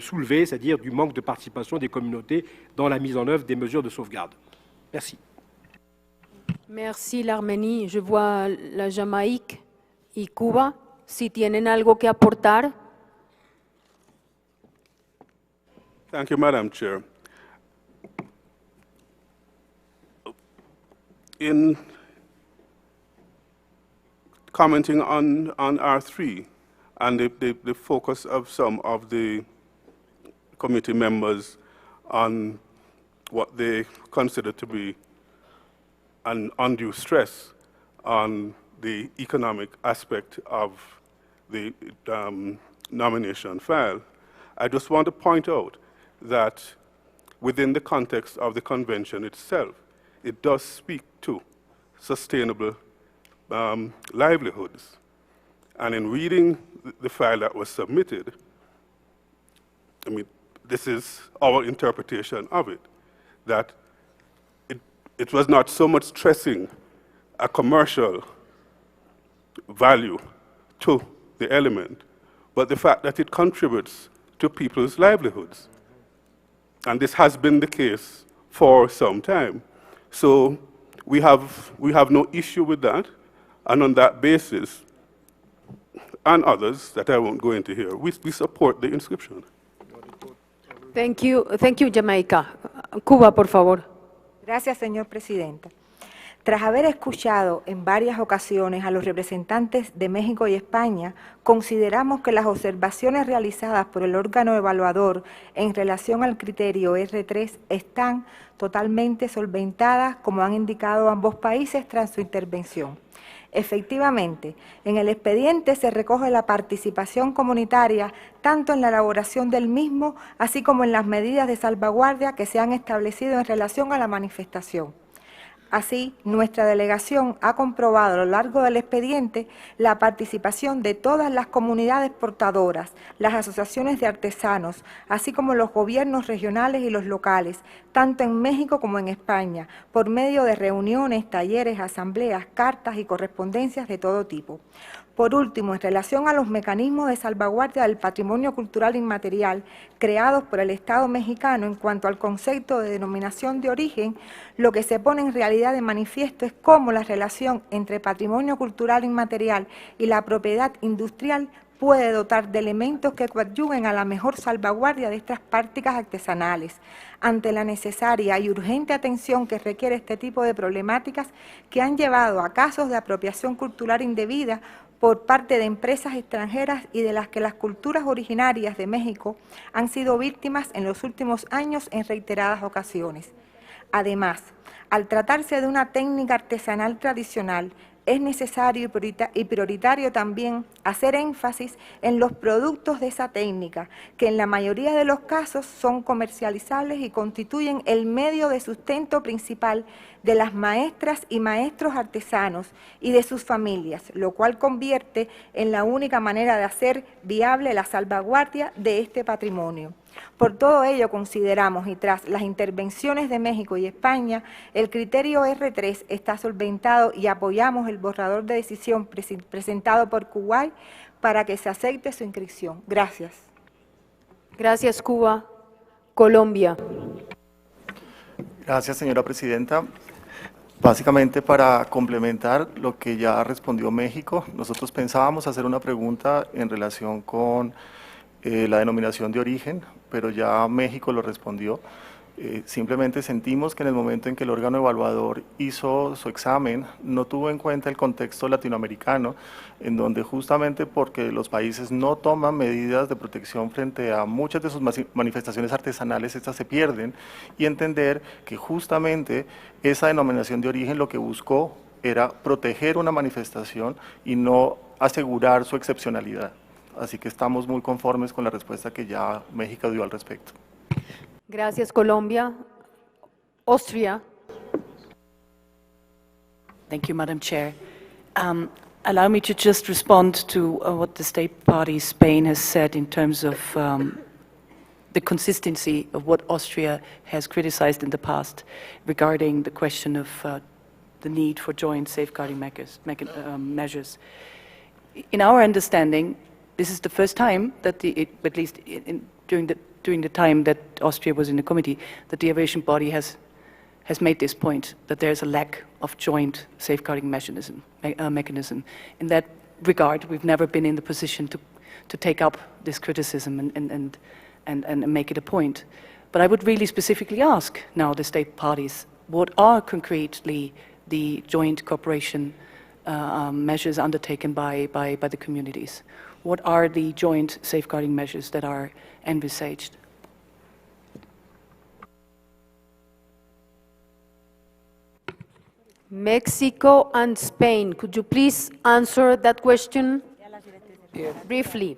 soulevée, c'est-à-dire du manque de participation des communautés dans la mise en œuvre des mesures de sauvegarde. Merci. Merci l'Arménie. Je vois la Jamaïque y Cuba. Si tienen algo que aportar. Thank you, Madam Chair. In commenting on R3 and the focus of some of the committee members on what they consider to be an undue stress on the economic aspect of the nomination file, I just want to point out that within the context of the convention itself, it does speak to sustainable livelihoods. And in reading the file that was submitted, I mean, this is our interpretation of it, that it was not so much stressing a commercial value to the element, but the fact that it contributes to people's livelihoods. And this has been the case for some time. So we have no issue with that, and on that basis, and others that I won't go into here, we support the inscription. Thank you, Jamaica. Cuba, por favor. Gracias, señor presidente. Tras haber escuchado en varias ocasiones a los representantes de México y España, consideramos que las observaciones realizadas por el órgano evaluador en relación al criterio R3 están totalmente solventadas, como han indicado ambos países tras su intervención. Efectivamente, en el expediente se recoge la participación comunitaria tanto en la elaboración del mismo, así como en las medidas de salvaguardia que se han establecido en relación a la manifestación. Así, nuestra delegación ha comprobado a lo largo del expediente la participación de todas las comunidades portadoras, las asociaciones de artesanos, así como los gobiernos regionales y los locales, tanto en México como en España, por medio de reuniones, talleres, asambleas, cartas y correspondencias de todo tipo. Por último, en relación a los mecanismos de salvaguardia del patrimonio cultural inmaterial creados por el Estado mexicano en cuanto al concepto de denominación de origen, lo que se pone en realidad de manifiesto es cómo la relación entre patrimonio cultural inmaterial y la propiedad industrial puede dotar de elementos que coadyuven a la mejor salvaguardia de estas prácticas artesanales, ante la necesaria y urgente atención que requiere este tipo de problemáticas que han llevado a casos de apropiación cultural indebida por parte de empresas extranjeras y de las que las culturas originarias de México han sido víctimas en los últimos años en reiteradas ocasiones. Además, al tratarse de una técnica artesanal tradicional, es necesario y prioritario también hacer énfasis en los productos de esa técnica, que en la mayoría de los casos son comercializables y constituyen el medio de sustento principal de las maestras y maestros artesanos y de sus familias, lo cual convierte en la única manera de hacer viable la salvaguardia de este patrimonio. Por todo ello consideramos, y tras las intervenciones de México y España, el criterio R3 está solventado y apoyamos el borrador de decisión presentado por Kuwait para que se acepte su inscripción. Gracias. Gracias, Cuba. Colombia. Gracias, señora presidenta. Básicamente, para complementar lo que ya respondió México, nosotros pensábamos hacer una pregunta en relación con la denominación de origen, pero ya México lo respondió. Simplemente sentimos que en el momento en que el órgano evaluador hizo su examen, no tuvo en cuenta el contexto latinoamericano, en donde justamente porque los países no toman medidas de protección frente a muchas de sus manifestaciones artesanales, estas se pierden, y entender que justamente esa denominación de origen lo que buscó era proteger una manifestación y no asegurar su excepcionalidad. Así que estamos muy conformes con la respuesta que ya México dio al respecto. Gracias, Colombia. Austria. Thank you, Madam Chair. Allow me to just respond to what the state party Spain has said in terms of the consistency of what Austria has criticized in the past regarding the question of the need for joint safeguarding measures. In our understanding, this is the first time that at least during the time that Austria was in the committee, that the evaluation body has made this point, that there is a lack of joint safeguarding mechanism. In that regard, we've never been in the position to take up this criticism and make it a point. But I would really specifically ask now the state parties, what are concretely the joint cooperation measures undertaken by the communities? What are the joint safeguarding measures that are envisaged? Mexico and Spain. Could you please answer that question briefly?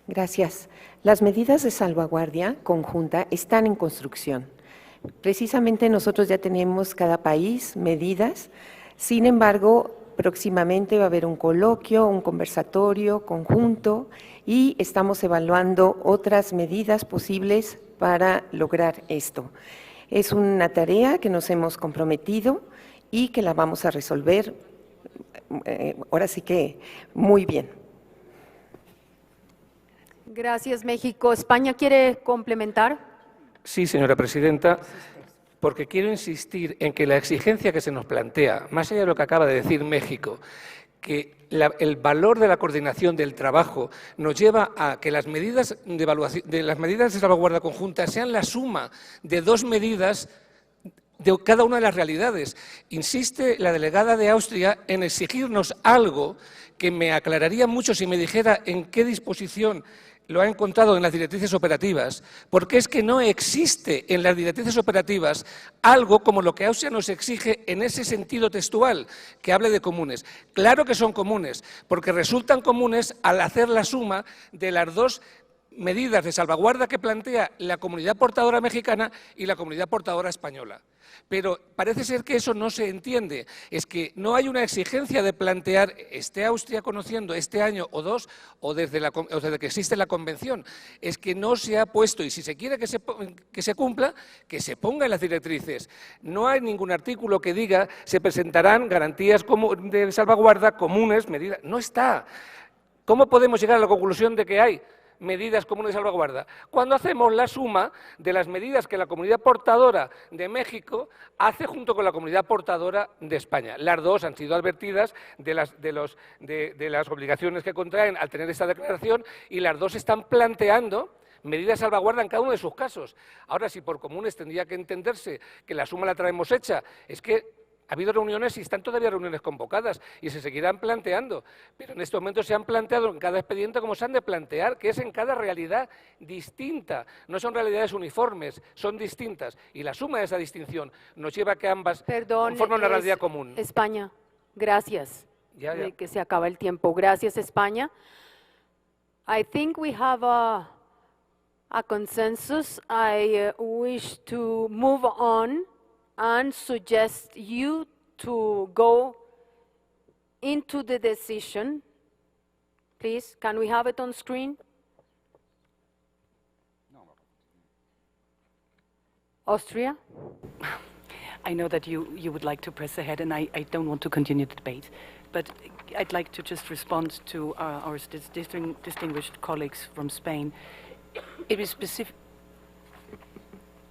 Gracias. Las medidas de salvaguardia conjunta están en construcción. Precisamente nosotros ya tenemos cada país medidas, sin embargo, próximamente va a haber un coloquio, un conversatorio conjunto y estamos evaluando otras medidas posibles para lograr esto. Es una tarea que nos hemos comprometido y que la vamos a resolver, ahora sí que muy bien. Gracias, México. ¿España quiere complementar? Sí, señora presidenta, porque quiero insistir en que la exigencia que se nos plantea, más allá de lo que acaba de decir México, que el valor de la coordinación del trabajo nos lleva a que las medidas de evaluación, las medidas de salvaguardia conjunta sean la suma de dos medidas de cada una de las realidades. Insiste la delegada de Austria en exigirnos algo que me aclararía mucho si me dijera en qué disposición lo ha encontrado en las directrices operativas, porque es que no existe en las directrices operativas algo como lo que Austria nos exige en ese sentido textual, que hable de comunes. Claro que son comunes, porque resultan comunes al hacer la suma de las dos medidas de salvaguarda que plantea la comunidad portadora mexicana y la comunidad portadora española. Pero parece ser que eso no se entiende. Es que no hay una exigencia de plantear, esté Austria conociendo este año o dos, o desde que existe la Convención. Es que no se ha puesto, y si se quiere que se cumpla, que se ponga en las directrices. No hay ningún artículo que diga se presentarán garantías de salvaguarda comunes, medidas. No está. ¿Cómo podemos llegar a la conclusión de que hay medidas comunes de salvaguarda? Cuando hacemos la suma de las medidas que la comunidad portadora de México hace junto con la comunidad portadora de España. Las dos han sido advertidas de las obligaciones que contraen al tener esta declaración y las dos están planteando medidas de salvaguarda en cada uno de sus casos. Ahora, si por comunes tendría que entenderse que la suma la traemos hecha, es que ha habido reuniones y están todavía reuniones convocadas y se seguirán planteando, pero en este momento se han planteado en cada expediente como se han de plantear, que es en cada realidad distinta. No son realidades uniformes, son distintas. Y la suma de esa distinción nos lleva a que ambas conformen una realidad común. España, gracias. Ya. Que se acaba el tiempo. Gracias, España. I think we have a consensus. I wish to move on and suggest you to go into the decision. Please, can we have it on screen? Austria? I know that you would like to press ahead, and I don't want to continue the debate, but I'd like to just respond to our distinguished colleagues from Spain. It is specific.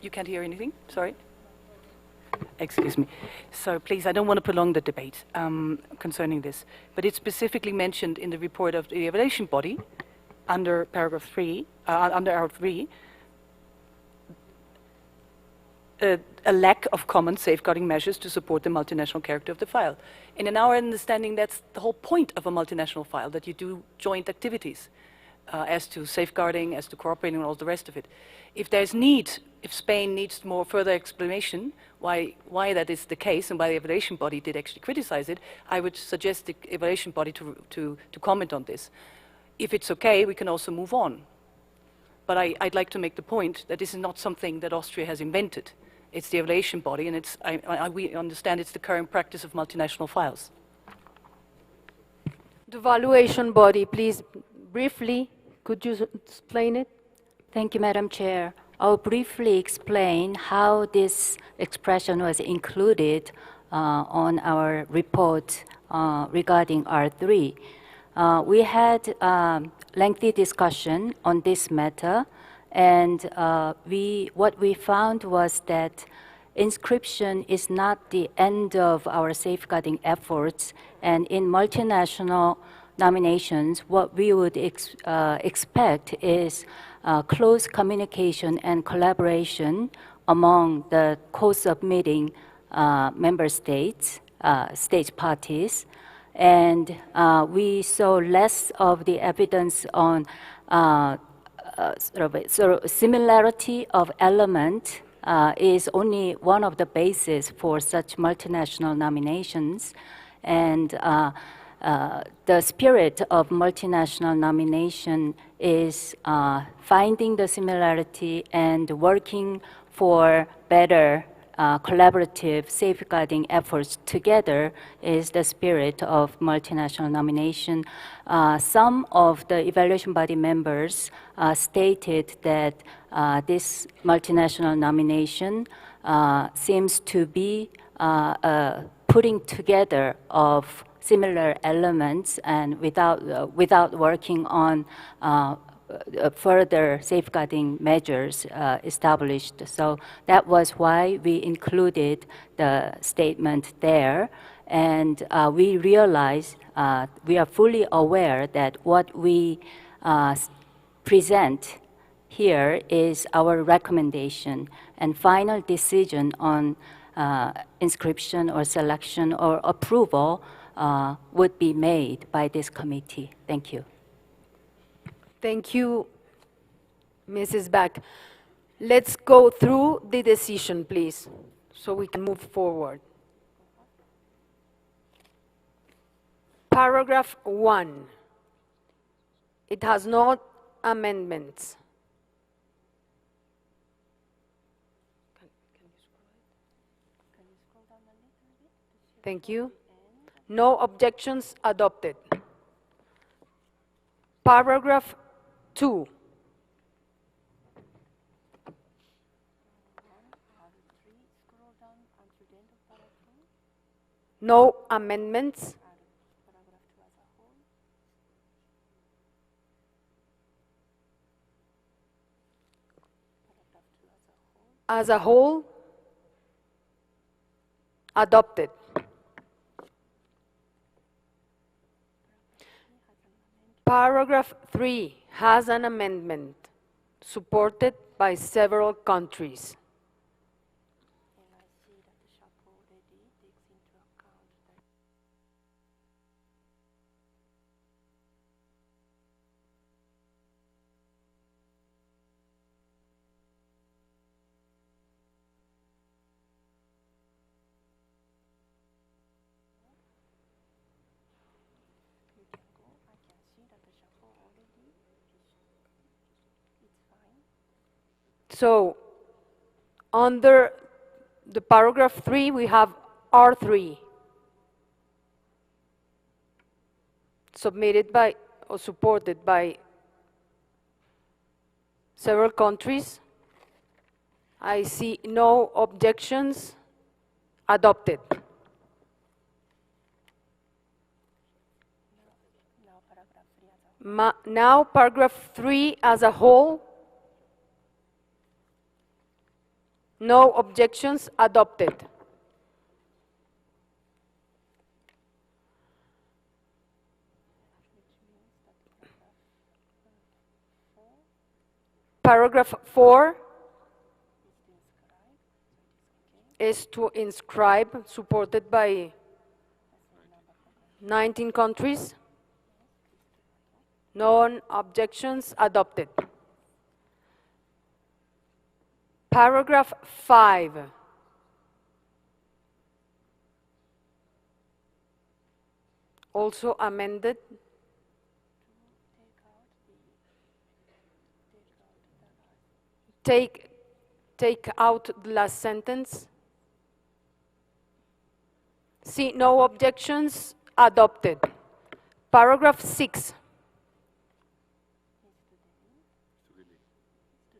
You can't hear anything? Sorry? Excuse me. So please, I don't want to prolong the debate concerning this, but it's specifically mentioned in the report of the evaluation body under paragraph 3, under article 3, a lack of common safeguarding measures to support the multinational character of the file. And in our understanding, that's the whole point of a multinational file, that you do joint activities. as to safeguarding, as to cooperating, and all the rest of it. If there's need, if Spain needs more further explanation why that is the case and why the evaluation body did actually criticize it, I would suggest the evaluation body to comment on this. If it's okay, we can also move on. But I'd like to make the point that this is not something that Austria has invented. It's the evaluation body, and we understand it's the current practice of multinational files. The valuation body, please, briefly, could you explain it? Thank you, Madam Chair. I'll briefly explain how this expression was included on our report regarding R3. We had lengthy discussion on this matter, and what we found was that inscription is not the end of our safeguarding efforts, and in multinational nominations, what we would expect is close communication and collaboration among the co-submitting member states, state parties, and we saw less of the evidence on sort of similarity of element is only one of the bases for such multinational nominations, and the spirit of multinational nomination is finding the similarity and working for better collaborative safeguarding efforts together is the spirit of multinational nomination. Some of the evaluation body members stated that this multinational nomination seems to be putting together of similar elements and without working on further safeguarding measures established. So that was why we included the statement there. And we realize, we are fully aware that what we present here is our recommendation, and final decision on inscription or selection or approval would be made by this committee. Thank you. Thank you, Mrs. Back. Let's go through the decision, please, so we can move forward. Paragraph 1. It has no amendments. Thank you. No objections, adopted. Paragraph 2. No amendments. As a whole, adopted. Paragraph 3 has an amendment supported by several countries. So, under the paragraph 3, we have R3, submitted by or supported by several countries. I see no objections, adopted. Now, paragraph 3 as a whole, no objections, adopted. Paragraph 4 is to inscribe, supported by 19 countries. None objections, adopted. Paragraph 5. Also amended. Take out the last sentence. See, no objections, adopted. Paragraph 6.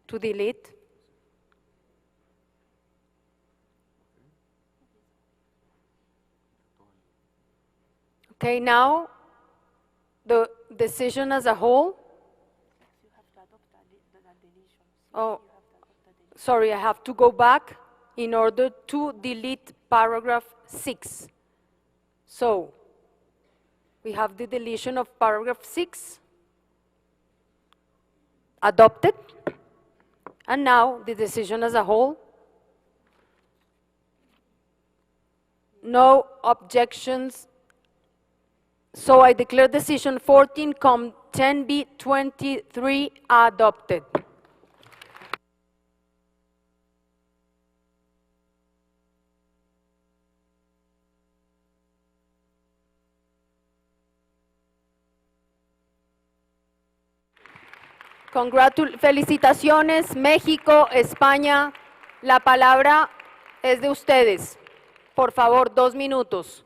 To delete. Okay, now the decision as a whole. Oh, sorry, I have to go back in order to delete paragraph 6. So, we have the deletion of paragraph 6, adopted, and now the decision as a whole. No objections. So I declare decision 14-10b-23 adopted. Felicitaciones, México, España. La palabra es de ustedes. Por favor, 2 minutos.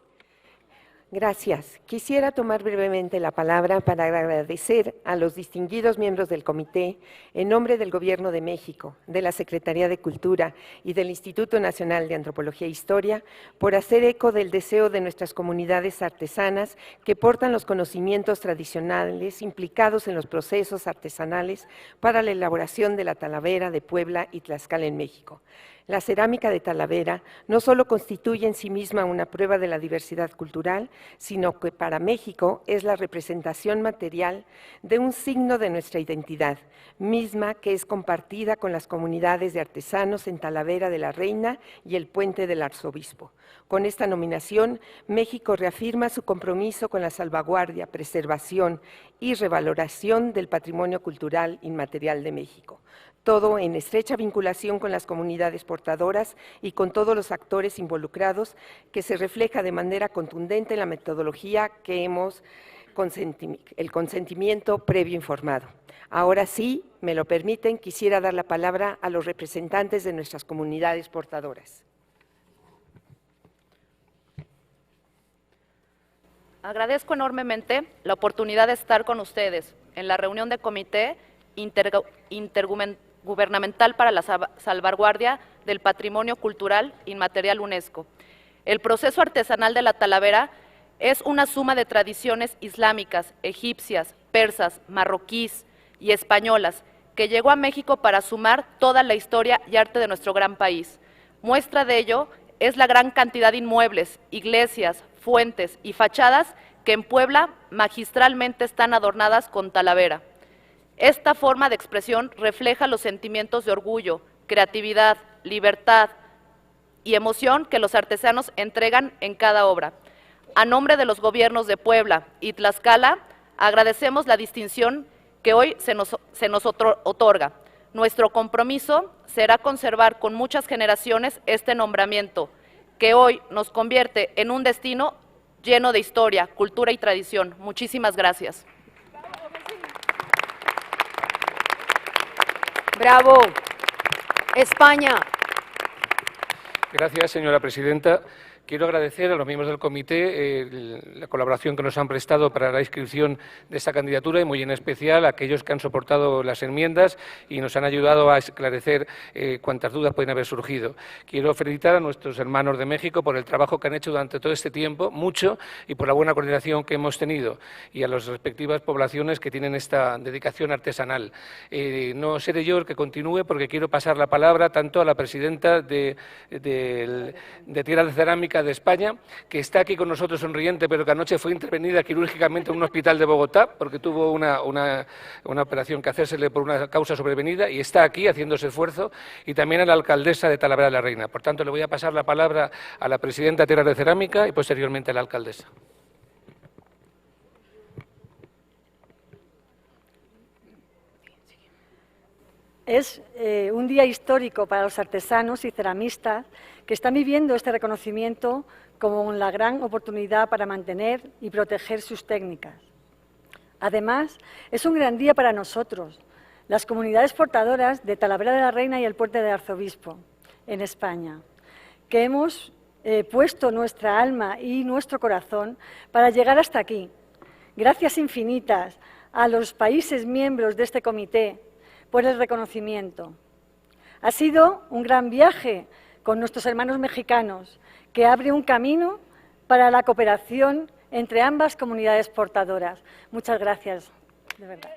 Gracias. Quisiera tomar brevemente la palabra para agradecer a los distinguidos miembros del comité, en nombre del Gobierno de México, de la Secretaría de Cultura y del Instituto Nacional de Antropología e Historia, por hacer eco del deseo de nuestras comunidades artesanas que portan los conocimientos tradicionales implicados en los procesos artesanales para la elaboración de la Talavera de Puebla y Tlaxcala en México. La cerámica de Talavera no solo constituye en sí misma una prueba de la diversidad cultural, sino que para México es la representación material de un signo de nuestra identidad, misma que es compartida con las comunidades de artesanos en Talavera de la Reina y el Puente del Arzobispo. Con esta nominación, México reafirma su compromiso con la salvaguardia, preservación y revaloración del patrimonio cultural inmaterial de México. Todo en estrecha vinculación con las comunidades portadoras y con todos los actores involucrados, que se refleja de manera contundente en la metodología que hemos el consentimiento previo informado. Ahora sí, me lo permiten, quisiera dar la palabra a los representantes de nuestras comunidades portadoras. Agradezco enormemente la oportunidad de estar con ustedes en la reunión de Comité Intergubernamental para la Salvaguardia del Patrimonio Cultural Inmaterial UNESCO. El proceso artesanal de la Talavera es una suma de tradiciones islámicas, egipcias, persas, marroquíes y españolas que llegó a México para sumar toda la historia y arte de nuestro gran país. Muestra de ello es la gran cantidad de inmuebles, iglesias, fuentes y fachadas que en Puebla magistralmente están adornadas con Talavera. Esta forma de expresión refleja los sentimientos de orgullo, creatividad, libertad y emoción que los artesanos entregan en cada obra. A nombre de los gobiernos de Puebla y Tlaxcala, agradecemos la distinción que hoy se nos otorga. Nuestro compromiso será conservar con muchas generaciones este nombramiento, que hoy nos convierte en un destino lleno de historia, cultura y tradición. Muchísimas gracias. Bravo. España. Gracias, señora presidenta. Quiero agradecer a los miembros del comité la colaboración que nos han prestado para la inscripción de esta candidatura y muy en especial a aquellos que han soportado las enmiendas y nos han ayudado a esclarecer cuantas dudas pueden haber surgido. Quiero felicitar a nuestros hermanos de México por el trabajo que han hecho durante todo este tiempo, mucho, y por la buena coordinación que hemos tenido, y a las respectivas poblaciones que tienen esta dedicación artesanal. No seré yo el que continúe porque quiero pasar la palabra tanto a la presidenta de Tierra de Cerámica de España, que está aquí con nosotros sonriente, pero que anoche fue intervenida quirúrgicamente en un hospital de Bogotá, porque tuvo una operación que hacérsele por una causa sobrevenida, y está aquí haciéndose esfuerzo, y también a la alcaldesa de Talavera de la Reina. Por tanto, le voy a pasar la palabra a la presidenta de Tierra de Cerámica y posteriormente a la alcaldesa. Es un día histórico para los artesanos y ceramistas que están viviendo este reconocimiento como la gran oportunidad para mantener y proteger sus técnicas. Además, es un gran día para nosotros, las comunidades portadoras de Talavera de la Reina y el Puente de Arzobispo, en España, que hemos puesto nuestra alma y nuestro corazón para llegar hasta aquí. Gracias infinitas a los países miembros de este comité por el reconocimiento. Ha sido un gran viaje con nuestros hermanos mexicanos, que abre un camino para la cooperación entre ambas comunidades portadoras. Muchas gracias, de verdad.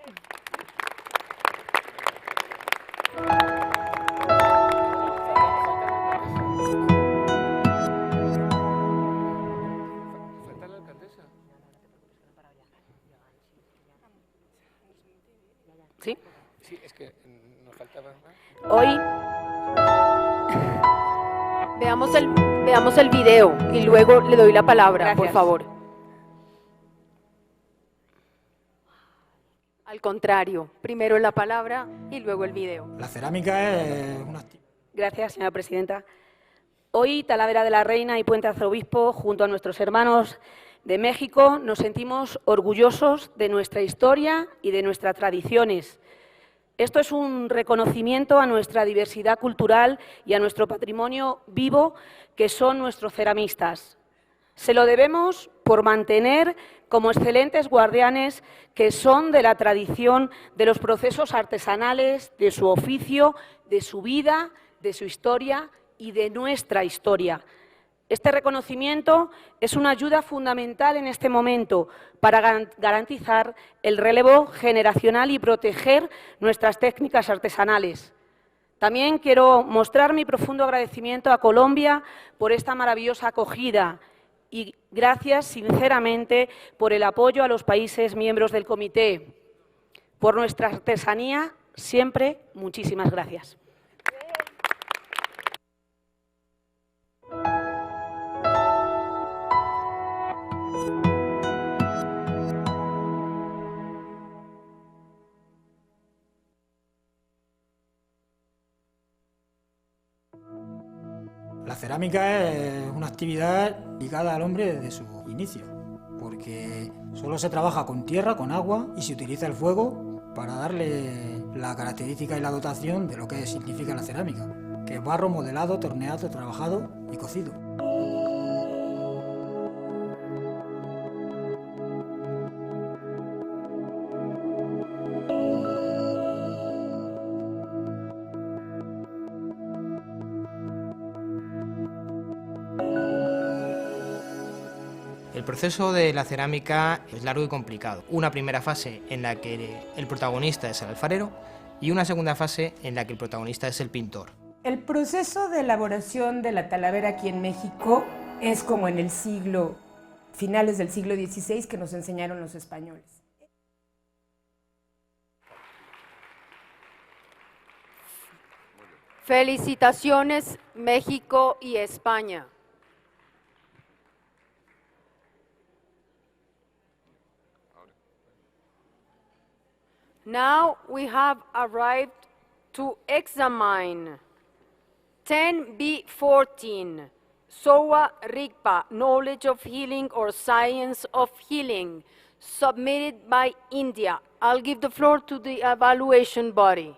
¿Sí? Sí, es que nos faltaba. Hoy veamos el video y luego le doy la palabra, Gracias. por favor. Al contrario, primero la palabra y luego el video. La cerámica es una... Gracias, señora presidenta. Hoy, Talavera de la Reina y Puente Arzobispo, junto a nuestros hermanos de México, nos sentimos orgullosos de nuestra historia y de nuestras tradiciones. Esto es un reconocimiento a nuestra diversidad cultural y a nuestro patrimonio vivo, que son nuestros ceramistas. Se lo debemos por mantener como excelentes guardianes que son de la tradición de los procesos artesanales, de su oficio, de su vida, de su historia y de nuestra historia. Este reconocimiento es una ayuda fundamental en este momento para garantizar el relevo generacional y proteger nuestras técnicas artesanales. También quiero mostrar mi profundo agradecimiento a Colombia por esta maravillosa acogida y gracias sinceramente por el apoyo a los países miembros del comité. Por nuestra artesanía, siempre muchísimas gracias. La cerámica es una actividad ligada al hombre desde su inicio, porque solo se trabaja con tierra, con agua y se utiliza el fuego para darle la característica y la dotación de lo que significa la cerámica, que es barro modelado, torneado, trabajado y cocido. El proceso de la cerámica es largo y complicado. Una primera fase en la que el protagonista es el alfarero y una segunda fase en la que el protagonista es el pintor. El proceso de elaboración de la talavera aquí en México es como en el finales del siglo XVI que nos enseñaron los españoles. Felicitaciones, México y España. Now we have arrived to examine 10b14, SOA RIGPA, Knowledge of Healing or Science of Healing, submitted by India. I'll give the floor to the evaluation body.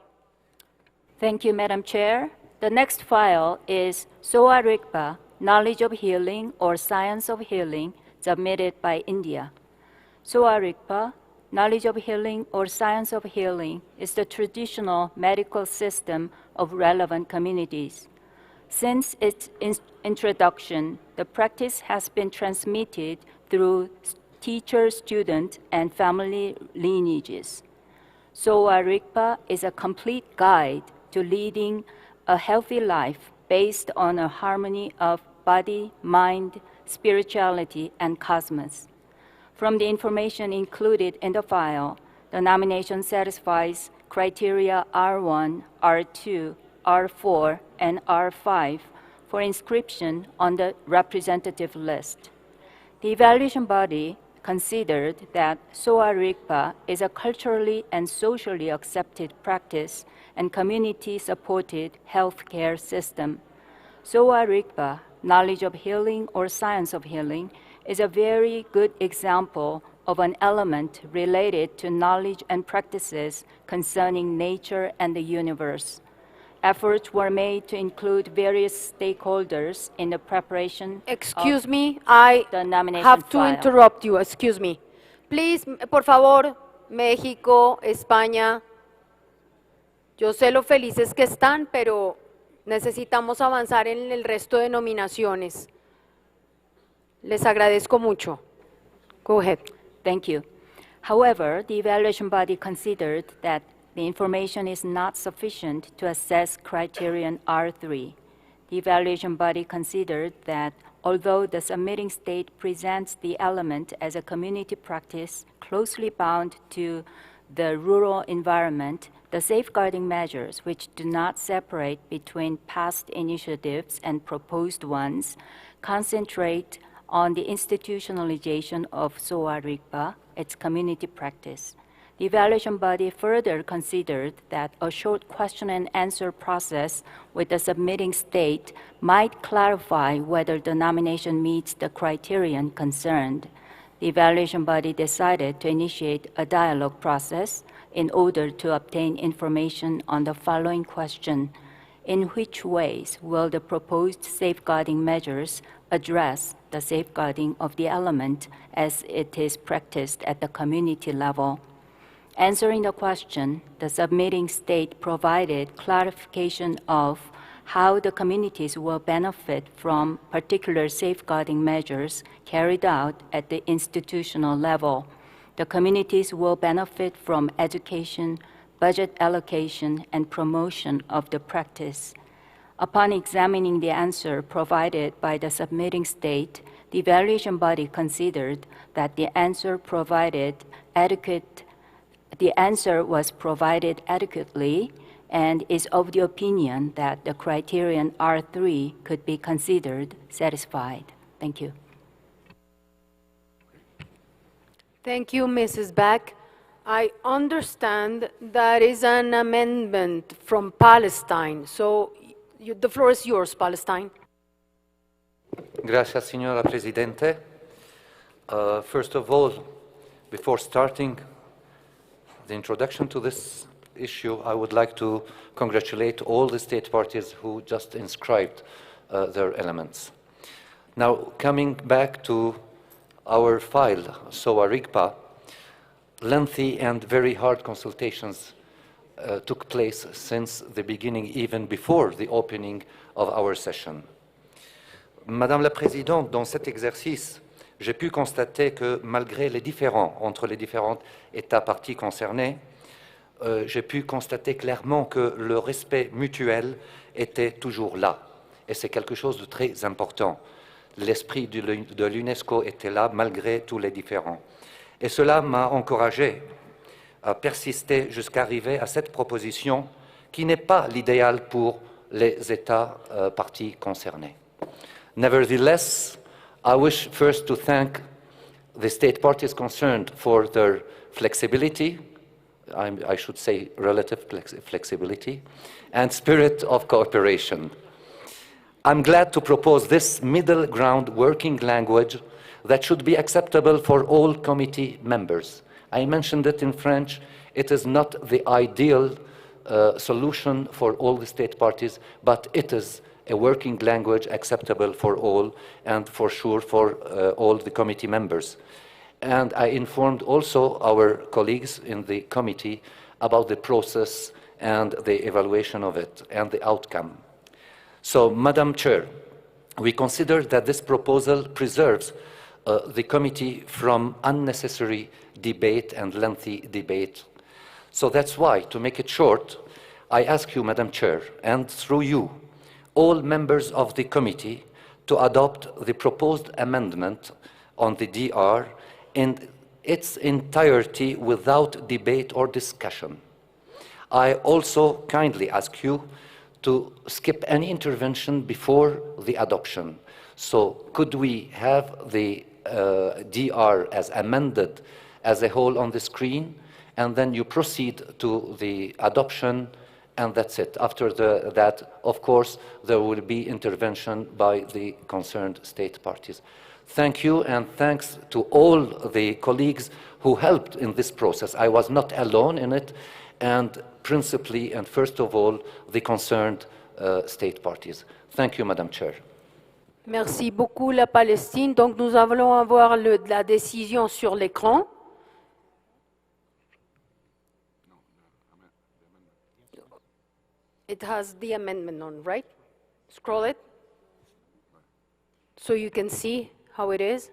Thank you, Madam Chair. The next file is SOA RIGPA, Knowledge of Healing or Science of Healing, submitted by India. SOA RIGPA, Knowledge of Healing or Science of Healing is the traditional medical system of relevant communities. Since its introduction, the practice has been transmitted through teacher, student, and family lineages. SOA RIGPA is a complete guide to leading a healthy life based on a harmony of body, mind, spirituality, and cosmos. From the information included in the file, the nomination satisfies criteria R1, R2, R4, and R5 for inscription on the representative list. The evaluation body considered that SOA RIGPA is a culturally and socially accepted practice and community-supported healthcare system. SOA RIGPA, knowledge of healing or science of healing, is a very good example of an element related to knowledge and practices concerning nature and the universe. Efforts were made to include various stakeholders in the preparation Excuse of me, I the nomination have to file. interrupt you. Excuse me. Please, por favor, México, España. Yo sé lo felices que están, pero necesitamos avanzar en el resto de nominaciones. Les agradezco mucho. Go ahead. Thank you. However, the evaluation body considered that the information is not sufficient to assess criterion R3. The evaluation body considered that although the submitting state presents the element as a community practice closely bound to the rural environment, the safeguarding measures, which do not separate between past initiatives and proposed ones, concentrate on the institutionalization of SOA RIGPA, its community practice. The evaluation body further considered that a short question and answer process with the submitting state might clarify whether the nomination meets the criterion concerned. The evaluation body decided to initiate a dialogue process in order to obtain information on the following question: in which ways will the proposed safeguarding measures address the safeguarding of the element as it is practiced at the community level? Answering the question, the submitting state provided clarification of how the communities will benefit from particular safeguarding measures carried out at the institutional level. The communities will benefit from education, budget allocation, and promotion of the practice. Upon examining the answer provided by the submitting state, the evaluation body considered that the answer was provided adequately and is of the opinion that the criterion R3 could be considered satisfied. Thank you. Thank you, Mrs. Beck. I understand that is an amendment from Palestine. So the floor is yours, Palestine. Gracias, Señora Presidente. First of all, before starting the introduction to this issue, I would like to congratulate all the state parties who just inscribed their elements. Now, coming back to our file, SOA RIGPA, lengthy and very hard consultations took place since the beginning, even before the opening of our session. Madame la Présidente, dans cet exercice, j'ai pu constater que malgré les différends entre les différents États parties concernés, j'ai pu constater clairement que le respect mutuel était toujours là. Et c'est quelque chose de très important. L'esprit de l'UNESCO était là malgré tous les différends. Et cela m'a encouragé à persister jusqu'à arriver à cette proposition qui n'est pas l'idéal pour les États parties concernés. Nevertheless, I wish first to thank the state parties concerned for their flexibility, I should say relative flexibility, and spirit of cooperation. I'm glad to propose this middle ground working language that should be acceptable for all committee members. I mentioned it in French. It is not the ideal solution for all the state parties, but it is a working language acceptable for all and for sure for all the committee members. And I informed also our colleagues in the committee about the process and the evaluation of it and the outcome. So, Madam Chair, we consider that this proposal preserves the committee from unnecessary debate and lengthy debate. So that's why, to make it short, I ask you, Madam Chair, and through you, all members of the committee to adopt the proposed amendment on the DR in its entirety without debate or discussion. I also kindly ask you to skip any intervention before the adoption. So could we have the DR as amended as a whole on the screen, and then you proceed to the adoption, and that's it. After that, of course, there will be intervention by the concerned state parties. Thank you, and thanks to all the colleagues who helped in this process. I was not alone in it, and principally and first of all, the concerned state parties. Thank you, Madam Chair. Merci beaucoup, la Palestine. Donc, nous allons avoir la décision sur l'écran. It has the amendment on, right? Scroll it so you can see how it is.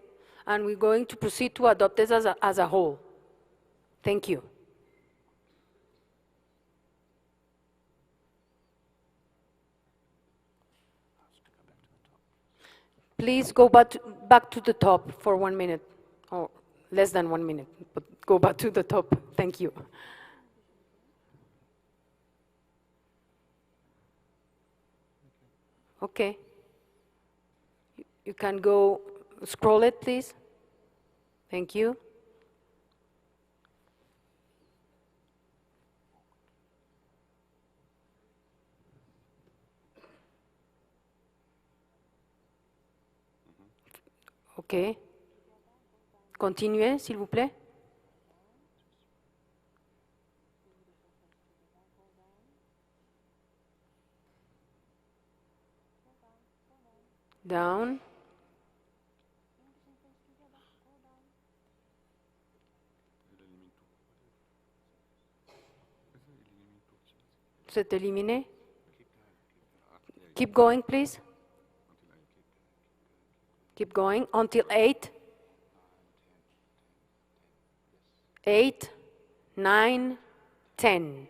And we're going to proceed to adopt this as a whole. Thank you. Please go back to the top for 1 minute, or less than 1 minute, but go back to the top. Thank you. Okay. You can go, scroll it, please. Thank you. OK. Continuez, s'il vous plaît. Down. C'est éliminé. Keep going, please. Keep going until 8. 8, 9, 10.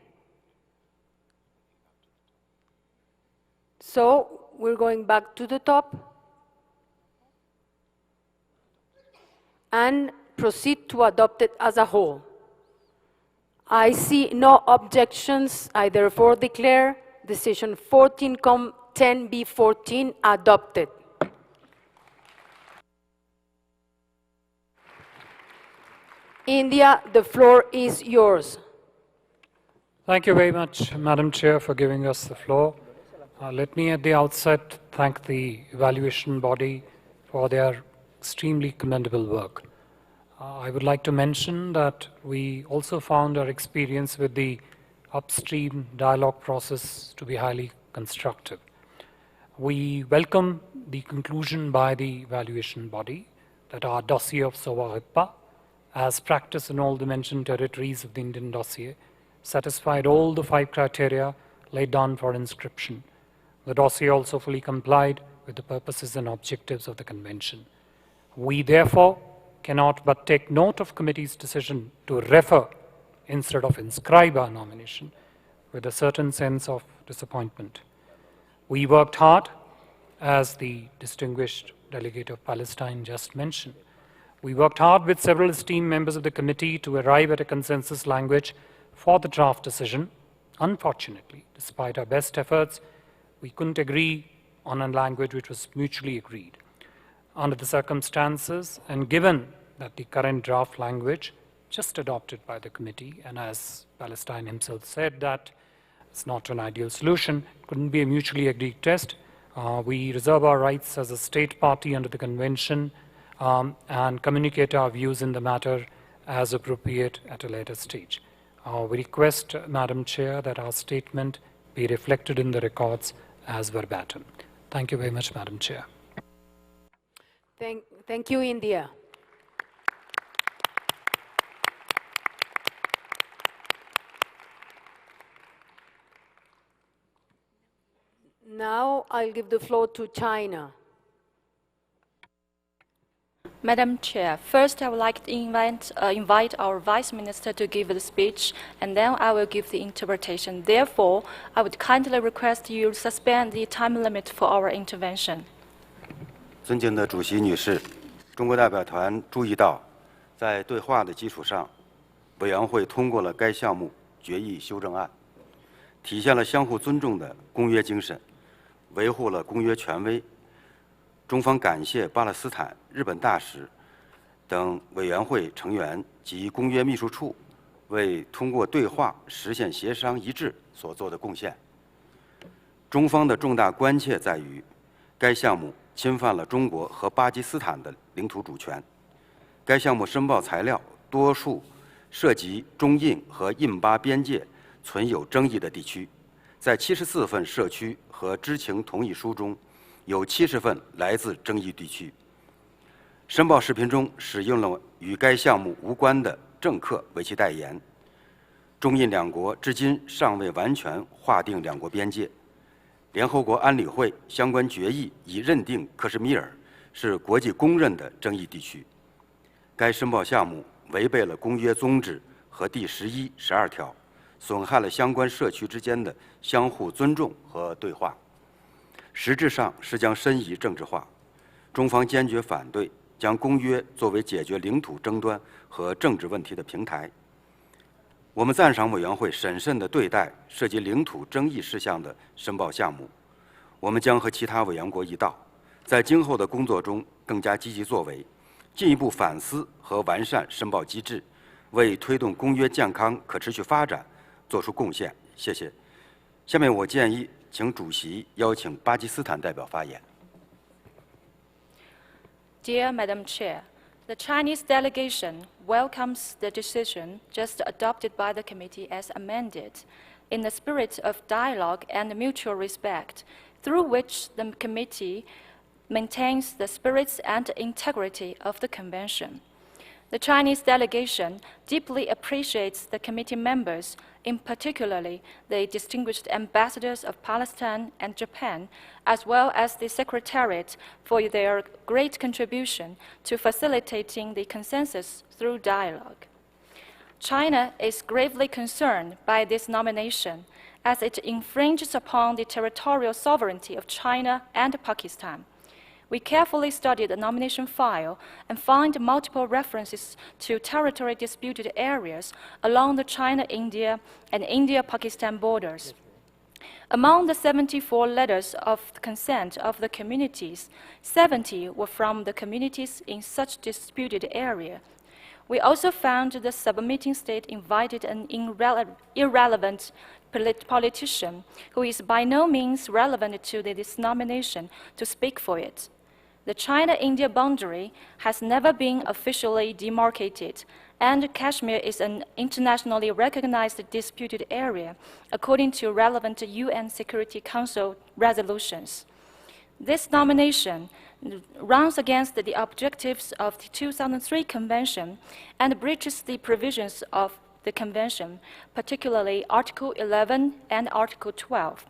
So we're going back to the top and proceed to adopt it as a whole. I see no objections. I therefore declare decision 14-10b14 adopted. India, the floor is yours. Thank you very much, Madam Chair, for giving us the floor. Let me at the outset thank the evaluation body for their extremely commendable work. I would like to mention that we also found our experience with the upstream dialogue process to be highly constructive. We welcome the conclusion by the evaluation body that our dossier of SOVA-HIPAA, as practiced in all the mentioned territories of the Indian dossier, satisfied all the 5 criteria laid down for inscription. The dossier also fully complied with the purposes and objectives of the Convention. We therefore cannot but take note of committee's decision to refer instead of inscribe our nomination with a certain sense of disappointment. We worked hard, as the distinguished delegate of Palestine just mentioned. We worked hard with several esteemed members of the committee to arrive at a consensus language for the draft decision. Unfortunately, despite our best efforts, we couldn't agree on a language which was mutually agreed. Under the circumstances, and given that the current draft language just adopted by the committee, and as Palestine himself said that it's not an ideal solution, couldn't be a mutually agreed text, we reserve our rights as a state party under the Convention and communicate our views in the matter as appropriate at a later stage. We request, Madam Chair, that our statement be reflected in the records as verbatim. Thank you very much, Madam Chair. Thank you, India. Now I'll give the floor to China. Madam Chair, first I would like to invite our Vice Minister to give the speech, and then I will give the interpretation. Therefore, I would kindly request you to suspend the time limit for our intervention. 尊敬的主席女士，中国代表团注意到，在对话的基础上，委员会通过了该项目决议修正案，体现了相互尊重的公约精神，维护了公约权威。中方感谢巴勒斯坦日本大使等委员会成员及公约秘书处为通过对话实现协商一致所做的贡献。中方的重大关切在于，该项目侵犯了中国和巴基斯坦的领土主权。该项目申报材料多数涉及中印和印巴边界存有争议的地区，在74份社区和知情同意书中，有70份来自争议地区。申报视频中使用了与该项目无关的政客为其代言。中印两国至今尚未完全划定两国边界。联合国安理会相关决议已认定克什米尔是国际公认的争议地区。该申报项目违背了公约宗旨和第11、12条，损害了相关社区之间的相互尊重和对话，实质上是将申遗政治化。中方坚决反对将公约作为解决领土争端和政治问题的平台。我们赞赏委员会审慎地对待涉及领土争议事项的申报项目。我们将和其他委员国一道，在今后的工作中更加积极作为，进一步反思和完善申报机制，为推动公约健康可持续发展做出贡献。谢谢。下面我建议请主席邀请巴基斯坦代表发言。Dear Madam Chair, the Chinese delegation welcomes the decision just adopted by the committee as amended, in the spirit of dialogue and mutual respect, through which the committee maintains the spirit and integrity of the Convention. The Chinese delegation deeply appreciates the committee members, in particularly the distinguished ambassadors of Palestine and Japan, as well as the Secretariat for their great contribution to facilitating the consensus through dialogue. China is gravely concerned by this nomination, as it infringes upon the territorial sovereignty of China and Pakistan. We carefully studied the nomination file and found multiple references to territory disputed areas along the China-India and India-Pakistan borders. Among the 74 letters of consent of the communities, 70 were from the communities in such disputed area. We also found the submitting state invited an irrelevant politician who is by no means relevant to this nomination to speak for it. The China-India boundary has never been officially demarcated, and Kashmir is an internationally recognized disputed area, according to relevant UN Security Council resolutions. This nomination runs against the objectives of the 2003 Convention and breaches the provisions of the Convention, particularly Article 11 and Article 12.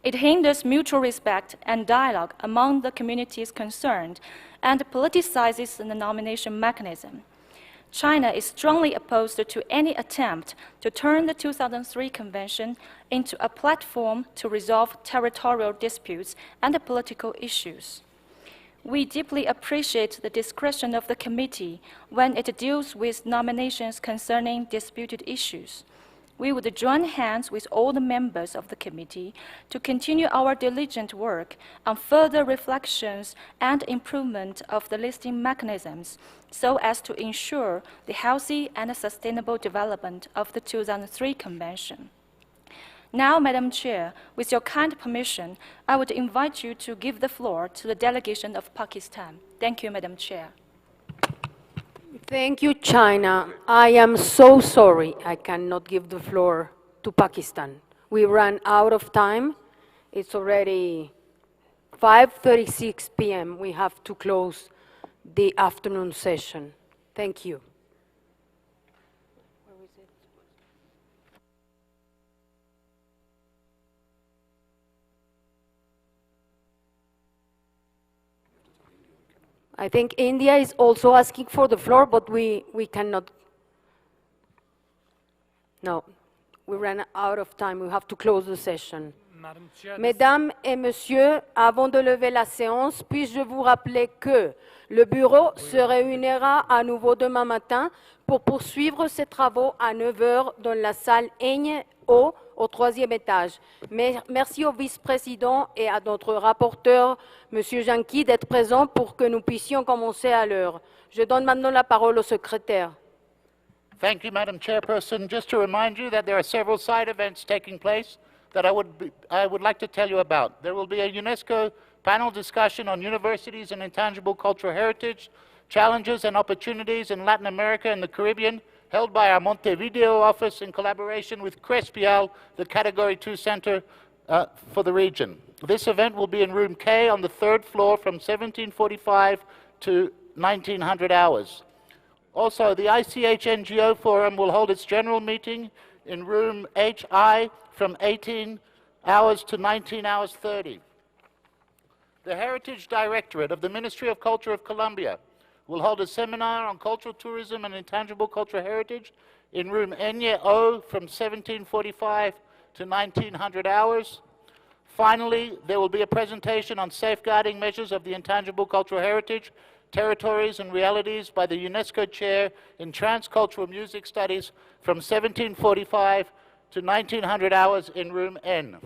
It hinders mutual respect and dialogue among the communities concerned and politicizes the nomination mechanism. China is strongly opposed to any attempt to turn the 2003 Convention into a platform to resolve territorial disputes and political issues. We deeply appreciate the discretion of the committee when it deals with nominations concerning disputed issues. We would join hands with all the members of the committee to continue our diligent work on further reflections and improvement of the listing mechanisms so as to ensure the healthy and sustainable development of the 2003 Convention. Now, Madam Chair, with your kind permission, I would invite you to give the floor to the delegation of Pakistan. Thank you, Madam Chair. Thank you, China. I am so sorry I cannot give the floor to Pakistan. We ran out of time. It's already 5:36 p.m. We have to close the afternoon session. Thank you. I think India is also asking for the floor, but we cannot. No, we ran out of time. We have to close the session. Mesdames et messieurs, avant de lever la séance, puis-je vous rappeler que le bureau se réunira à nouveau demain matin pour poursuivre ses travaux à 9 h dans la salle Aigne au au 3e étage. Merci au vice-président et à notre rapporteur, M. Janqui, d'être présent pour que nous puissions commencer à l'heure. Je donne maintenant la parole au secrétaire. Thank you, Madam Chairperson. Just to remind you that there are several side events taking place that I would like to tell you about. There will be a UNESCO panel discussion on universities and intangible cultural heritage, challenges and opportunities in Latin America and the Caribbean, held by our Montevideo office in collaboration with Crespial, the Category 2 Center for the region. This event will be in Room K on the 3rd floor from 1745 to 1900 hours. Also, the ICH NGO Forum will hold its general meeting in Room HI from 18 hours to 19 hours 30. The Heritage Directorate of the Ministry of Culture of Colombia will hold a seminar on cultural tourism and intangible cultural heritage in Room Enye O from 1745 to 1900 hours. Finally, there will be a presentation on safeguarding measures of the intangible cultural heritage, territories and realities by the UNESCO Chair in Transcultural Music Studies from 1745 to 1900 hours in Room N.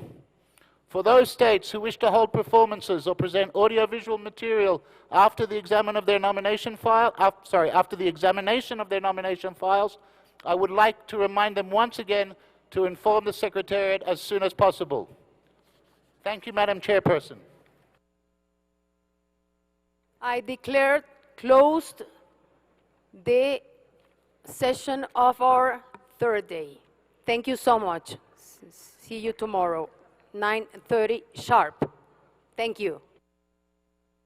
For those states who wish to hold performances or present audiovisual material after the examination of their nomination files, I would like to remind them once again to inform the Secretariat as soon as possible. Thank you, Madam Chairperson. I declare closed the session of our 3rd day. Thank you so much. See you tomorrow, 9:30 sharp. Thank you.